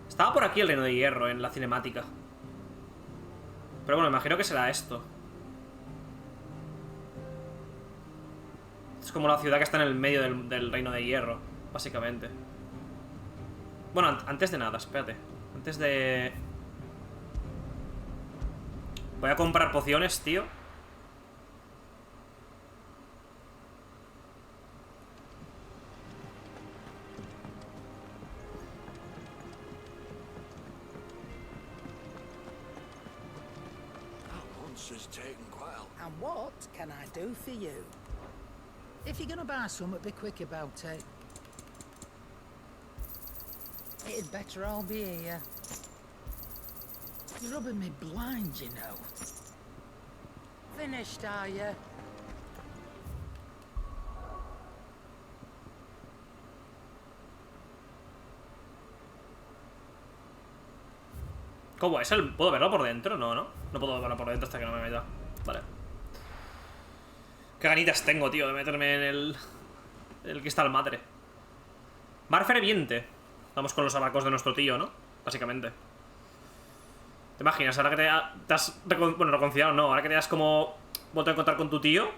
Estaba por aquí el reino de hierro en la cinemática. Pero bueno, imagino que será esto. Es como la ciudad que está en el medio del reino de hierro, básicamente. Bueno, antes de nada, espérate. Antes de... Voy a comprar pociones, tío. And what can I do for you? If you're gonna buy something, be quick about it. It'd better all be here. You're rubbing me blind, you know. Finished, are you? ¿Cómo es el...? ¿Puedo verlo por dentro? No, ¿no? No puedo verlo por dentro hasta que no me meta. Vale. Qué ganitas tengo, tío, de meterme en el cristal madre. Mar ferviente. Vamos con los abacos de nuestro tío, ¿no? Básicamente. ¿Te imaginas? Ahora que te has... Bueno, reconciliado no. Ahora que te has como... vuelto a encontrar con tu tío.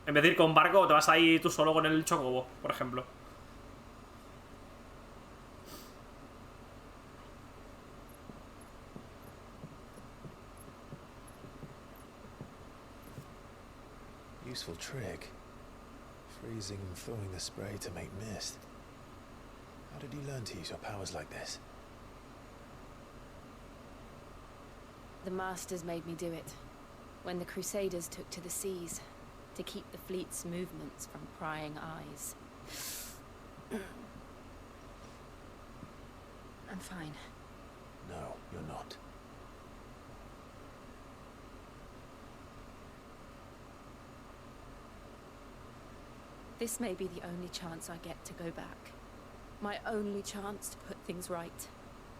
En vez de ir con barco, te vas ahí tú solo con el chocobo, por ejemplo. Useful trick. Freezing and throwing the spray to make mist. How did you learn to use your powers like this? The Masters made me do it. When the Crusaders took to the seas. To keep the fleet's movements from prying eyes. I'm fine. No, you're not. This may be the only chance I get to go back. My only chance to put things right.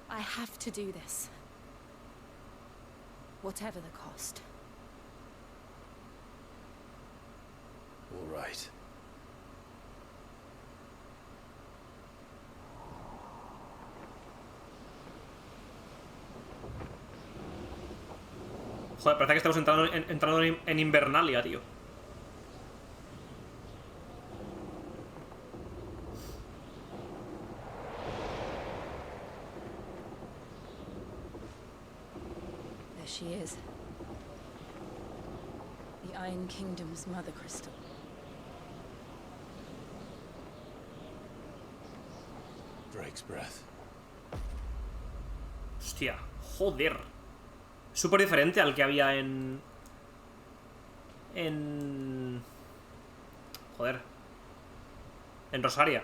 I have to do this. Whatever the cost. All right. Joder, parece que estamos entrando en Invernalia, tío. There she is. The Iron Kingdom's Mother Crystal. Drake's breath. Hostia, joder. Súper diferente al que había en... Joder. En Rosaria.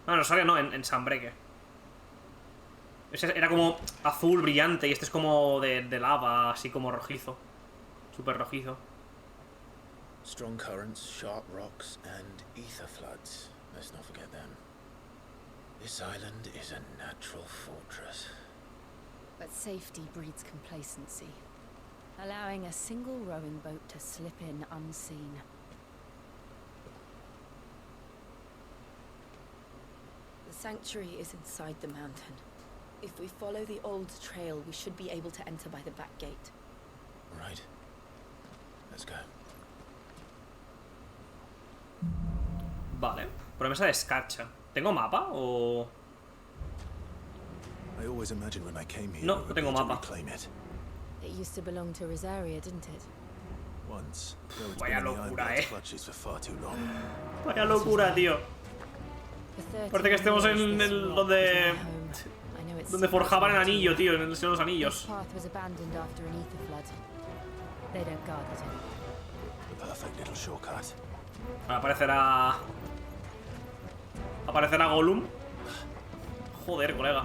No, en Rosaria no, en Sanbreque. Ese era como azul brillante y este es como de lava, así como rojizo. Súper rojizo. Strong currents, sharp rocks, and ether floods. Let's not forget them. This island is a natural fortress. But safety breeds complacency, allowing a single rowing boat to slip in unseen. The sanctuary is inside the mountain. If we follow the old trail, we should be able to enter by the back gate. Right. Let's go. Vale. Promesa de escarcha. ¿Tengo mapa o...? I always always imagined when I came here No, no tengo mapa. reclaim it. It used to belong to Rosaria, didn't it? Once, though it's Vaya been in the locura, Ironbloods' clutches for far too long. Vaya locura, tío. Parece que estemos en el donde forjaban el anillo, tío, en el Señor de los Anillos. This path was abandoned after an ether flood. They don't guard it anymore. The perfect little shortcut. Ahora aparecerá Gollum. Joder, colega.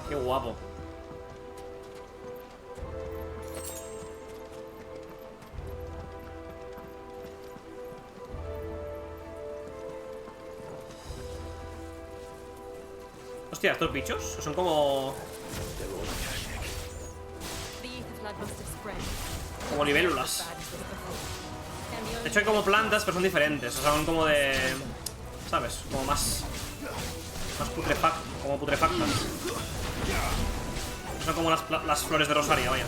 Qué guapo. Hostia, estos bichos son como... como libélulas. De hecho hay como plantas, pero son diferentes. O sea, son como de... ¿sabes? Como más putrefactas. Son como las flores de Rosaria, vaya.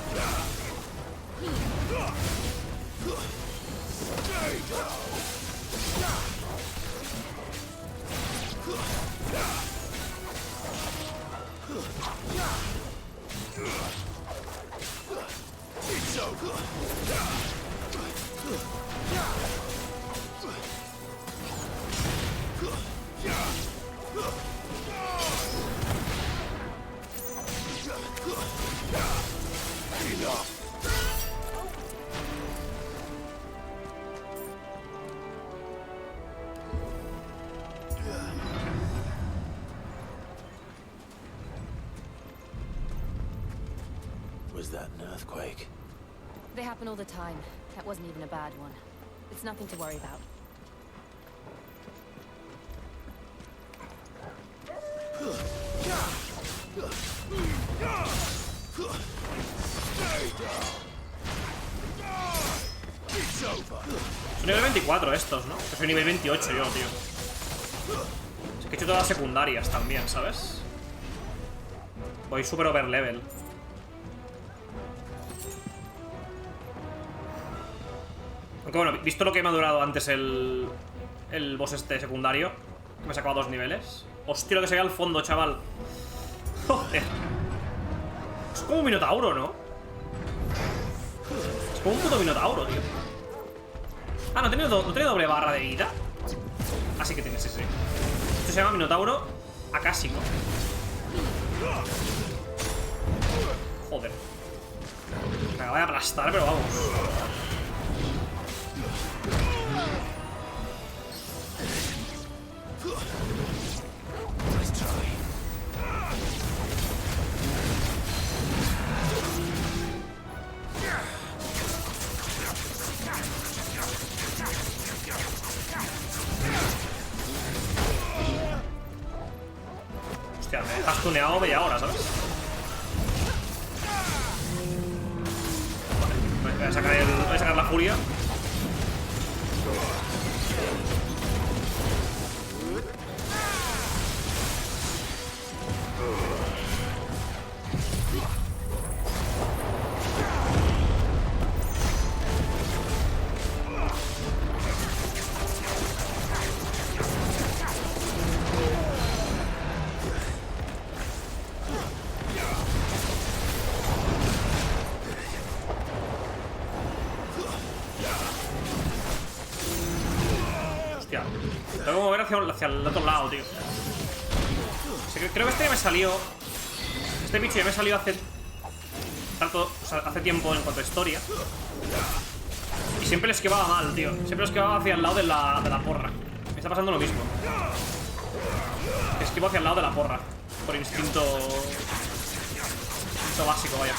Was that an earthquake? They happen all the time. That wasn't even a bad one. It's nothing to worry about. Son nivel 24 estos, ¿no? Que soy nivel 28 yo, tío. Es que he hecho todas las secundarias también, ¿sabes? Voy super overlevel. Aunque bueno, visto lo que me ha durado antes el boss este secundario, que me ha sacado 2 niveles. Hostia, lo que se ve al fondo, chaval. Joder. Es como un minotauro, ¿no? Es como un puto minotauro, tío. Ah, ¿no tiene doble barra de vida? Ah, sí que tiene, sí, sí. Esto se llama minotauro acásico. Joder. Me acaba de aplastar, pero vamos. Hostia, me dejas tuneado media hora, ¿sabes? Vale, voy a sacar la furia. Tengo que mover hacia el otro lado, tío. O sea, creo que este ya me salió. Este bicho ya me salió hace hace tiempo en cuanto a historia. Y siempre le esquivaba mal, tío. Siempre lo esquivaba hacia el lado de la porra. Me está pasando lo mismo. Esquivo hacia el lado de la porra. Por instinto básico, vaya.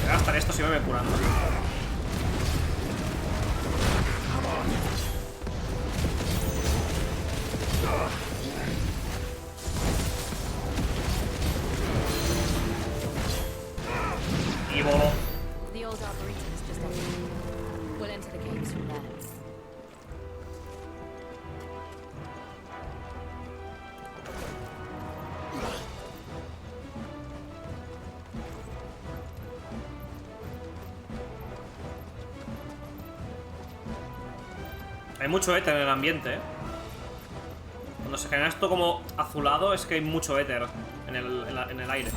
Voy a gastar esto si me voy curando. Y voló. The old arboretum is just up here. We'll enter the caves from there. Hay mucho éter en el ambiente, ¿eh? Cuando se genera esto como azulado es que hay mucho éter en el aire.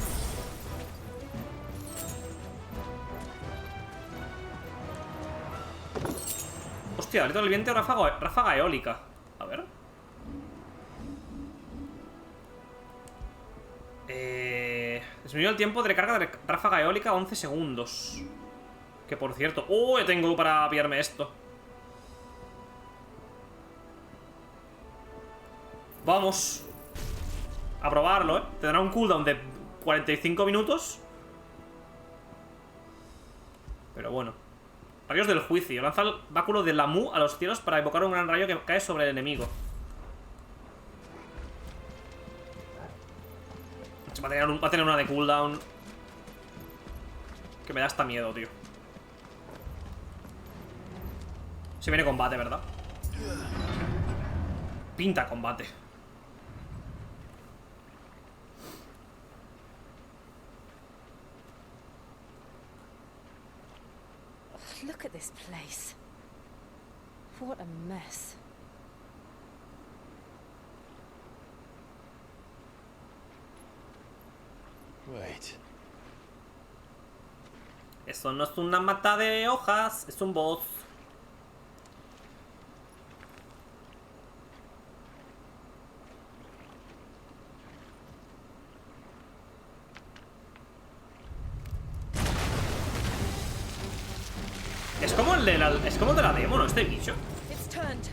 Hostia, grito del viento, ráfaga eólica. A ver. Disminuyó el tiempo de recarga de ráfaga eólica a 11 segundos. Que por cierto... ¡Oh! Ya tengo para pillarme esto. Vamos a probarlo, ¿eh? Tendrá un cooldown de 45 minutos. Pero bueno. Rayos del juicio. Lanza el báculo de Lamu a los cielos para evocar un gran rayo que cae sobre el enemigo. Va a tener una de cooldown que me da hasta miedo, tío. Se viene combate, ¿verdad? Pinta combate. Look at this place. What a mess. Wait. Eso no es una mata de hojas, es un boss. Es como el de la demo, ¿no? Este bicho. It's turned.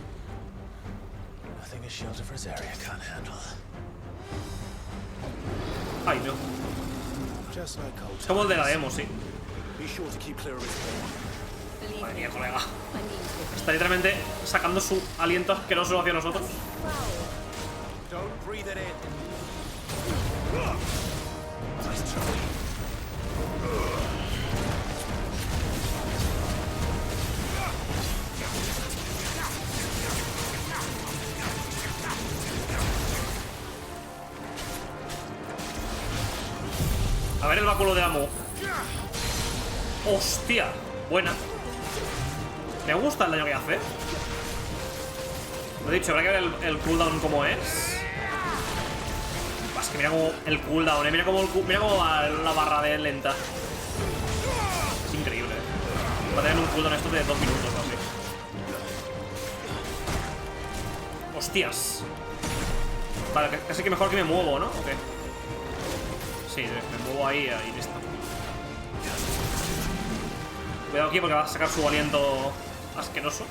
Nothing a shield of Rosaria can't handle. Ay, no. Es como el de la demo, sí. Madre mía, colega. Está literalmente sacando su aliento asqueroso hacia nosotros. A ver el báculo de Amu. Hostia, buena. Me gusta el daño que hace. Lo he dicho, habrá que ver el cooldown como es. Es que mira como el cooldown, mira como va la barra de lenta. Es increíble. Va a tener un cooldown esto de 2 minutos o así. Hostias. Vale, casi que mejor que me muevo, ¿no? ¿O qué? Sí, me muevo ahí y listo. Cuidado aquí porque va a sacar su aliento asqueroso.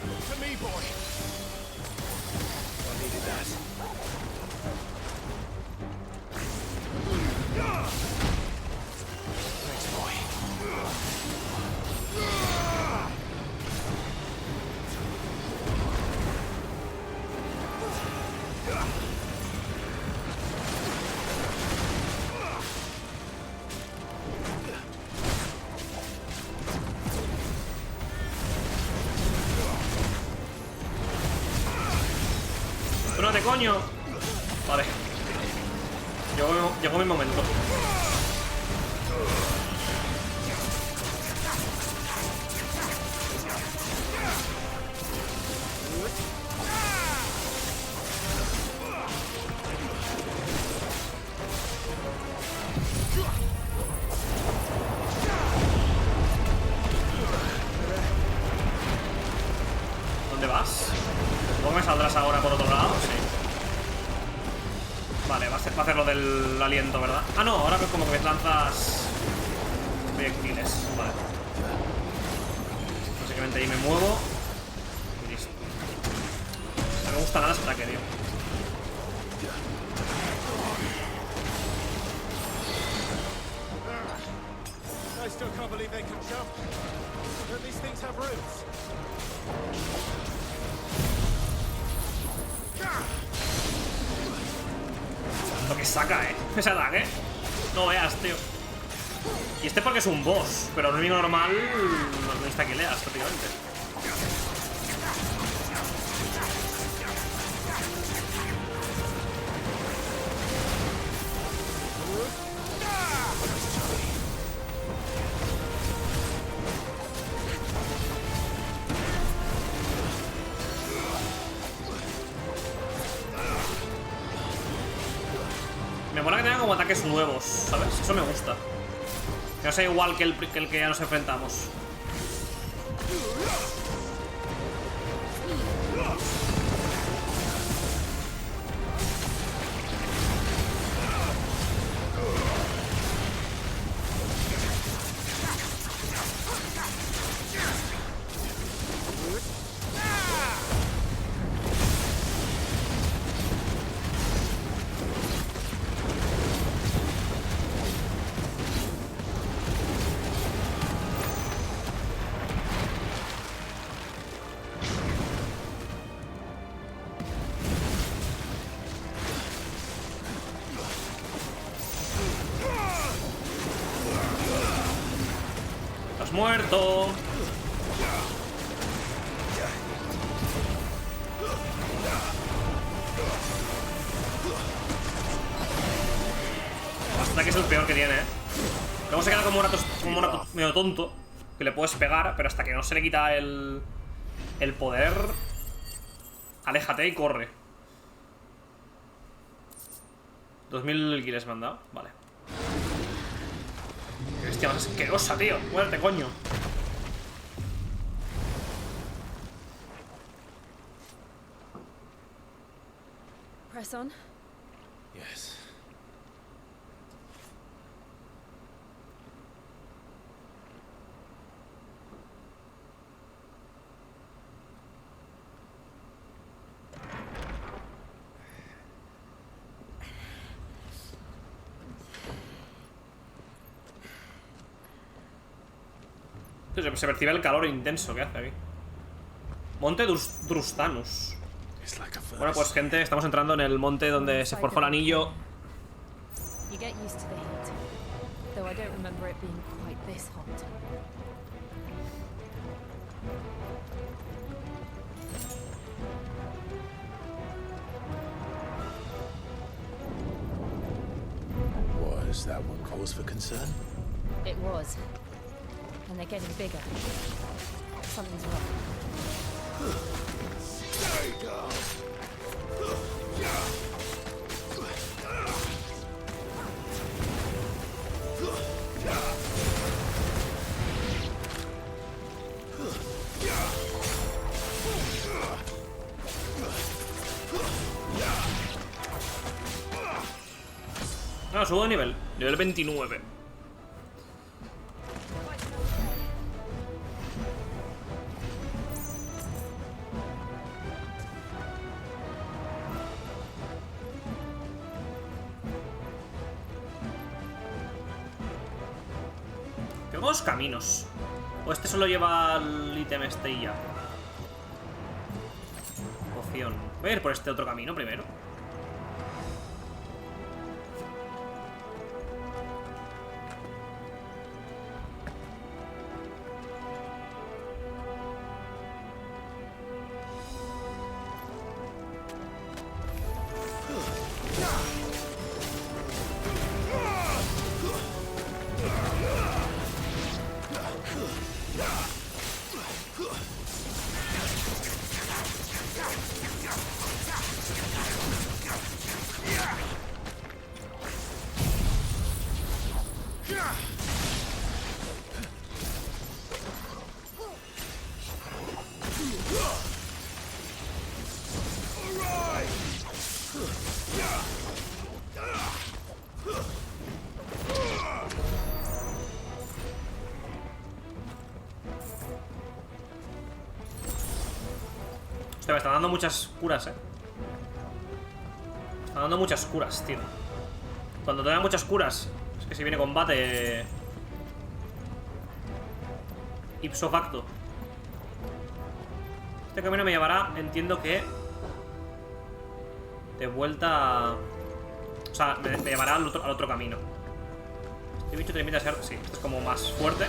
¡Espérate, coño! Vale. Llegó mi momento. ¿Dónde vas? ¿Cómo me saldrás ahora por otro lado? Sí. Vale, va a hacer lo del aliento, ¿verdad? Ah, no, ahora como que me lanzas proyectiles. Vale. Básicamente ahí me muevo y listo. No me gusta nada ese ataque, tío. I still can't believe they can jump. Don't these things have roots? Lo que saca, ese ataque. No veas, tío. Y este porque es un boss, pero el enemigo normal no necesita que leas, prácticamente. Me mola que tenga como ataques nuevos, ¿sabes? Eso me gusta. Que no sea igual que el que ya nos enfrentamos. Muerto. Hasta que es el peor que tiene, ¿eh? Luego se queda como un rato medio tonto, que le puedes pegar, pero hasta que no se le quita el poder, aléjate y corre. 2000 kills me han dado, vale. Hostia, más asquerosa, tío. Muérete, coño. Press on. Yes. Se percibe el calor intenso que hace aquí. Monte Drustanus. Bueno, pues gente, estamos entrando en el monte donde se forjó el anillo. You get used to the heat, though I don't remember it being quite this hot. Was that one cause for concern? It was. And they're getting bigger. Something's wrong. Stay down. No, subo de nivel 29. Tengo dos caminos. O este solo lleva el ítem este y ya. Poción. Voy a ir por este otro camino primero. Hostia, me está dando muchas curas, Me está dando muchas curas, tío. Cuando te dan muchas curas, es que si viene combate ipso facto. Este camino me llevará, entiendo que de vuelta. O sea, me llevará al otro camino. Este bicho te limita a ser. Sí, este es como más fuerte.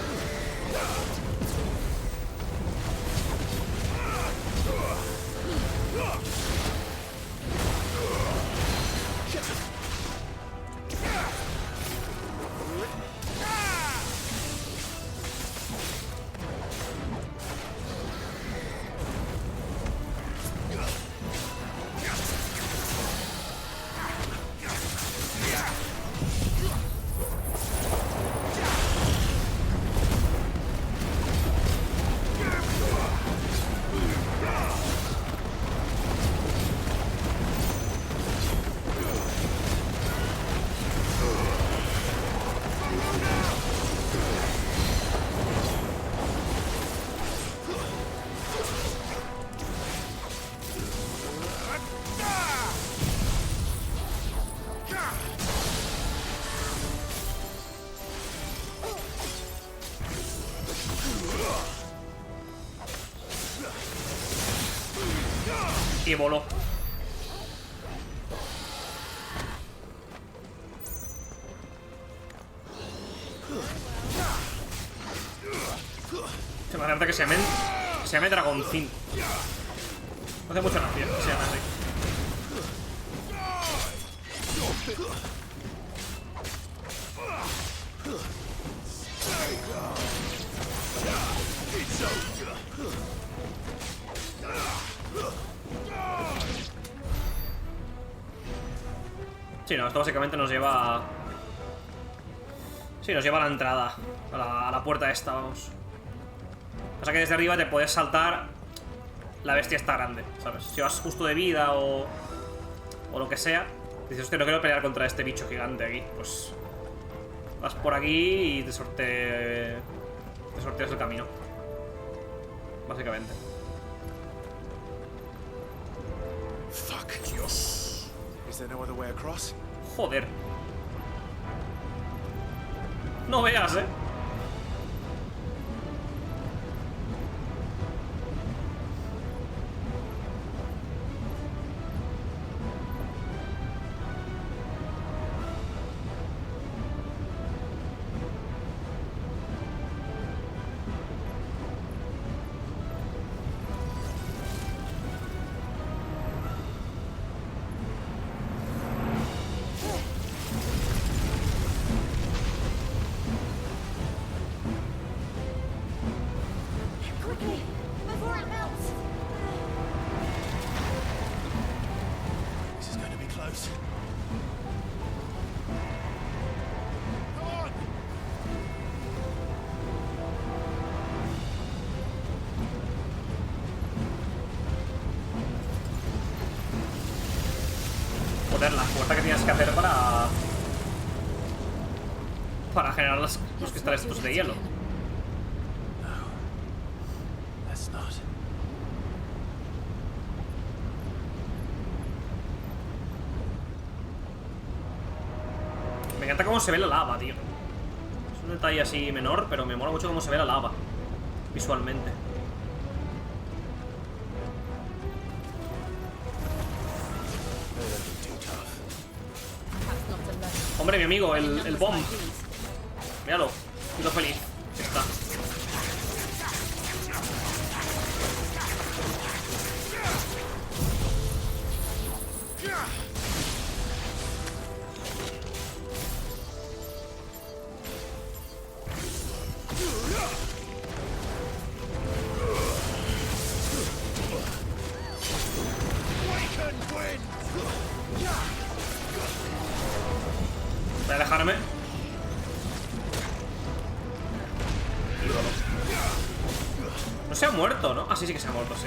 Y voló. Imagínate que se llame Dragoncín. No hace mucha gracia que se llame así. Sí, no, esto básicamente nos lleva a... Sí, nos lleva a la entrada. A la puerta esta, vamos. Pasa que desde arriba te puedes saltar. La bestia está grande, ¿sabes? Si vas justo de vida o lo que sea, dices, hostia, no quiero pelear contra este bicho gigante aquí. Pues vas por aquí y te sorteas el camino. Básicamente. Fuck. Dios. Is there no other way across? Joder. No veas, ¿eh? La fuerza que tienes que hacer para generar los cristales estos de hielo. Me encanta cómo se ve la lava, tío. Es un detalle así menor, pero me mola mucho cómo se ve la lava visualmente. Hombre, mi amigo, el bomb. Míralo. Y lo feliz. Ahí está. Voy a alejarme. No se ha muerto, ¿no? Ah, sí, sí que se ha muerto, sí.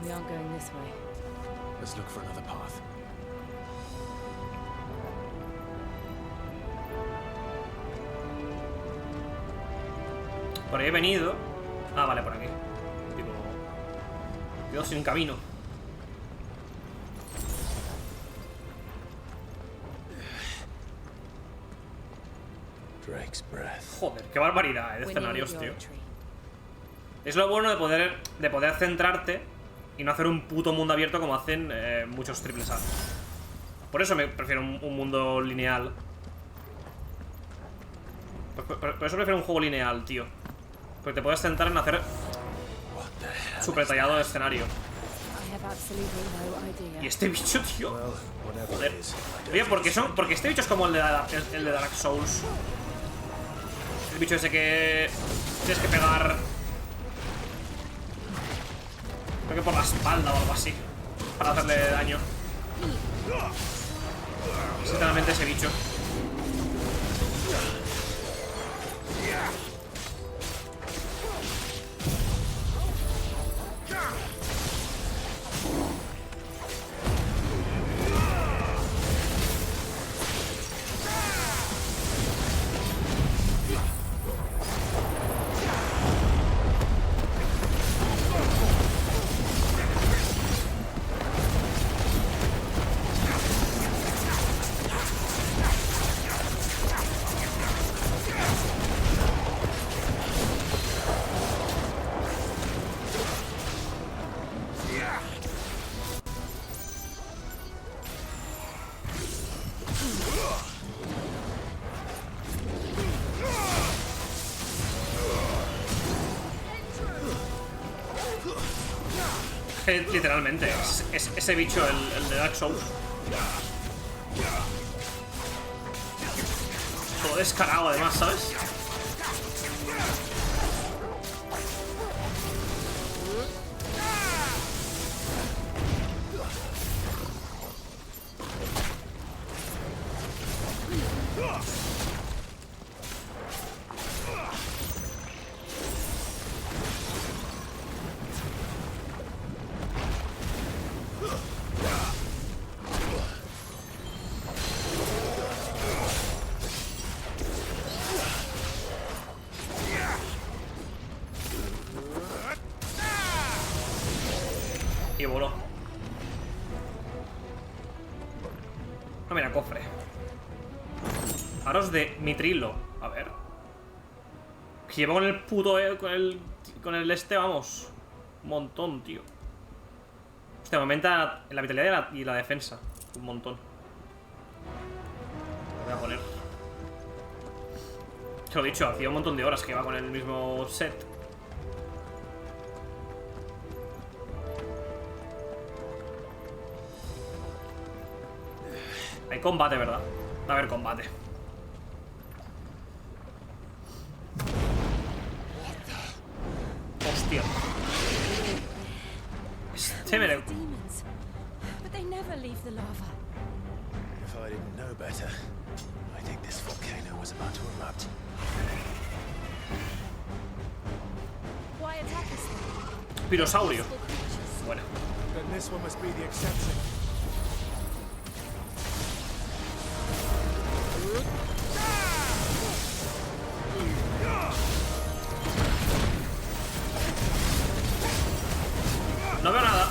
We aren't going this way. Let's look for another path. Por ahí he venido. Ah, vale, por aquí. Tipo... quedo sin camino. Joder, qué barbaridad, de escenarios, tío. Es lo bueno de poder centrarte y no hacer un puto mundo abierto como hacen muchos triples A. Por eso me prefiero un mundo lineal. Por eso prefiero un juego lineal, tío. Porque te puedes centrar en hacer súper detallado el escenario. Y este bicho, tío. Joder. Oye, porque este bicho es como el de Dark Souls. El bicho ese que tienes que pegar. Creo que por la espalda o algo así. Para hacerle daño. Sinceramente ese bicho. que literalmente es ese bicho, el de Dark Souls. Todo descarado además, ¿sabes? Y voló. Ah, mira, cofre. Aros de mitrilo. A ver. Que llevo con el puto... Con el este, vamos. Un montón, tío. Hostia, me aumenta la vitalidad y la defensa. Un montón. Lo voy a poner. Te lo he dicho, hacía un montón de horas que iba con el mismo set. Hay combate, ¿verdad? Va a haber combate. Hostia. Este me... But they never leave the lava. If I didn't know better, I think this volcano was about to erupt. Why attack us then? Pirosaurio. Bueno. Then this one must be the exception. No veo nada.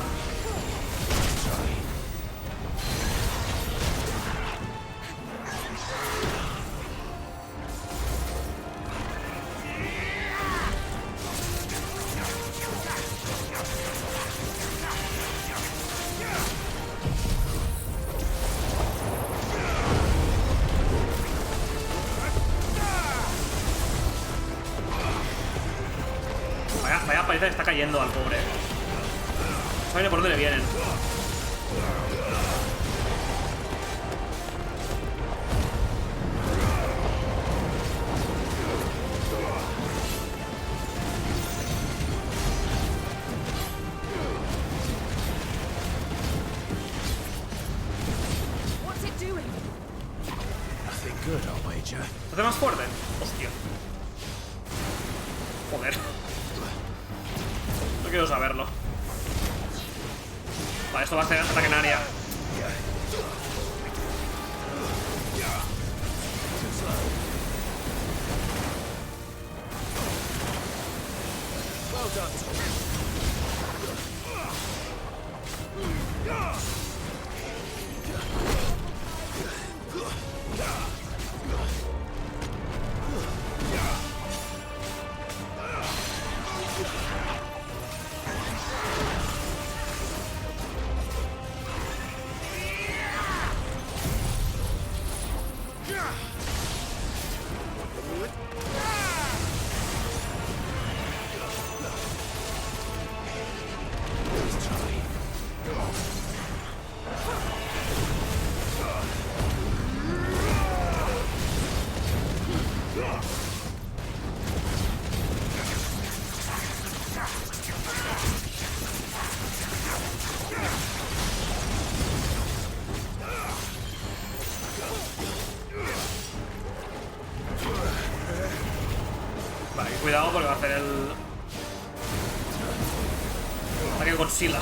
Vaya paliza que está cayendo al pobre. No saben por dónde le vienen. What's it doing? Nothing good, I'll wager. ¿Lo hace más fuerte? Hostia. Joder. No quiero saberlo. Vale, esto va a ser ataque en área. Vale, cuidado porque va a hacer el ataque Godzilla.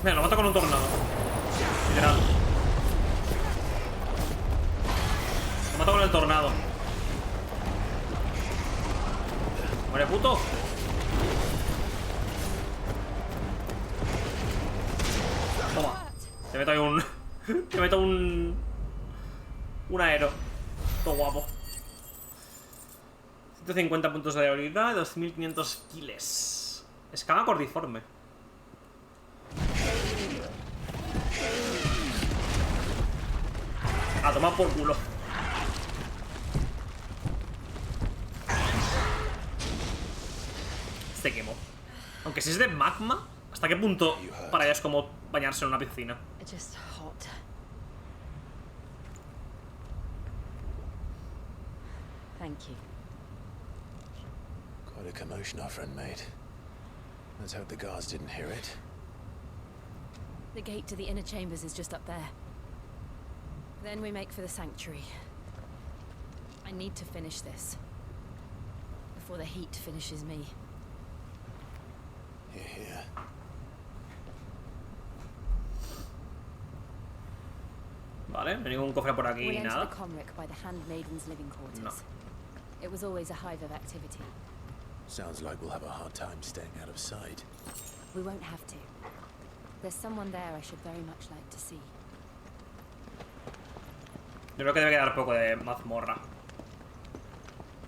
Mira, lo mato con un tornado. Literal. Lo mato con el tornado. Muere, puto. Toma. Te meto ahí un... Te meto un... Un aero. Todo guapo. 150 puntos de habilidad, 2500 kills. Escama cordiforme. A tomar por culo. Se quemó. Aunque si es de magma, ¿hasta qué punto para ella es como bañarse en una piscina? Just hot. Thank you. Quite a commotion our friend made. Let's hope the guards didn't hear it. The gate to the inner chambers is just up there. Then we make for the sanctuary. I need to finish this before the heat finishes me. Here, here. Vale, no hay ningún cofre por aquí We ni entered nada. the Comric by the Handmaiden's living quarters. No. It was always a hive of activity. Sounds like we'll have a hard time staying out of sight. We won't have to. There's someone there I should very much like to see. Yo creo que debe quedar poco de mazmorra.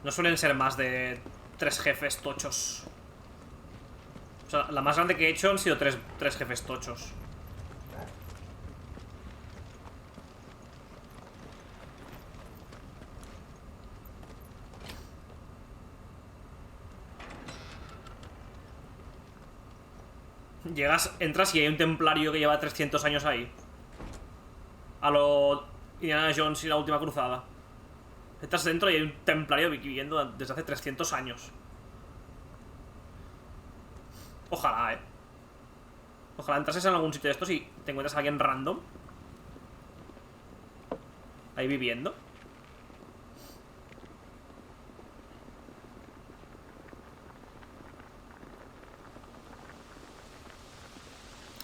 No suelen ser más de 3 jefes tochos. O sea, la más grande que he hecho han sido 3 jefes tochos. Llegas, entras y hay un templario que lleva 300 años ahí. A lo Indiana Jones y la última cruzada. Entras dentro y hay un templario viviendo desde hace 300 años. Ojalá, Ojalá entrases en algún sitio de estos y te encuentras a alguien random ahí viviendo.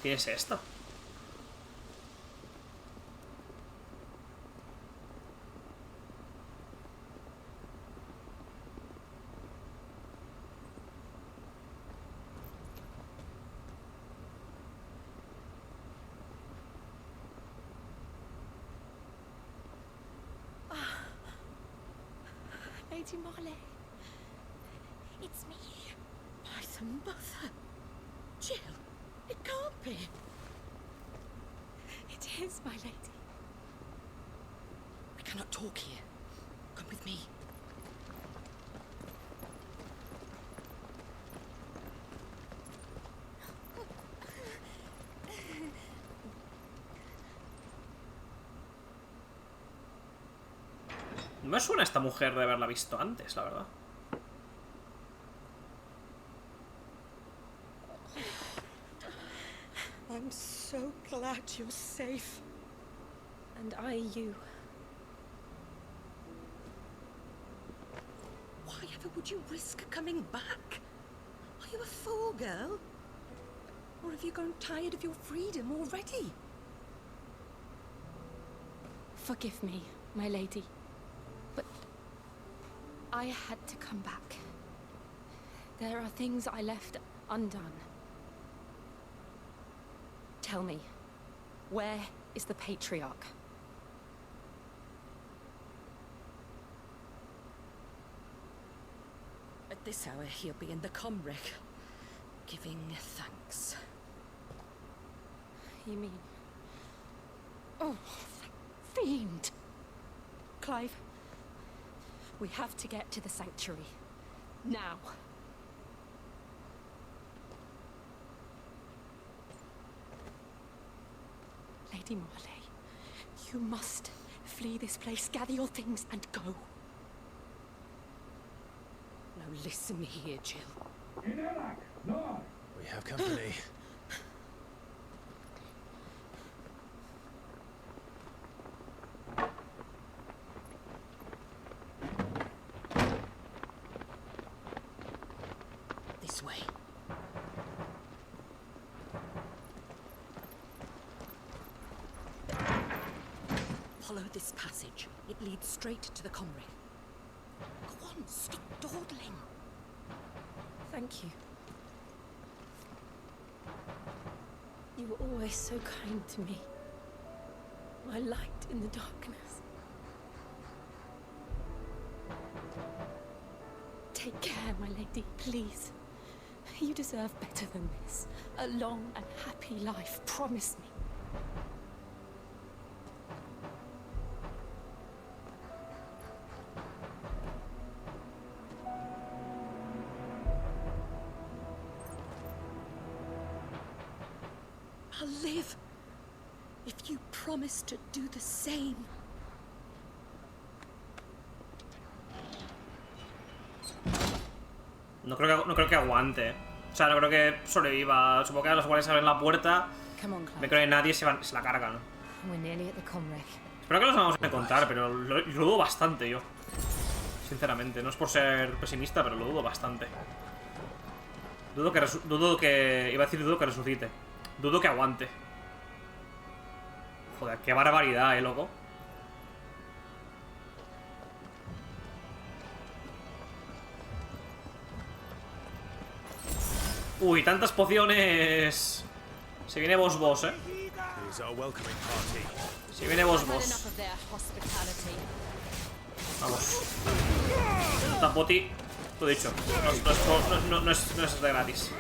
¿Quién es esto? Lady Marley. It's me. My mother. Jill, it can't be. It is, my lady. We cannot talk here. Come with me. No me suena esta mujer de haberla visto antes, la verdad. I'm so glad you're safe. And I you. Why ever would you risk coming back? Are you a fool, girl? Or have you grown tired of your freedom already? Forgive me, my lady. But I had to come back. There are things I left undone. Tell me, where is the patriarch? At this hour, he'll be in the Comric, giving thanks. You mean... Oh, fiend! Clive, we have to get to the sanctuary. Now. Lady Marley, you must flee this place, gather your things, and go. Now listen here, Jill. We have company. This way. Follow this passage. It leads straight to the comrade. Go on, stop dawdling. Thank you. You were always so kind to me. My light in the darkness. Take care, my lady, please. You deserve better than this. A long and happy life, promise me. I'll live if you promise to do the same. No creo que aguante. O sea, no creo que sobreviva. Supongo que a los guardias abren la puerta. Me creo que nadie se la cargan. Espero que los vamos a encontrar, pero lo dudo bastante yo. Sinceramente, no es por ser pesimista, pero lo dudo bastante. Dudo que iba a decir dudo que resucite. Dudo que aguante. Joder, qué barbaridad, loco. Uy, tantas pociones. Se viene boss, Se viene boss. Vamos. Tapoti. Lo he dicho. No es de gratis.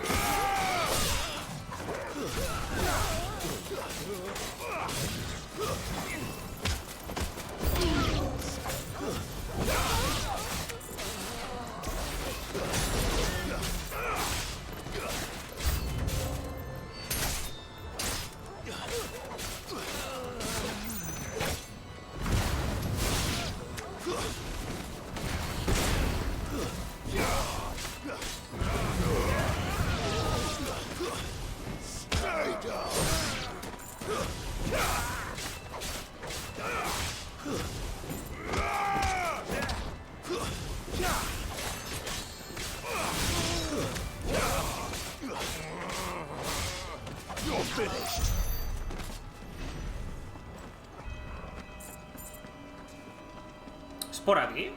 ¿Es por aquí?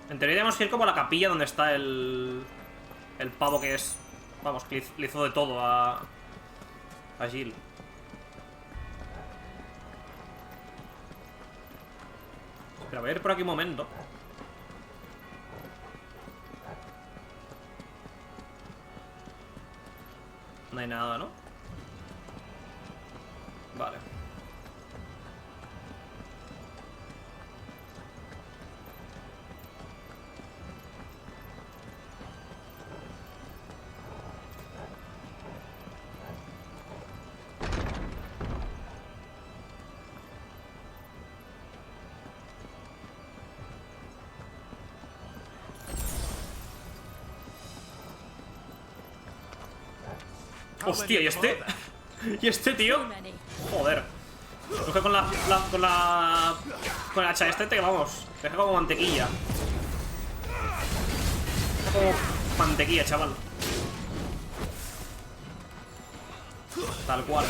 En teoría tenemos que ir como a la capilla donde está el pavo que es... Vamos, que le hizo de todo a Jill. Espera, voy a ir por aquí un momento. No hay nada, ¿no? Vale. Hostia, ¿y este? ¿Y este, tío? Joder. Coge con con el hacha este, que vamos. Deja como mantequilla. Deja como mantequilla, chaval. Tal cual.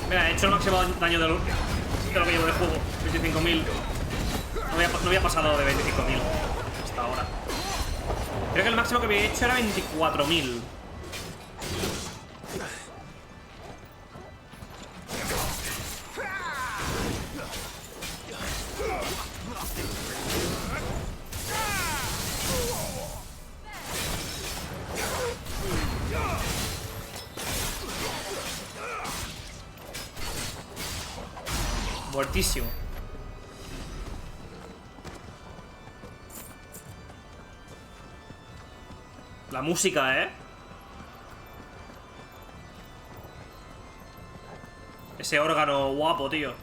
Mira, he hecho el máximo daño de lo que llevo de juego. 25.000. No había pasado de 25.000 hasta ahora. Creo que el máximo que había hecho era 24.000. Muertísimo. La música, ¿eh? Ese órgano guapo, tío.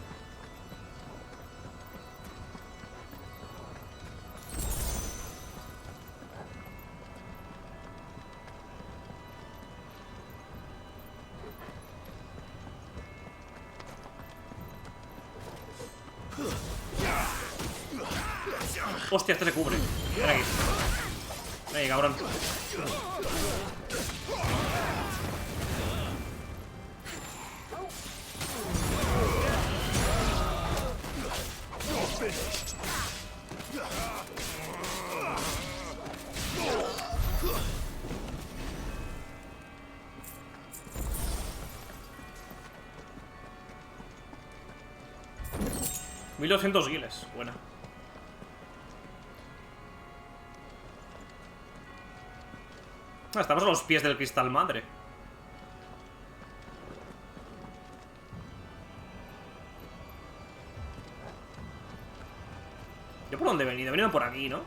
Hostia, este se cubre. Ven aquí. Ven aquí, cabrón. $1200 guiles, buena. Ah, estamos a los pies del cristal madre. ¿Yo por dónde he venido? He venido por aquí, ¿no?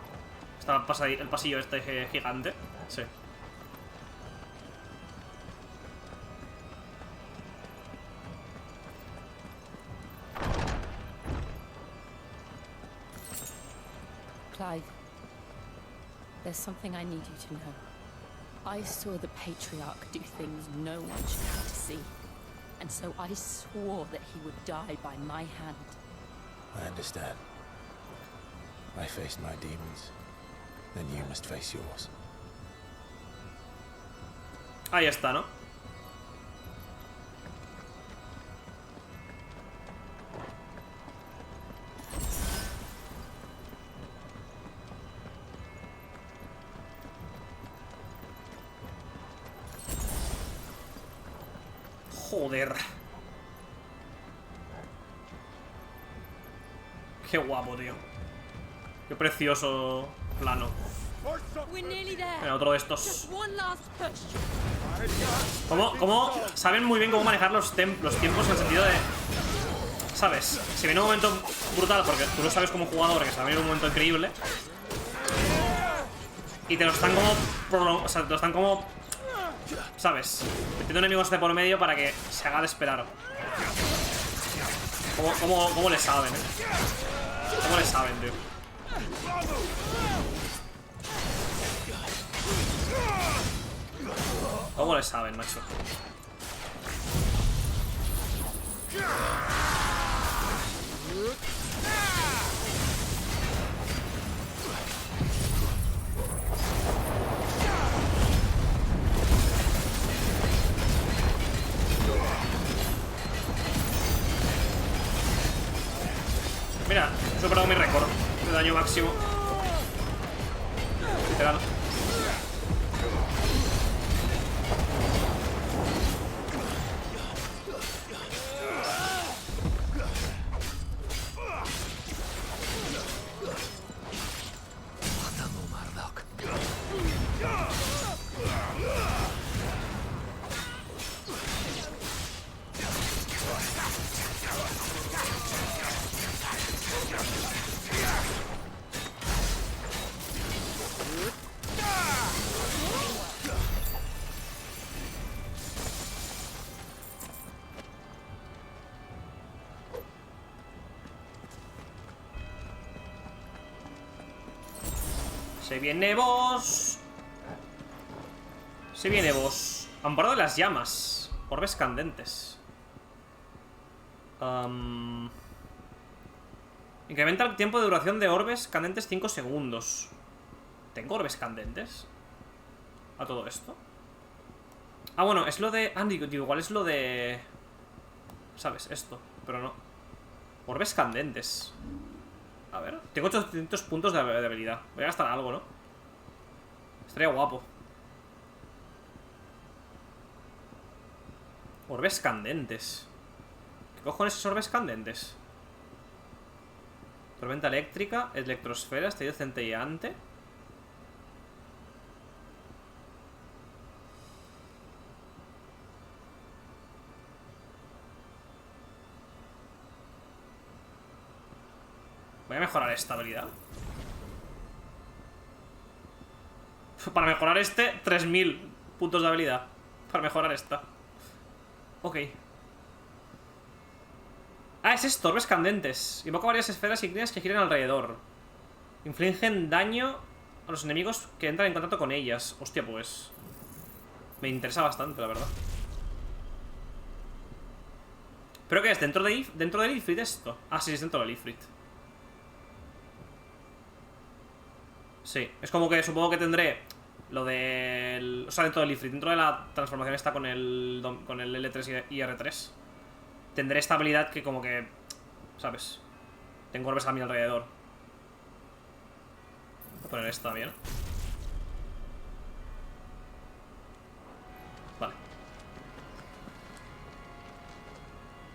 Está el pasillo este gigante. Sí. Clive, there's something I need you to know. I saw the Patriarch do things no one should have to see. And so I swore that he would die by my hand. I understand. I faced my demons. Then you must face yours. Ahí está, ¿no? Joder. Qué guapo, tío. Qué precioso plano. Mira, otro de estos. ¿Cómo saben muy bien cómo manejar los tiempos en el sentido de... ¿Sabes? Si viene un momento brutal, porque tú lo sabes como jugador, que se va a venir un momento increíble. Y te lo están como... O sea, te lo están como... ¿Sabes? Metiendo enemigos de por medio para que se haga de esperar. ¿Cómo le saben, ¿Cómo le saben, tío? ¿Cómo le saben, macho? Mira, he superado mi récord de daño máximo. Literal. Se viene boss. Se viene boss. Amparo de las llamas. Orbes candentes. Incrementa el tiempo de duración de orbes candentes 5 segundos. ¿Tengo orbes candentes? ¿A todo esto? Ah, bueno, es lo de... Ah, digo, igual es lo de... ¿Sabes? Esto, pero no. Orbes candentes. A ver, tengo 800 puntos de habilidad. Voy a gastar algo, ¿no? Estaría guapo. Orbes candentes. ¿Qué cojones es orbes candentes? Tormenta eléctrica, electrosfera, estallido centelleante. Voy a mejorar esta habilidad. Para mejorar este, 3000 puntos de habilidad. Para mejorar esta. Ok. Ah, es esto, orbes candentes. Invoca varias esferas ígneas que giran alrededor. Infligen daño a los enemigos que entran en contacto con ellas. Hostia, pues me interesa bastante, la verdad. ¿Pero qué es? ¿Dentro del Ifrit esto? Ah, sí, es dentro del Ifrit. Sí, es como que supongo que tendré lo del... O sea, dentro del Ifrit, dentro de la transformación esta con el L3 y R3. Tendré esta habilidad que como que... ¿Sabes? Tengo orbes a mi alrededor. Voy a poner esta también. Vale.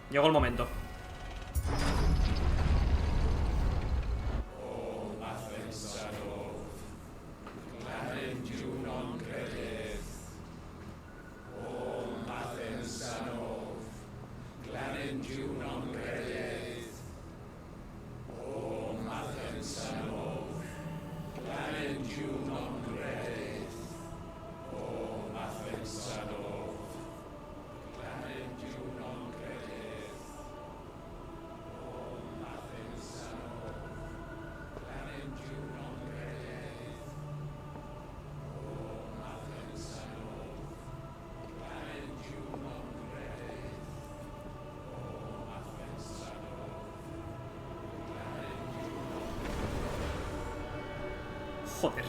Llegó el momento. Joder.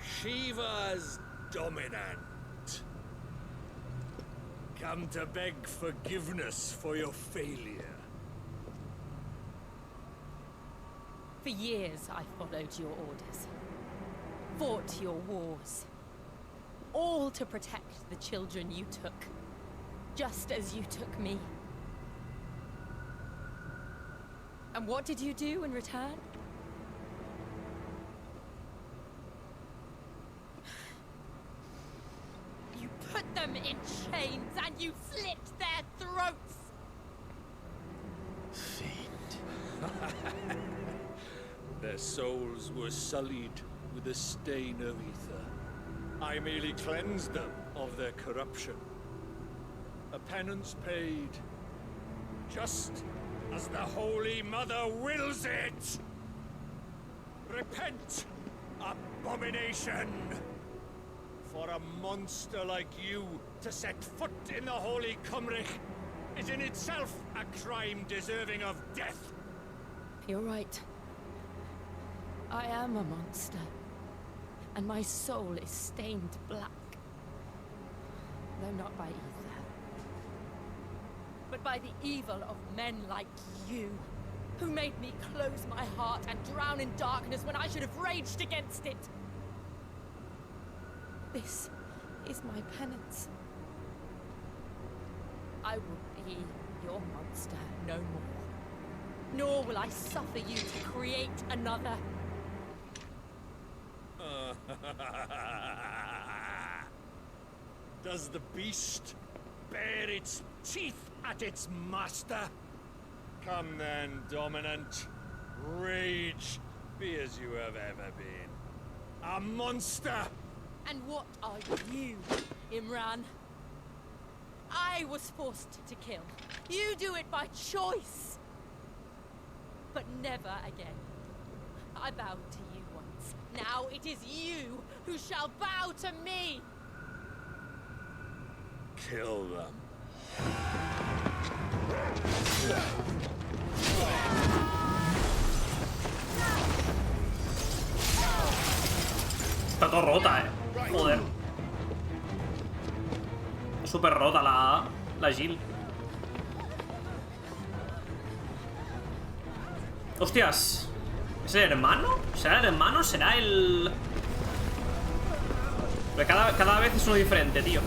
Shiva's dominant. Come to beg forgiveness for your failure. For years, I followed your orders. Fought your wars. All to protect the children you took. Just as you took me. And what did you do in return? You put them in chains and you slit their throats! Their souls were sullied with a stain of ether. I merely cleansed them of their corruption. A penance paid, just as the Holy Mother wills it! Repent, abomination! For a monster like you to set foot in the Holy Cymric is in itself a crime deserving of death. You're right. I am a monster. And my soul is stained black. Though not by ether. But by the evil of men like you, who made me close my heart and drown in darkness when I should have raged against it. This is my penance. I will be your monster no more. Nor will I suffer you to create another. Does the beast bare its teeth at its master? Come then, dominant. Rage, be as you have ever been. A monster! And what are you, Imran? I was forced to kill. You do it by choice. But never again. I bowed to you once. Now it is you who shall bow to me. Kill them. Está todo rota, Joder. Súper rota la Jill. Hostias. ¿Es el hermano? ¿Será el hermano? ¿Será el...? Pero cada vez es uno diferente, tío.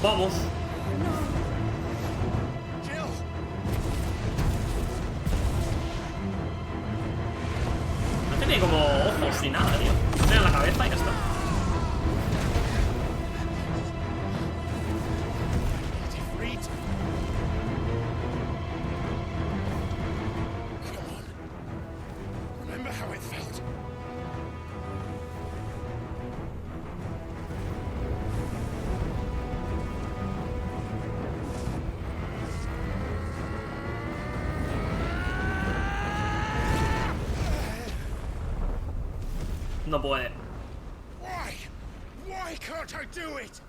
Vamos. No tiene como ojos ni nada, tío. Tiene en la cabeza y ya está. No puede. Why can't I do it?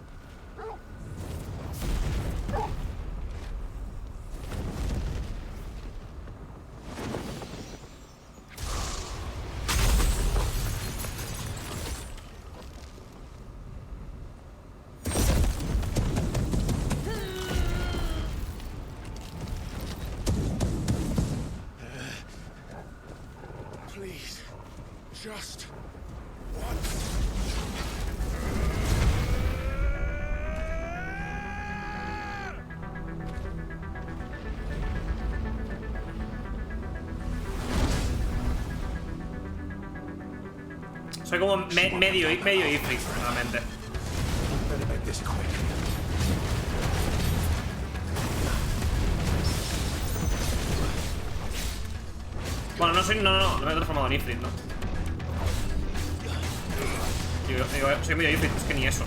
Please, just once. Soy como medio Ifrit, realmente. Bueno, no me he transformado en Ifrit, ¿no? Digo, soy medio Ifrit, es que ni eso.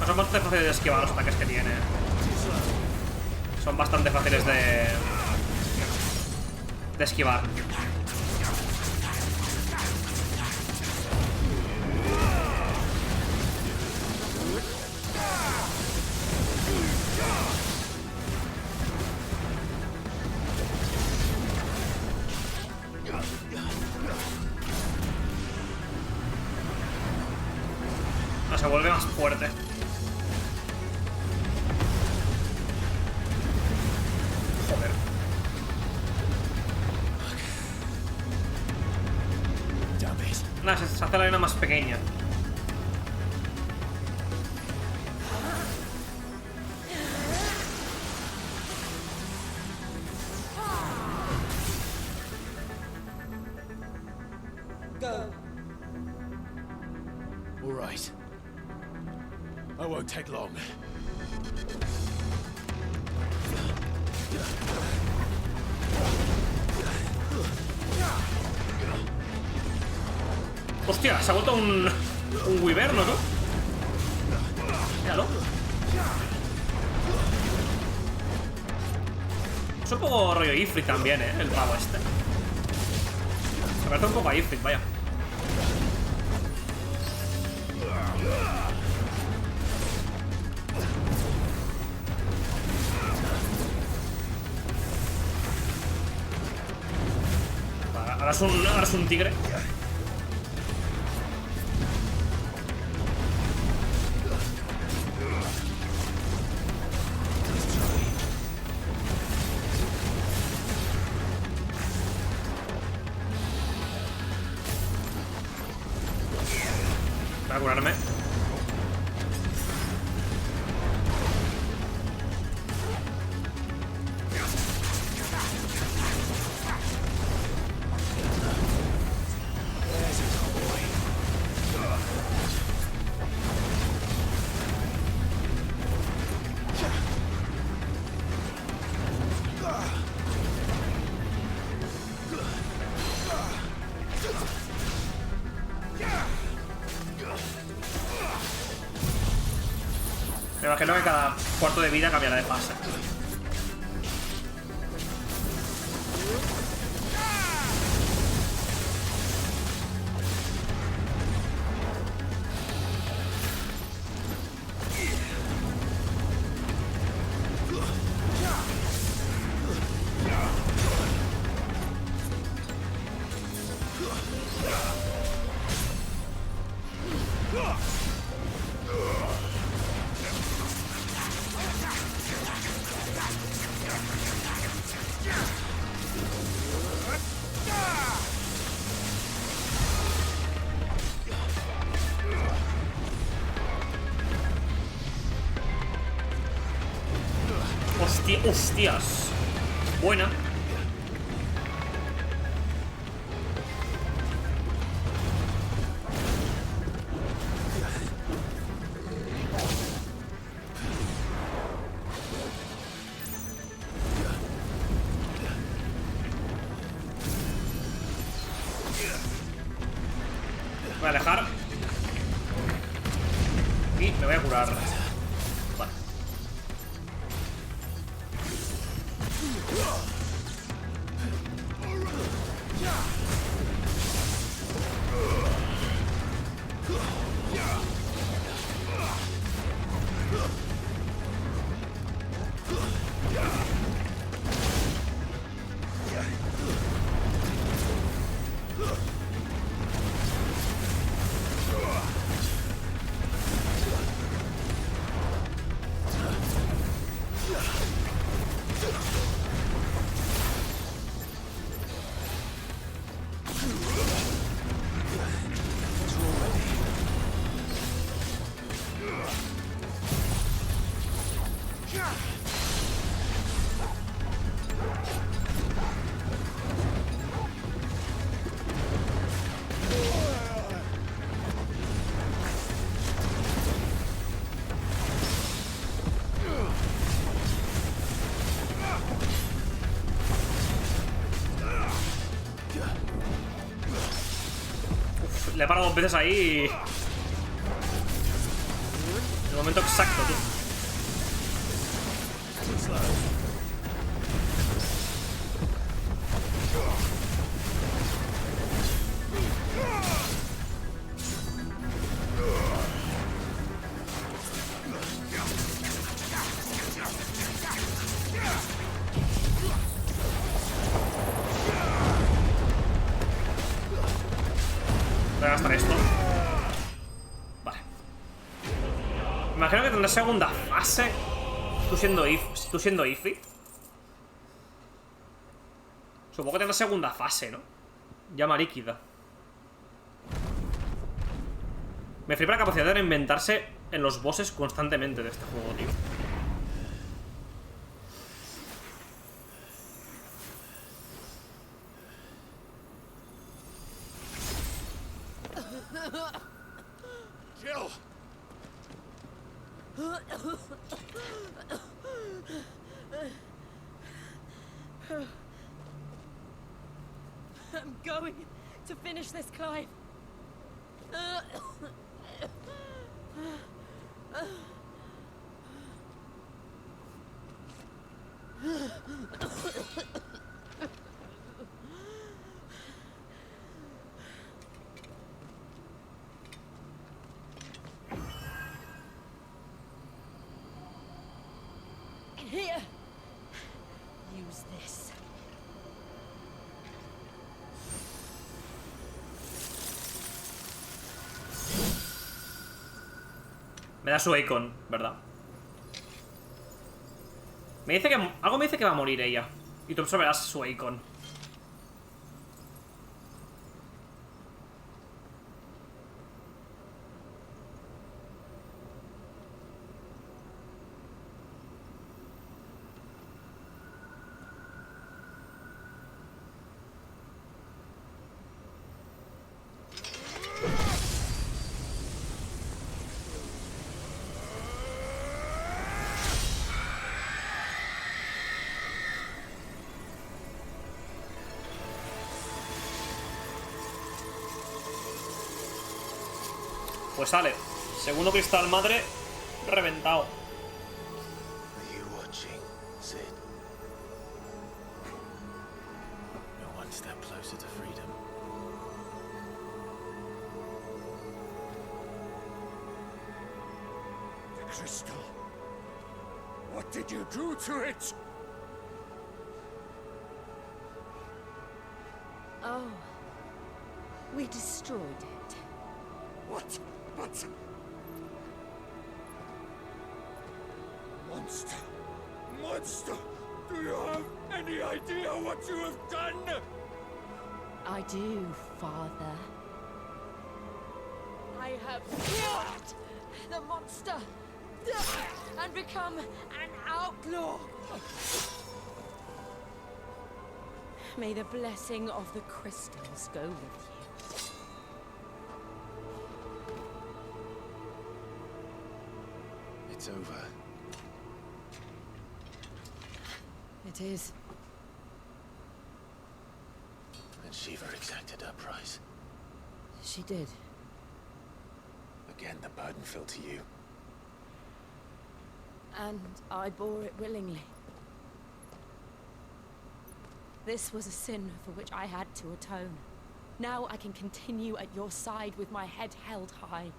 Son bastante fáciles de esquivar los ataques que tiene. Son bastante fáciles de esquivar. No, se vuelve más fuerte. Nada, se hace la arena más pequeña. Go. All right. I won't take long. Hostia, se ha vuelto un wyverno, ¿no? Míralo. Es un poco rollo Ifrit también, el pavo este. Se parece un poco a Ifrit, vaya. Vale, ahora es un tigre. Voy a curarme. imagino que cada cuarto de vida cambiará de fase. Hostias. Buena. Voy a alejar. Y me voy a curar. Vale. Le he parado 2 veces ahí y... el momento exacto, tío. Voy a gastar esto. Vale. Imagino que tendrá segunda fase. Tú siendo Ifrit. Supongo que tendrá segunda fase, ¿no? Llama líquida. Me flipa la capacidad de reinventarse en los bosses constantemente de este juego, tío. I'm going to finish this, Clive. Here. Use this. Me da su icon, ¿verdad? Me dice que... algo me dice que va a morir ella. Y tú observarás su icon. Pues sale. Segundo cristal madre reventado. One step closer to freedom. The crystal. What did you do to it? Oh. We destroyed it. What? But... Monster! Monster! Do you have any idea what you have done? I do, Father. I have killed the monster and become an outlaw. May the blessing of the crystals go with you. It's over. It is. And Shiva exacted her price. She did. Again, the burden fell to you. And I bore it willingly. This was a sin for which I had to atone. Now I can continue at your side with my head held high.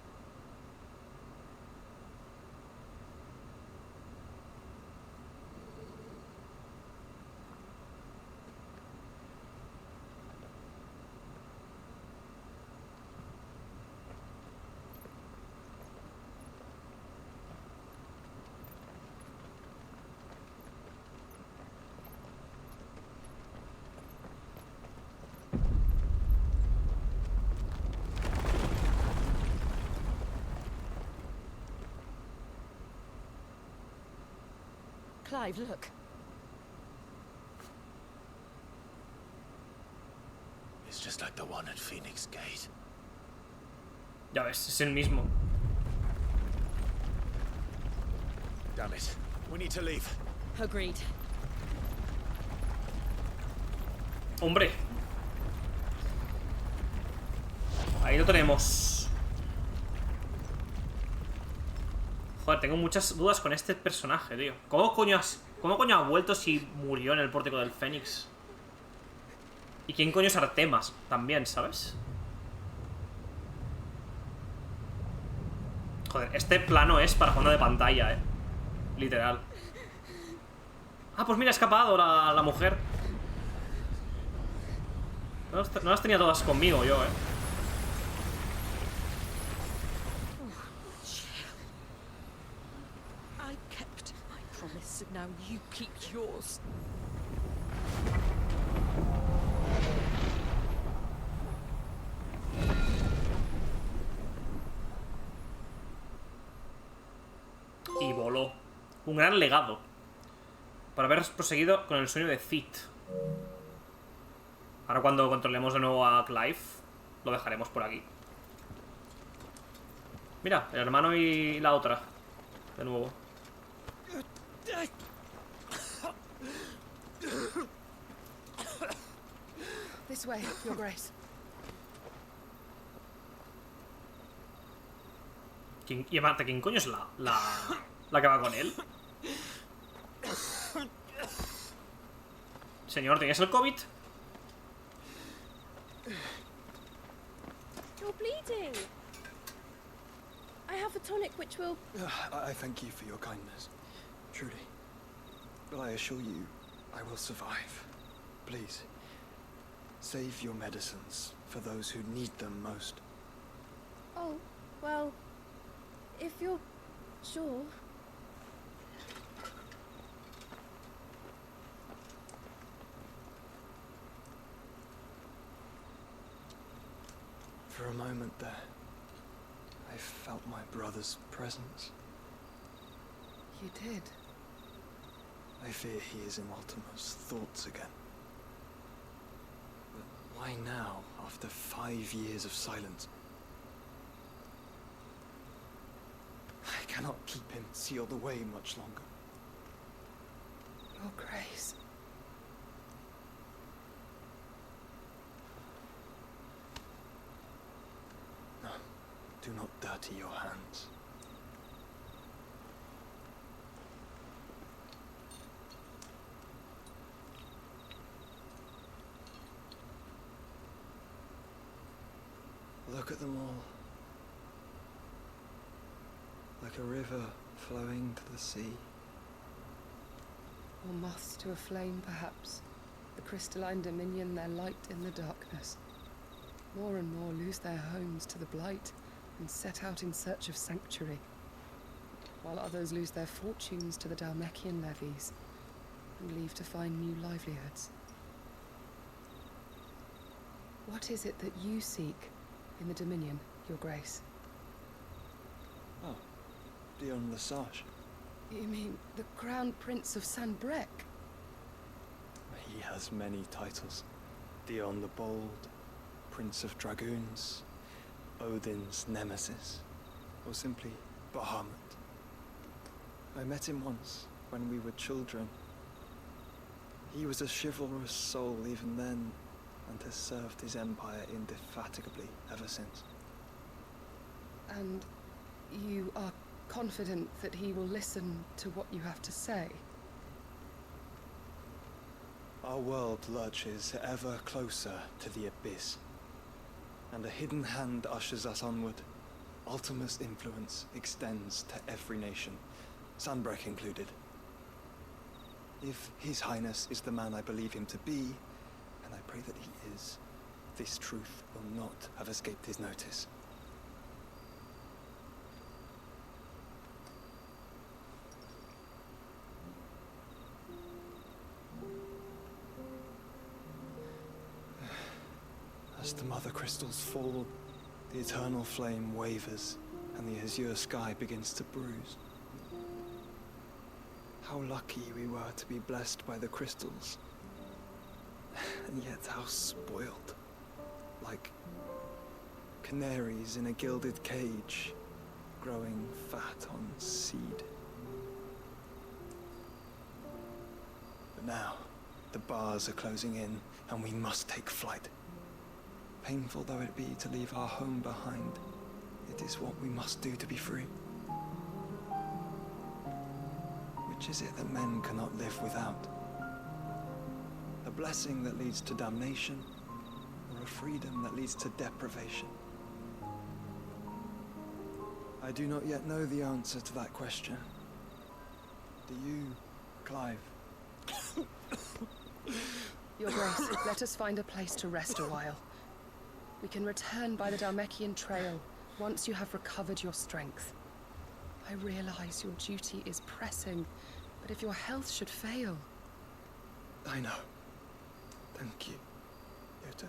Clive, look. It's just like the one at Phoenix Gate. Ya ves, es el mismo. Damn it. We need to leave. Agreed. Hombre. Ahí lo tenemos. Joder, tengo muchas dudas con este personaje, tío. ¿Cómo coño ha vuelto si murió en el pórtico del Fénix? ¿Y quién coño es Artemas? También, ¿sabes? Joder, este plano es para fondo de pantalla, literal. Ah, pues mira, ha escapado la mujer. No las tenía todas conmigo yo, I kept my promise, and now you keep yours. Y voló. Un gran legado. Por haber proseguido con el sueño de Cid. Ahora cuando controlemos de nuevo a Clive, lo dejaremos por aquí. Mira, el hermano y la otra. De nuevo. This way, Your Grace. Y aparte, ¿quién coño es la que va con él? Señor, ¿tienes el COVID? You're bleeding. I have a tonic which will... I thank you for your kindness, truly. But I assure you, I will survive. Please, save your medicines for those who need them most. Oh, well, if you're sure... For a moment there, I felt my brother's presence. You did? I fear he is in Ultima's thoughts again. But why now, after 5 years of silence? I cannot keep him sealed away much longer. Your Grace. No, do not dirty your hands. Look at them all. Like a river flowing to the sea. Or moths to a flame, perhaps. The crystalline dominion, their light in the darkness. More and more lose their homes to the blight and set out in search of sanctuary, while others lose their fortunes to the Dhalmekian levies and leave to find new livelihoods. What is it that you seek in the Dominion, Your Grace? Oh, Dion Lesage. You mean the Crown Prince of Sanbreque? He has many titles. Dion the Bold, Prince of Dragoons, Odin's Nemesis, or simply Bahamut. I met him once, when we were children. He was a chivalrous soul even then, and has served his empire indefatigably ever since. And you are confident that he will listen to what you have to say? Our world lurches ever closer to the abyss, and a hidden hand ushers us onward. Ultima's influence extends to every nation, Sanbreque included. If His Highness is the man I believe him to be, and I pray that he is, this truth will not have escaped his notice. As the mother crystals fall, the eternal flame wavers, and the azure sky begins to bruise. How lucky we were to be blessed by the crystals, and yet how spoiled. Like canaries in a gilded cage, growing fat on seed. But now, the bars are closing in, and we must take flight. Painful though it be to leave our home behind, it is what we must do to be free. Which is it that men cannot live without? A blessing that leads to damnation, or a freedom that leads to deprivation? I do not yet know the answer to that question. Do you, Clive? Your Grace, let us find a place to rest a while. We can return by the Dhalmekian trail once you have recovered your strength. I realize your duty is pressing, but if your health should fail... I know. Thank you, Yote.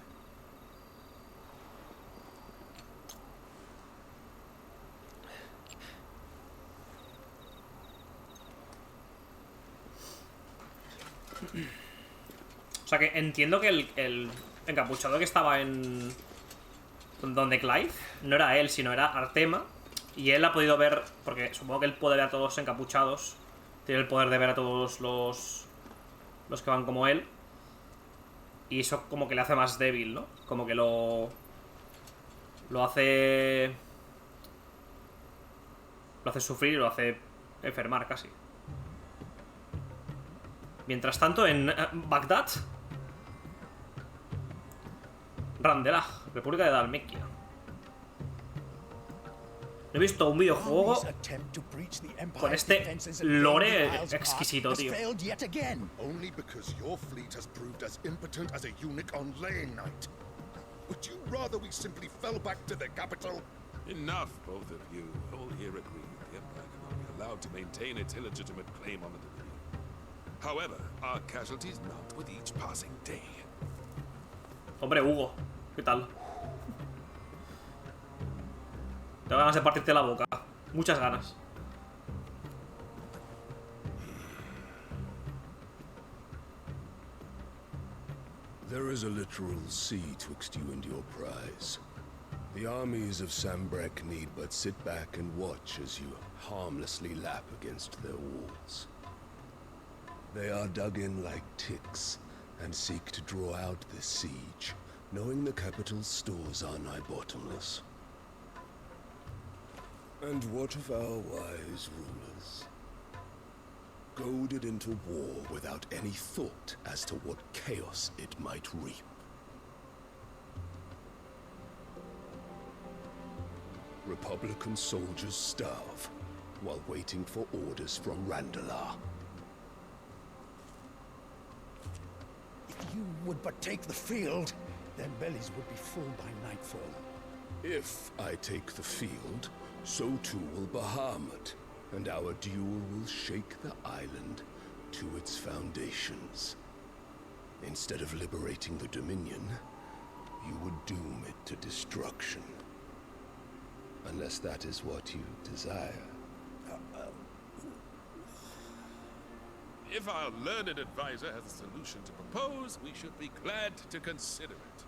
O sea que entiendo que el encapuchado que estaba en... donde Clive no era él, sino era Artema. Y él ha podido ver, porque supongo que él puede ver a todos encapuchados. Tiene el poder de ver a todos los que van como él. Y eso como que le hace más débil, ¿no? Como que lo hace... lo hace sufrir y lo hace enfermar casi. Mientras tanto, en Bagdad... Randelah, República de Dhalmekia. He visto un videojuego con este lore exquisito, tío. Only because your fleet has proved as impotent as a eunuch on laying night. Would you rather we simply fell back to the capital? Enough, both of you. All here agree the Empire cannot be allowed to maintain its illegitimate claim on the Dominion. However, our casualties mount with each passing day. Hombre, Hugo, ¿qué tal? Tengo ganas de partirte la boca. Muchas ganas. There is a literal sea twixt you and your prize. The armies of Sanbreque need but sit back and watch as you harmlessly lap against their walls. They are dug in like ticks and seek to draw out this siege, knowing the capital's stores are nigh bottomless. And what of our wise rulers? Goaded into war without any thought as to what chaos it might reap. Republican soldiers starve while waiting for orders from Randalar. If you would but take the field, their bellies would be full by nightfall. If I take the field, so too will Bahamut, and our duel will shake the island to its foundations. Instead of liberating the Dominion, you would doom it to destruction. Unless that is what you desire. If our learned advisor has a solution to propose, we should be glad to consider it.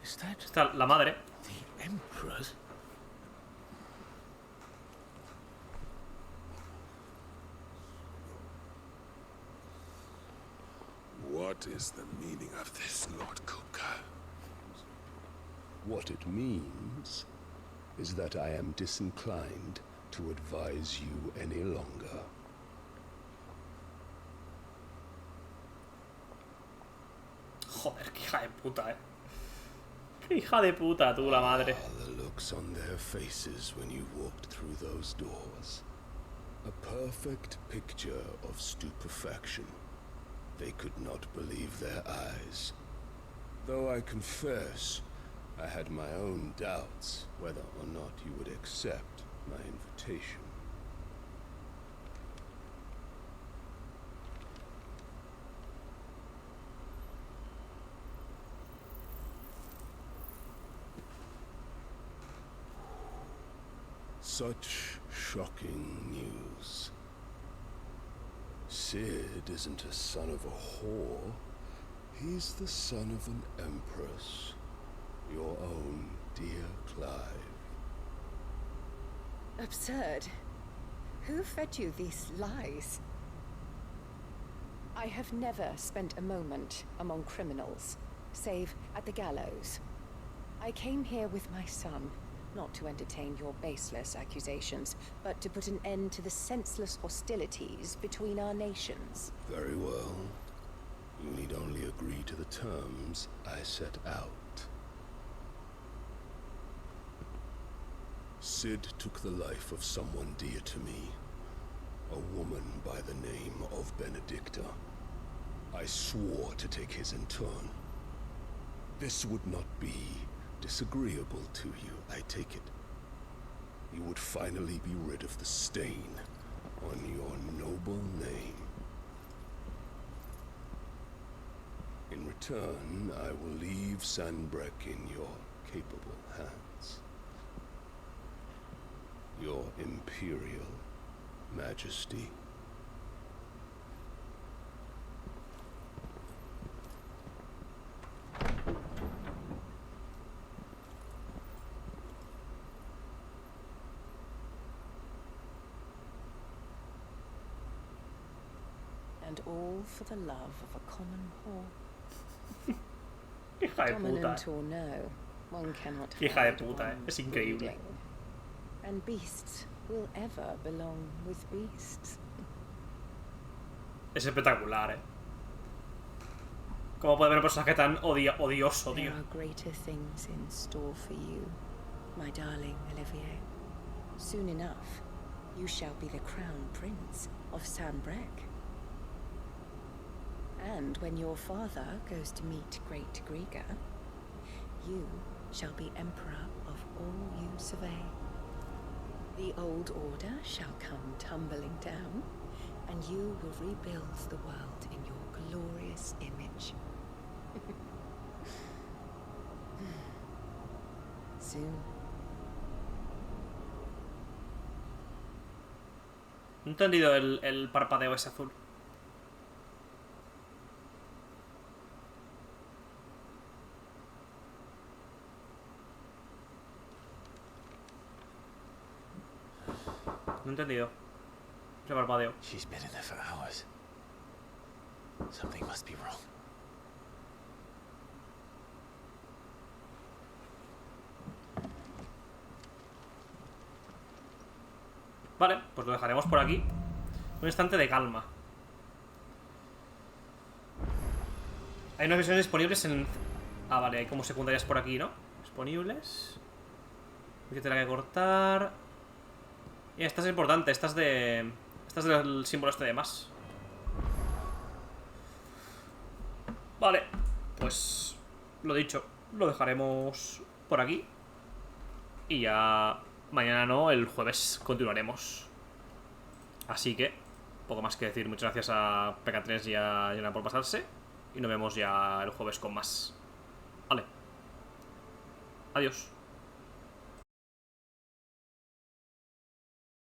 Está la madre. The Emperor's? What is the meaning of this, Lord Kupka? What it means is that I am disinclined to advise you any longer. Joder, qué hija de puta, Qué hija de puta, tú, la madre. The looks on their faces when you walked through those doors. A perfect picture of stupefaction. They could not believe their eyes. Though I confess, I had my own doubts whether or not you would accept my invitation. Such shocking news. Sid isn't a son of a whore. He's the son of an empress. Your own dear Clive. Absurd. Who fed you these lies? I have never spent a moment among criminals, save at the gallows. I came here with my son, not to entertain your baseless accusations, but to put an end to the senseless hostilities between our nations. Very well. You need only agree to the terms I set out. Sid took the life of someone dear to me, a woman by the name of Benedicta. I swore to take his in turn. This would not be disagreeable to you, I take it. You would finally be rid of the stain on your noble name. In return, I will leave Sanbreque in your capable hands. Your Imperial Majesty. And all for the love of a common whore. Hija de puta. Dominant or no, one cannot Hija de hide puta, one's es increíble. breeding. And beasts will ever belong with beasts. Es espectacular, ¿Cómo puede haber un personaje tan odioso, tío? There are greater things in store for you, my darling Olivier. Soon enough, you shall be the crown prince of Sanbreque. And when your father goes to meet Great Griga, you shall be emperor of all you survey. The old order shall come tumbling down, and you will rebuild the world in your glorious image. Soon. No he entendido el parpadeo ese azul. No he entendido. Ese parpadeo. She's been in there for hours. Something must be wrong. Vale, pues lo dejaremos por aquí. Un instante de calma. Hay unas misiones disponibles en... Ah, vale, hay como secundarias por aquí, ¿no? Disponibles. Hay que tener que cortar. Y esta es importante, esta es de... Esta es del símbolo este de más. Vale, pues... Lo dicho, lo dejaremos por aquí. Y ya... Mañana no, el jueves continuaremos. Así que... Poco más que decir. Muchas gracias a PK3 y a Ayudan por pasarse. Y nos vemos ya el jueves con más. Vale. Adiós.